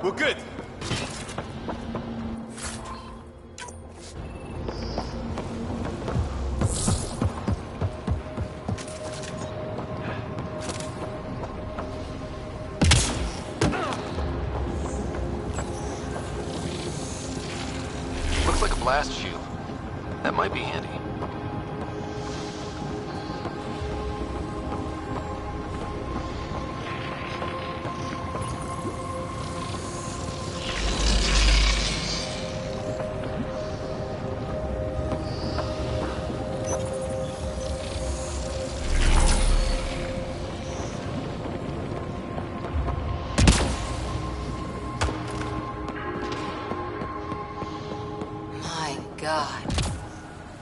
We're good. Looks like a blast shield. That might be handy. God.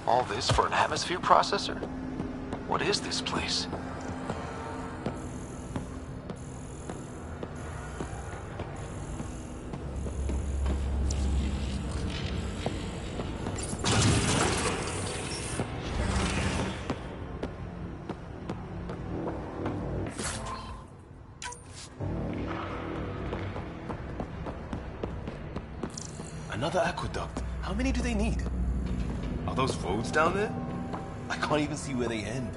All this for an atmosphere processor? What is this place? Another aqueduct. How many do they need? Are those roads down there? I can't even see where they end.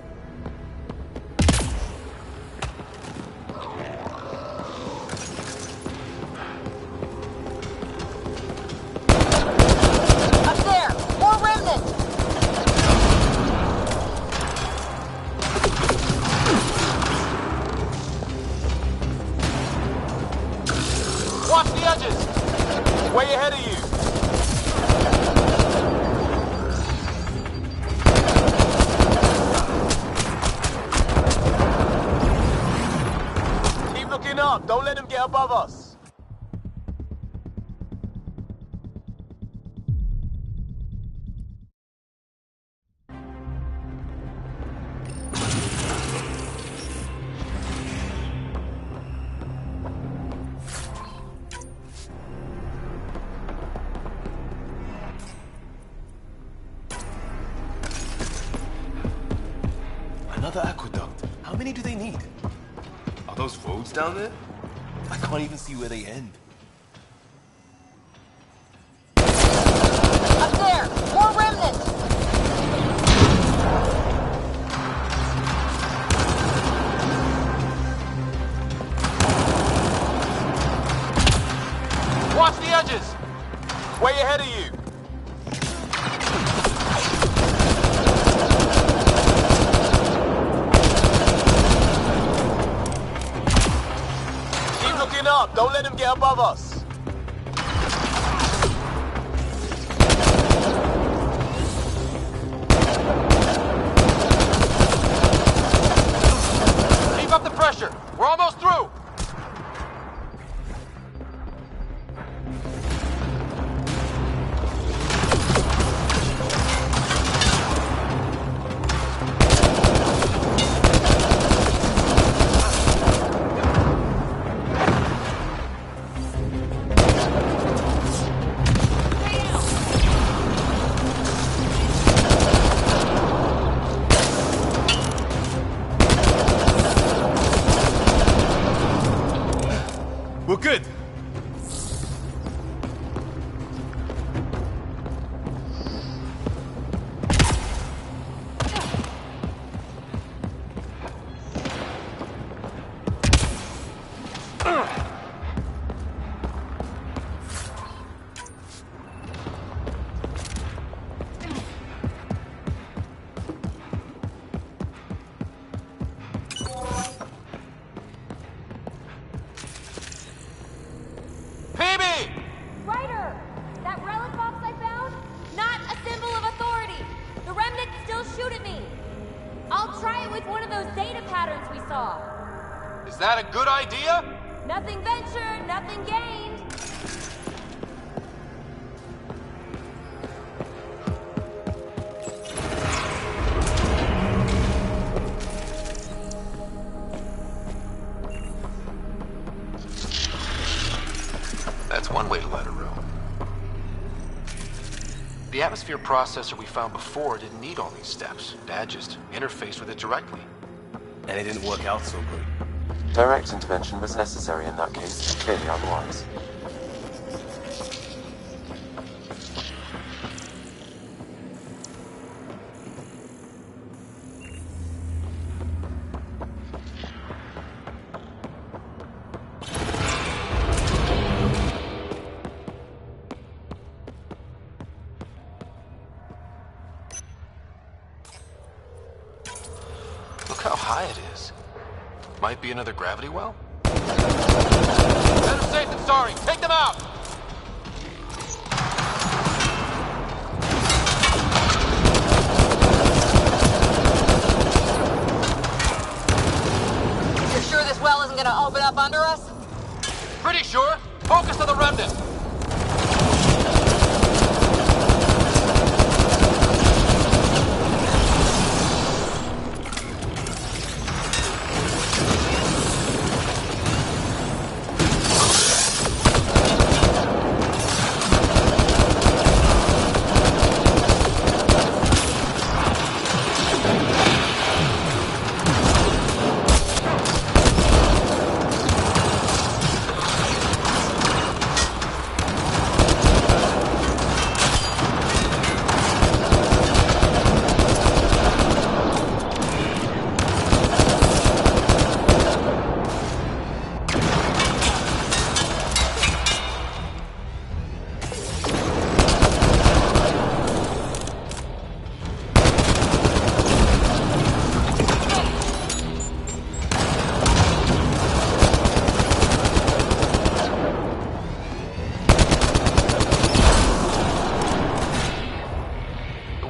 Up there! More remnants! Watch the edges! Way ahead of you! Up. Don't let him get above us. Another aqueduct. How many do they need? Are those roads down there? I can't even see where they end. Up there! More remnants! ahead of you. Keep looking up. Don't let him get above us. Keep up the pressure. We're almost through. We're good. Ryder! That relic box I found? Not a symbol of authority! The remnants still shoot at me! I'll try it with one of those data patterns we saw. Is that a good idea? Nothing ventured, nothing gained. That's one way to let her room. The atmosphere processor we found before didn't need all these steps. Dad just interfaced with it directly. And it didn't work out so good. Direct intervention was necessary in that case, clearly otherwise. Look how high it is. Might be another gravity well? Better safe than sorry. Take them out! You're sure this well isn't gonna open up under us? Pretty sure. Focus on the remnant.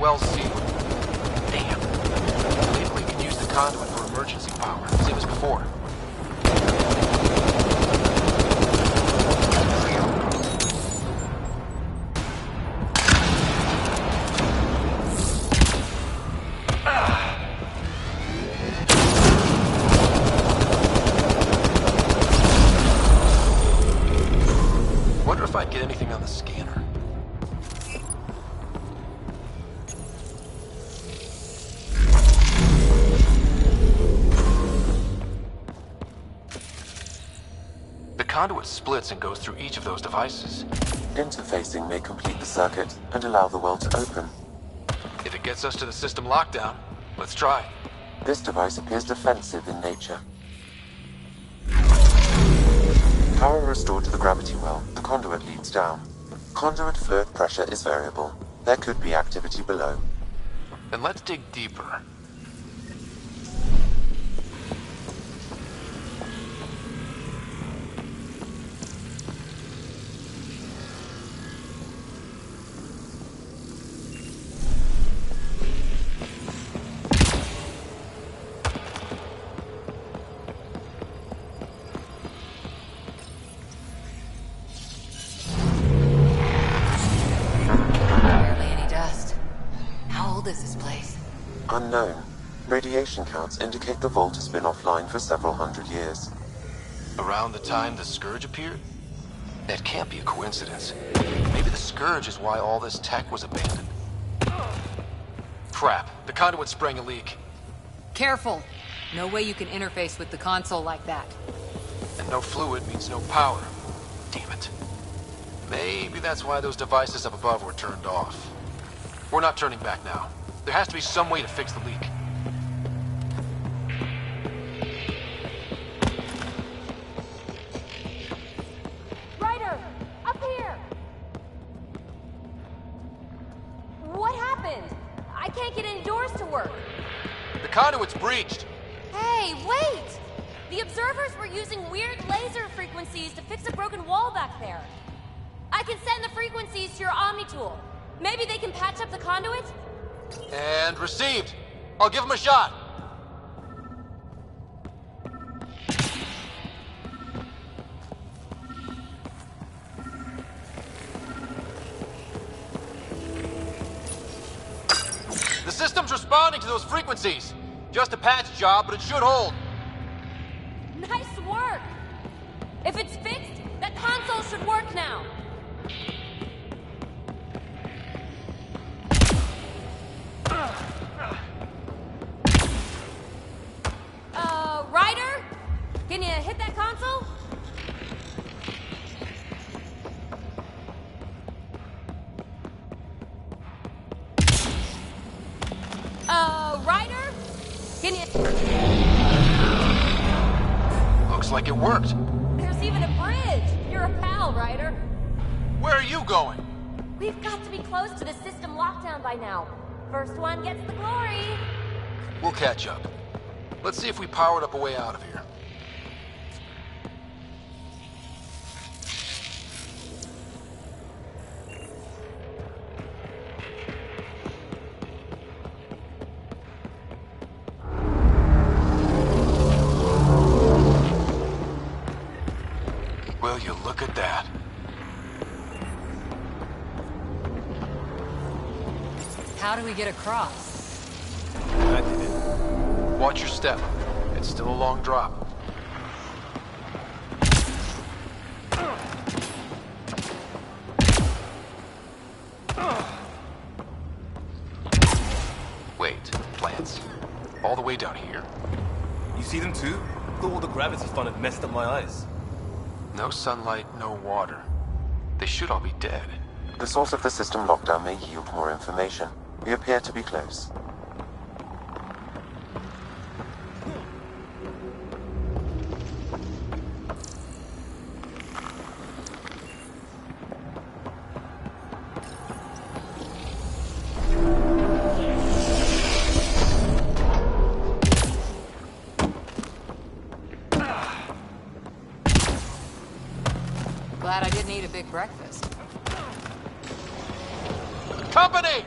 Well's sealed. Damn. Maybe we can use the conduit for emergency power, same as before. Wonder if I'd get anything on the scanner. The conduit splits and goes through each of those devices. Interfacing may complete the circuit and allow the well to open. If it gets us to the system lockdown, let's try. This device appears defensive in nature. Power restored to the gravity well. The conduit leads down. Conduit fluid pressure is variable. There could be activity below. Then let's dig deeper. Unknown. Radiation counts indicate the vault has been offline for several hundred years. Around the time the Scourge appeared? That can't be a coincidence. Maybe the Scourge is why all this tech was abandoned. Crap, the conduit sprang a leak. Careful. No way you can interface with the console like that. And no fluid means no power. Damn it. Maybe that's why those devices up above were turned off. We're not turning back now. There has to be some way to fix the leak. Ryder! Up here! What happened? I can't get any doors to work. The conduit's breached. Hey, wait! The observers were using weird laser frequencies to fix a broken wall back there. I can send the frequencies to your Omni tool. Maybe they can patch up the conduit? And received. I'll give him a shot. The system's responding to those frequencies. Just a patch job, but it should hold. Nice work! If it's fixed, that console should work now. Ryder? Can you hit that console? Ryder? Can you... Looks like it worked. There's even a bridge. You're a pal, Ryder. Where are you going? We've got to be close to the system lockdown by now. First one gets the glory. We'll catch up. Let's see if we powered up a way out of here. Will you look at that? How do we get across? I did it. Watch your step. It's still a long drop. Wait, plants. All the way down here. You see them too? Thought all the gravity fun had messed up my eyes. No sunlight, no water. They should all be dead. The source of the system lockdown may yield more information. We appear to be close. Glad I didn't eat a big breakfast. Company!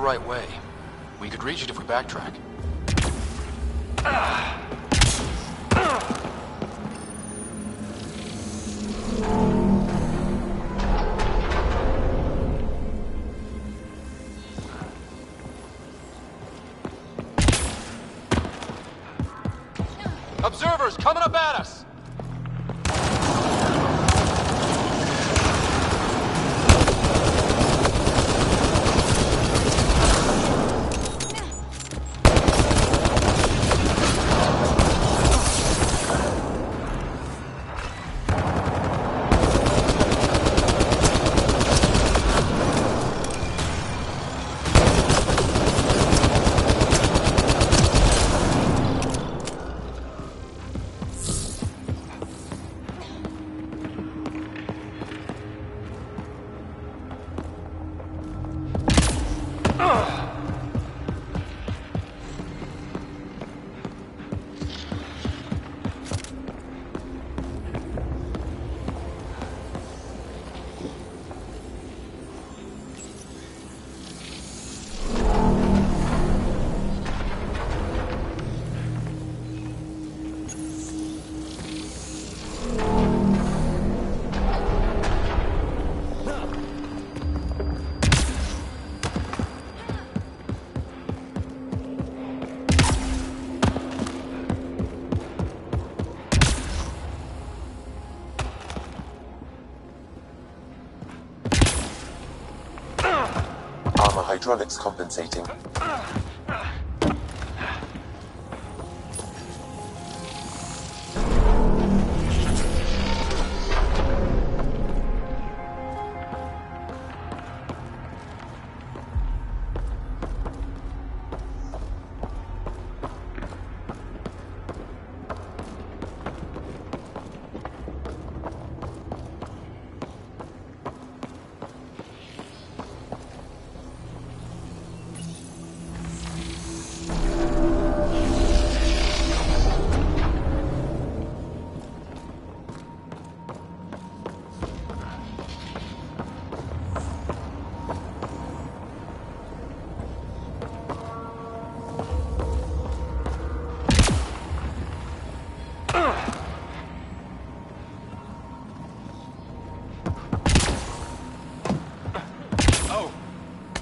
right way. We could reach it if we backtrack. Observers coming up at us! Armor hydraulics compensating.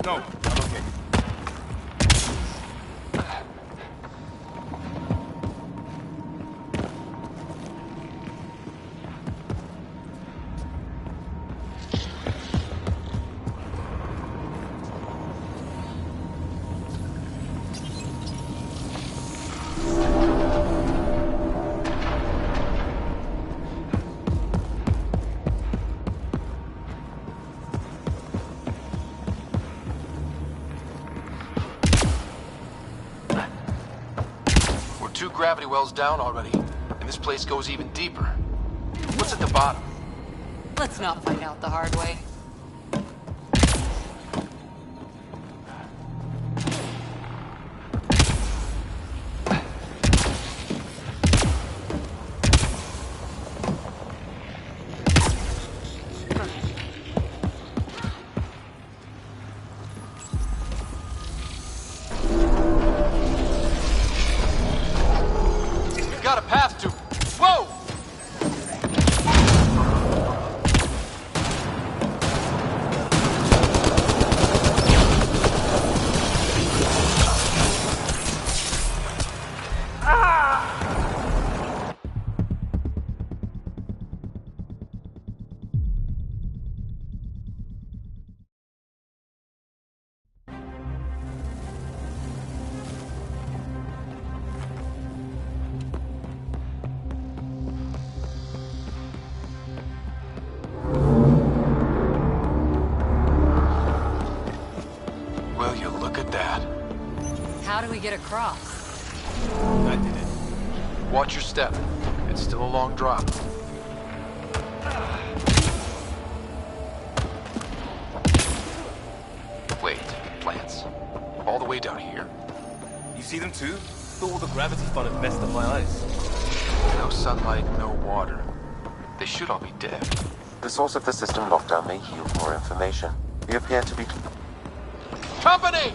No, I'm okay. Two gravity wells down already, and this place goes even deeper. What's at the bottom? Let's not find out the hard way. Got a path to... Whoa! Will you look at that? How do we get across? I did it. Watch your step. It's still a long drop. Wait, plants? All the way down here? You see them too? Thought all the gravity fun had messed up my eyes. No sunlight, no water. They should all be dead. The source of the system lockdown may yield more information. We appear to be... Company!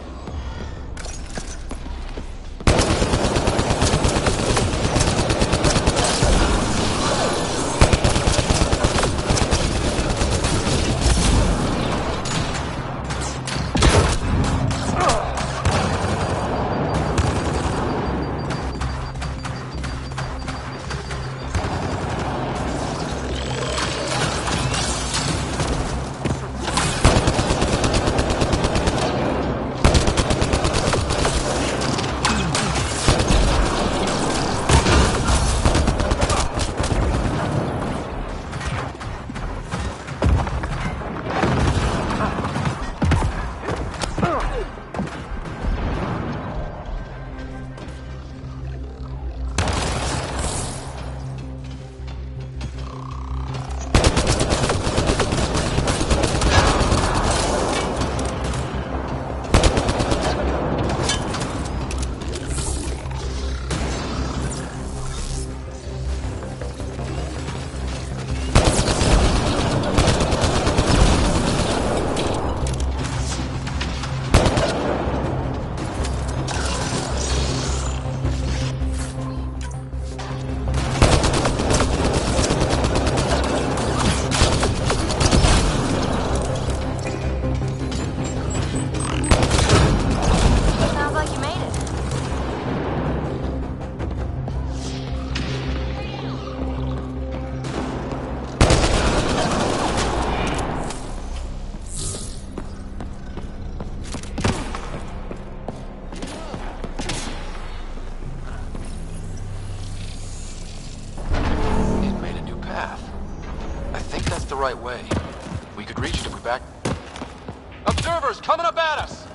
the right way. We could reach it if we back... Observers coming up at us!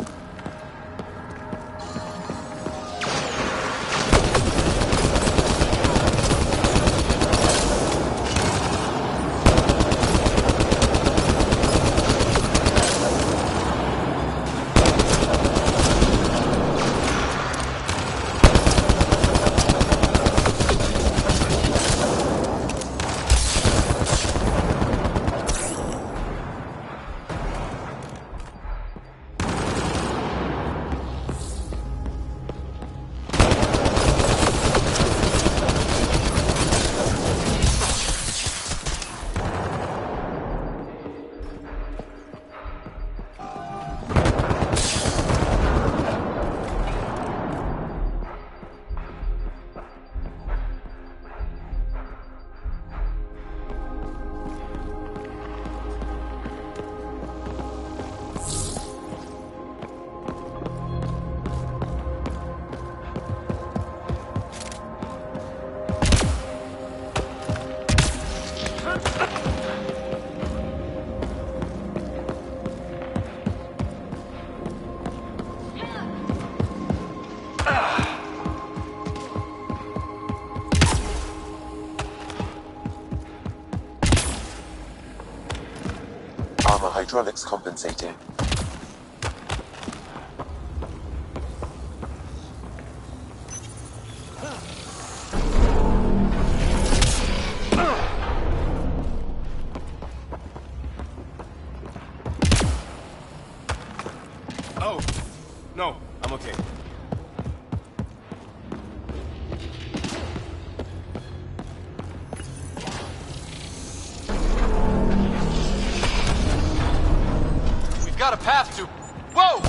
Armor hydraulics compensating. Oh, no, I'm okay. Got a path to... Whoa!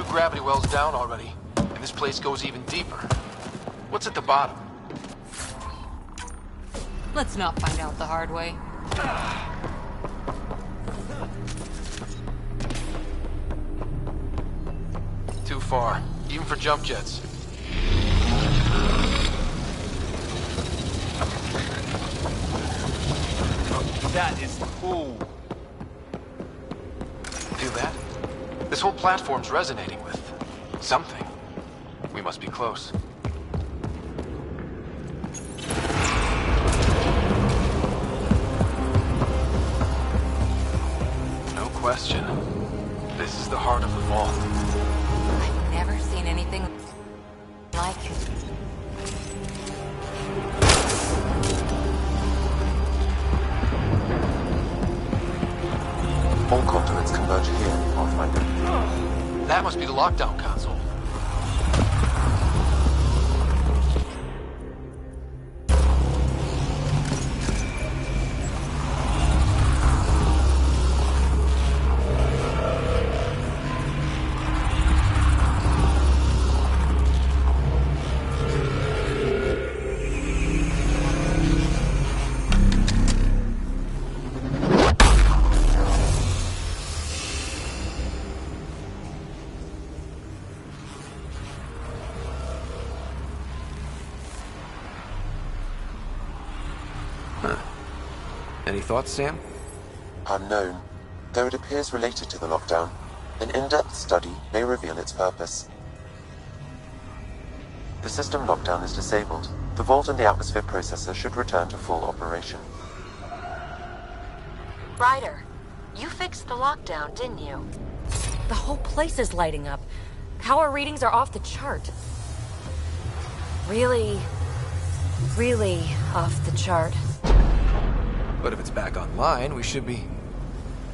Gravity well's down already, and this place goes even deeper. What's at the bottom? Let's not find out the hard way. Too far, even for jump jets. That is cool. Feel that? This whole platform's resonating with something. We must be close. No question. This is the heart of the vault. I've never seen anything like it. All conduits converge here, Pathfinder. That must be the lockdown console. Any thoughts, Sam? Unknown, though it appears related to the lockdown. An in-depth study may reveal its purpose. The system lockdown is disabled. The vault and the atmosphere processor should return to full operation. Ryder, you fixed the lockdown, didn't you? The whole place is lighting up. Power readings are off the chart. Really off the chart. But if it's back online, we should be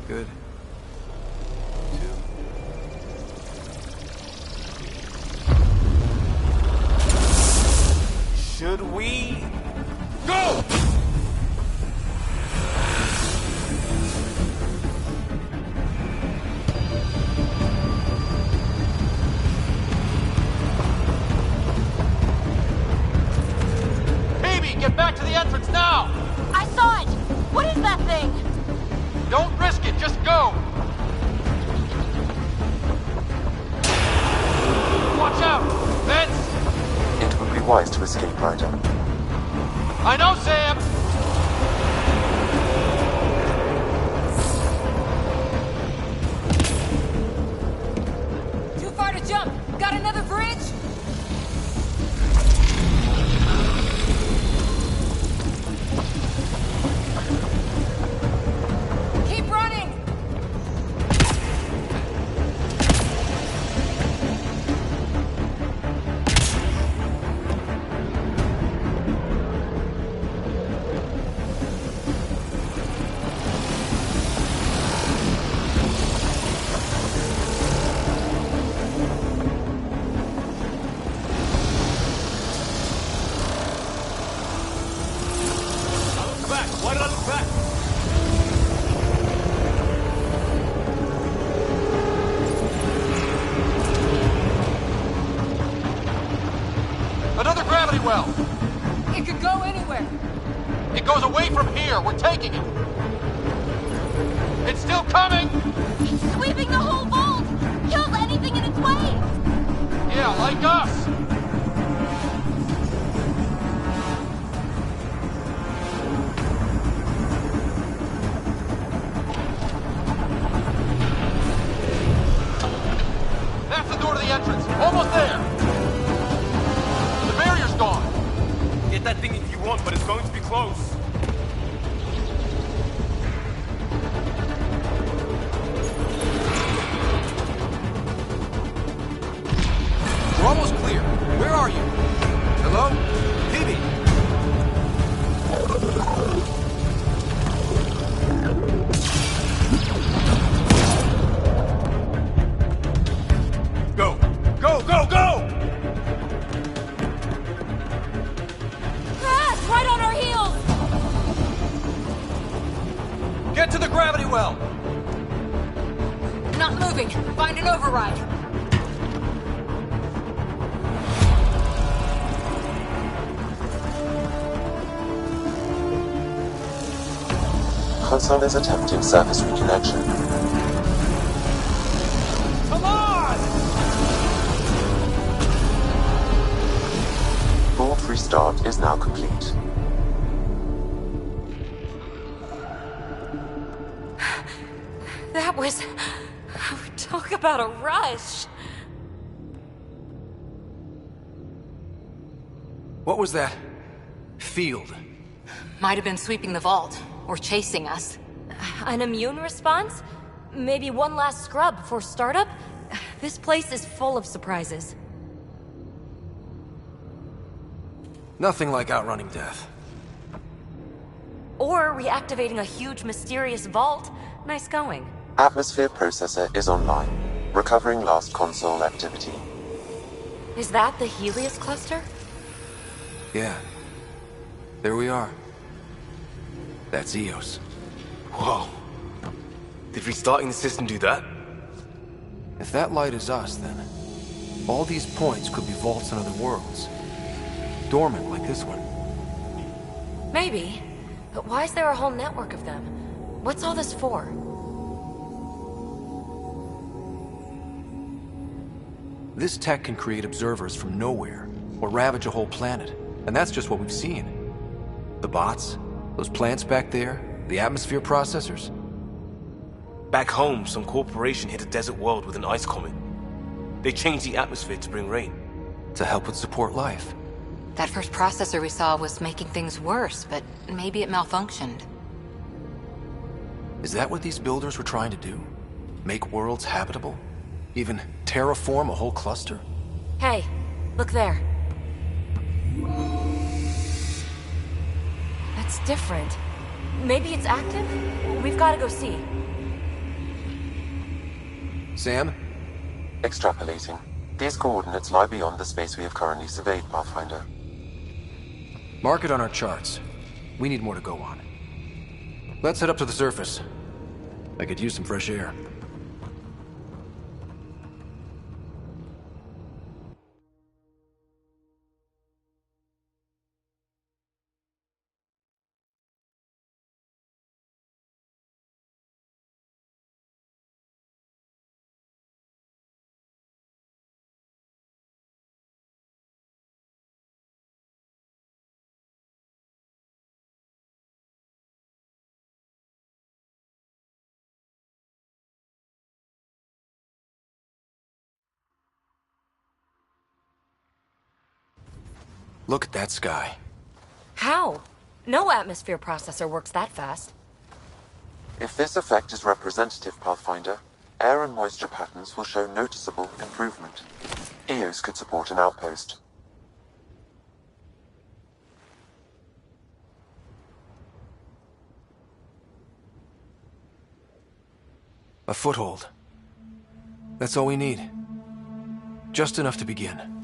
good. Should we... go? Phoebe, get back to the entrance now! I saw it! What is that thing? Don't risk it, just go! Watch out! Vents! It would be wise to escape, Ryder. I know, Sam! Too far to jump! Got another bridge? Keep running! Why did I look back? Another gravity well! It could go anywhere! It goes away from here! We're taking it! It's still coming! It's sweeping the whole vault! Kills anything in its way! Yeah, like us! That's the door to the entrance! Almost there! The barrier's gone! Get that thing if you want, but it's going to be close. We're almost clear. Where are you? Hello? Phoebe? Go! Go, go, go! Ah! It's right on our heels! Get to the gravity well! Not moving. Find an override. Console is attempting surface reconnection. Come on! Vault restart is now complete. That was... Talk about a rush. What was that? Field. Might have been sweeping the vault, or chasing us. An immune response? Maybe one last scrub before startup? This place is full of surprises. Nothing like outrunning death. Or reactivating a huge mysterious vault. Nice going. Atmosphere processor is online, recovering last console activity. Is that the Helios cluster? Yeah. There we are. That's Eos. Whoa. Did restarting the system do that? If that light is us, then all these points could be vaults in other worlds. Dormant like this one. Maybe. But why is there a whole network of them? What's all this for? This tech can create observers from nowhere, or ravage a whole planet. And that's just what we've seen. The bots, those plants back there, the atmosphere processors. Back home, some corporation hit a desert world with an ice comet. They changed the atmosphere to bring rain. To help with support life. That first processor we saw was making things worse, but maybe it malfunctioned. Is that what these builders were trying to do? Make worlds habitable? Even terraform a whole cluster? Hey, look there. That's different. Maybe it's active? We've got to go see. Sam? Extrapolating. These coordinates lie beyond the space we have currently surveyed, Pathfinder. Mark it on our charts. We need more to go on. Let's head up to the surface. I could use some fresh air. Look at that sky. How? No atmosphere processor works that fast. If this effect is representative, Pathfinder, air and moisture patterns will show noticeable improvement. EOS could support an outpost. A foothold. That's all we need. Just enough to begin.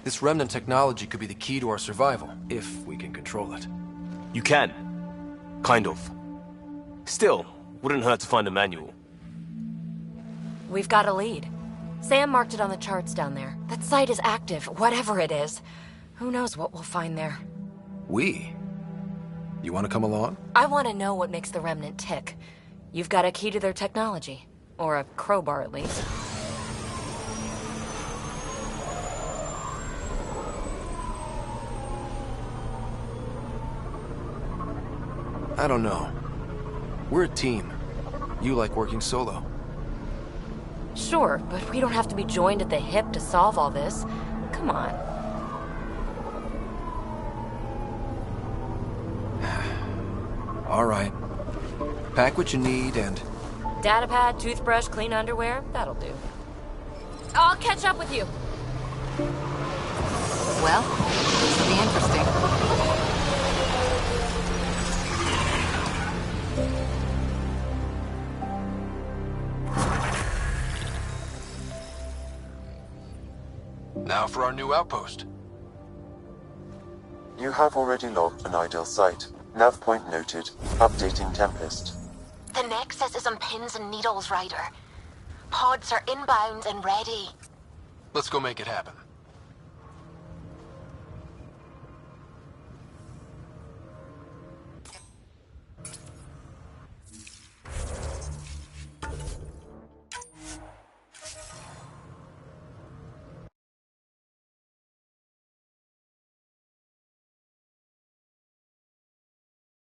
This remnant technology could be the key to our survival, if we can control it. You can. Kind of. Still, wouldn't hurt to find a manual. We've got a lead. Sam marked it on the charts down there. That site is active, whatever it is. Who knows what we'll find there. We? You want to come along? I want to know what makes the remnant tick. You've got a key to their technology. Or a crowbar, at least. I don't know. We're a team. You like working solo. Sure, but we don't have to be joined at the hip to solve all this. Come on. All right. Pack what you need and... Datapad, toothbrush, clean underwear, that'll do. I'll catch up with you. Well, this will be interesting. Now for our new outpost. You have already logged an ideal site. Nav point noted. Updating Tempest. The Nexus is on pins and needles, Ryder. Pods are inbound and ready. Let's go make it happen.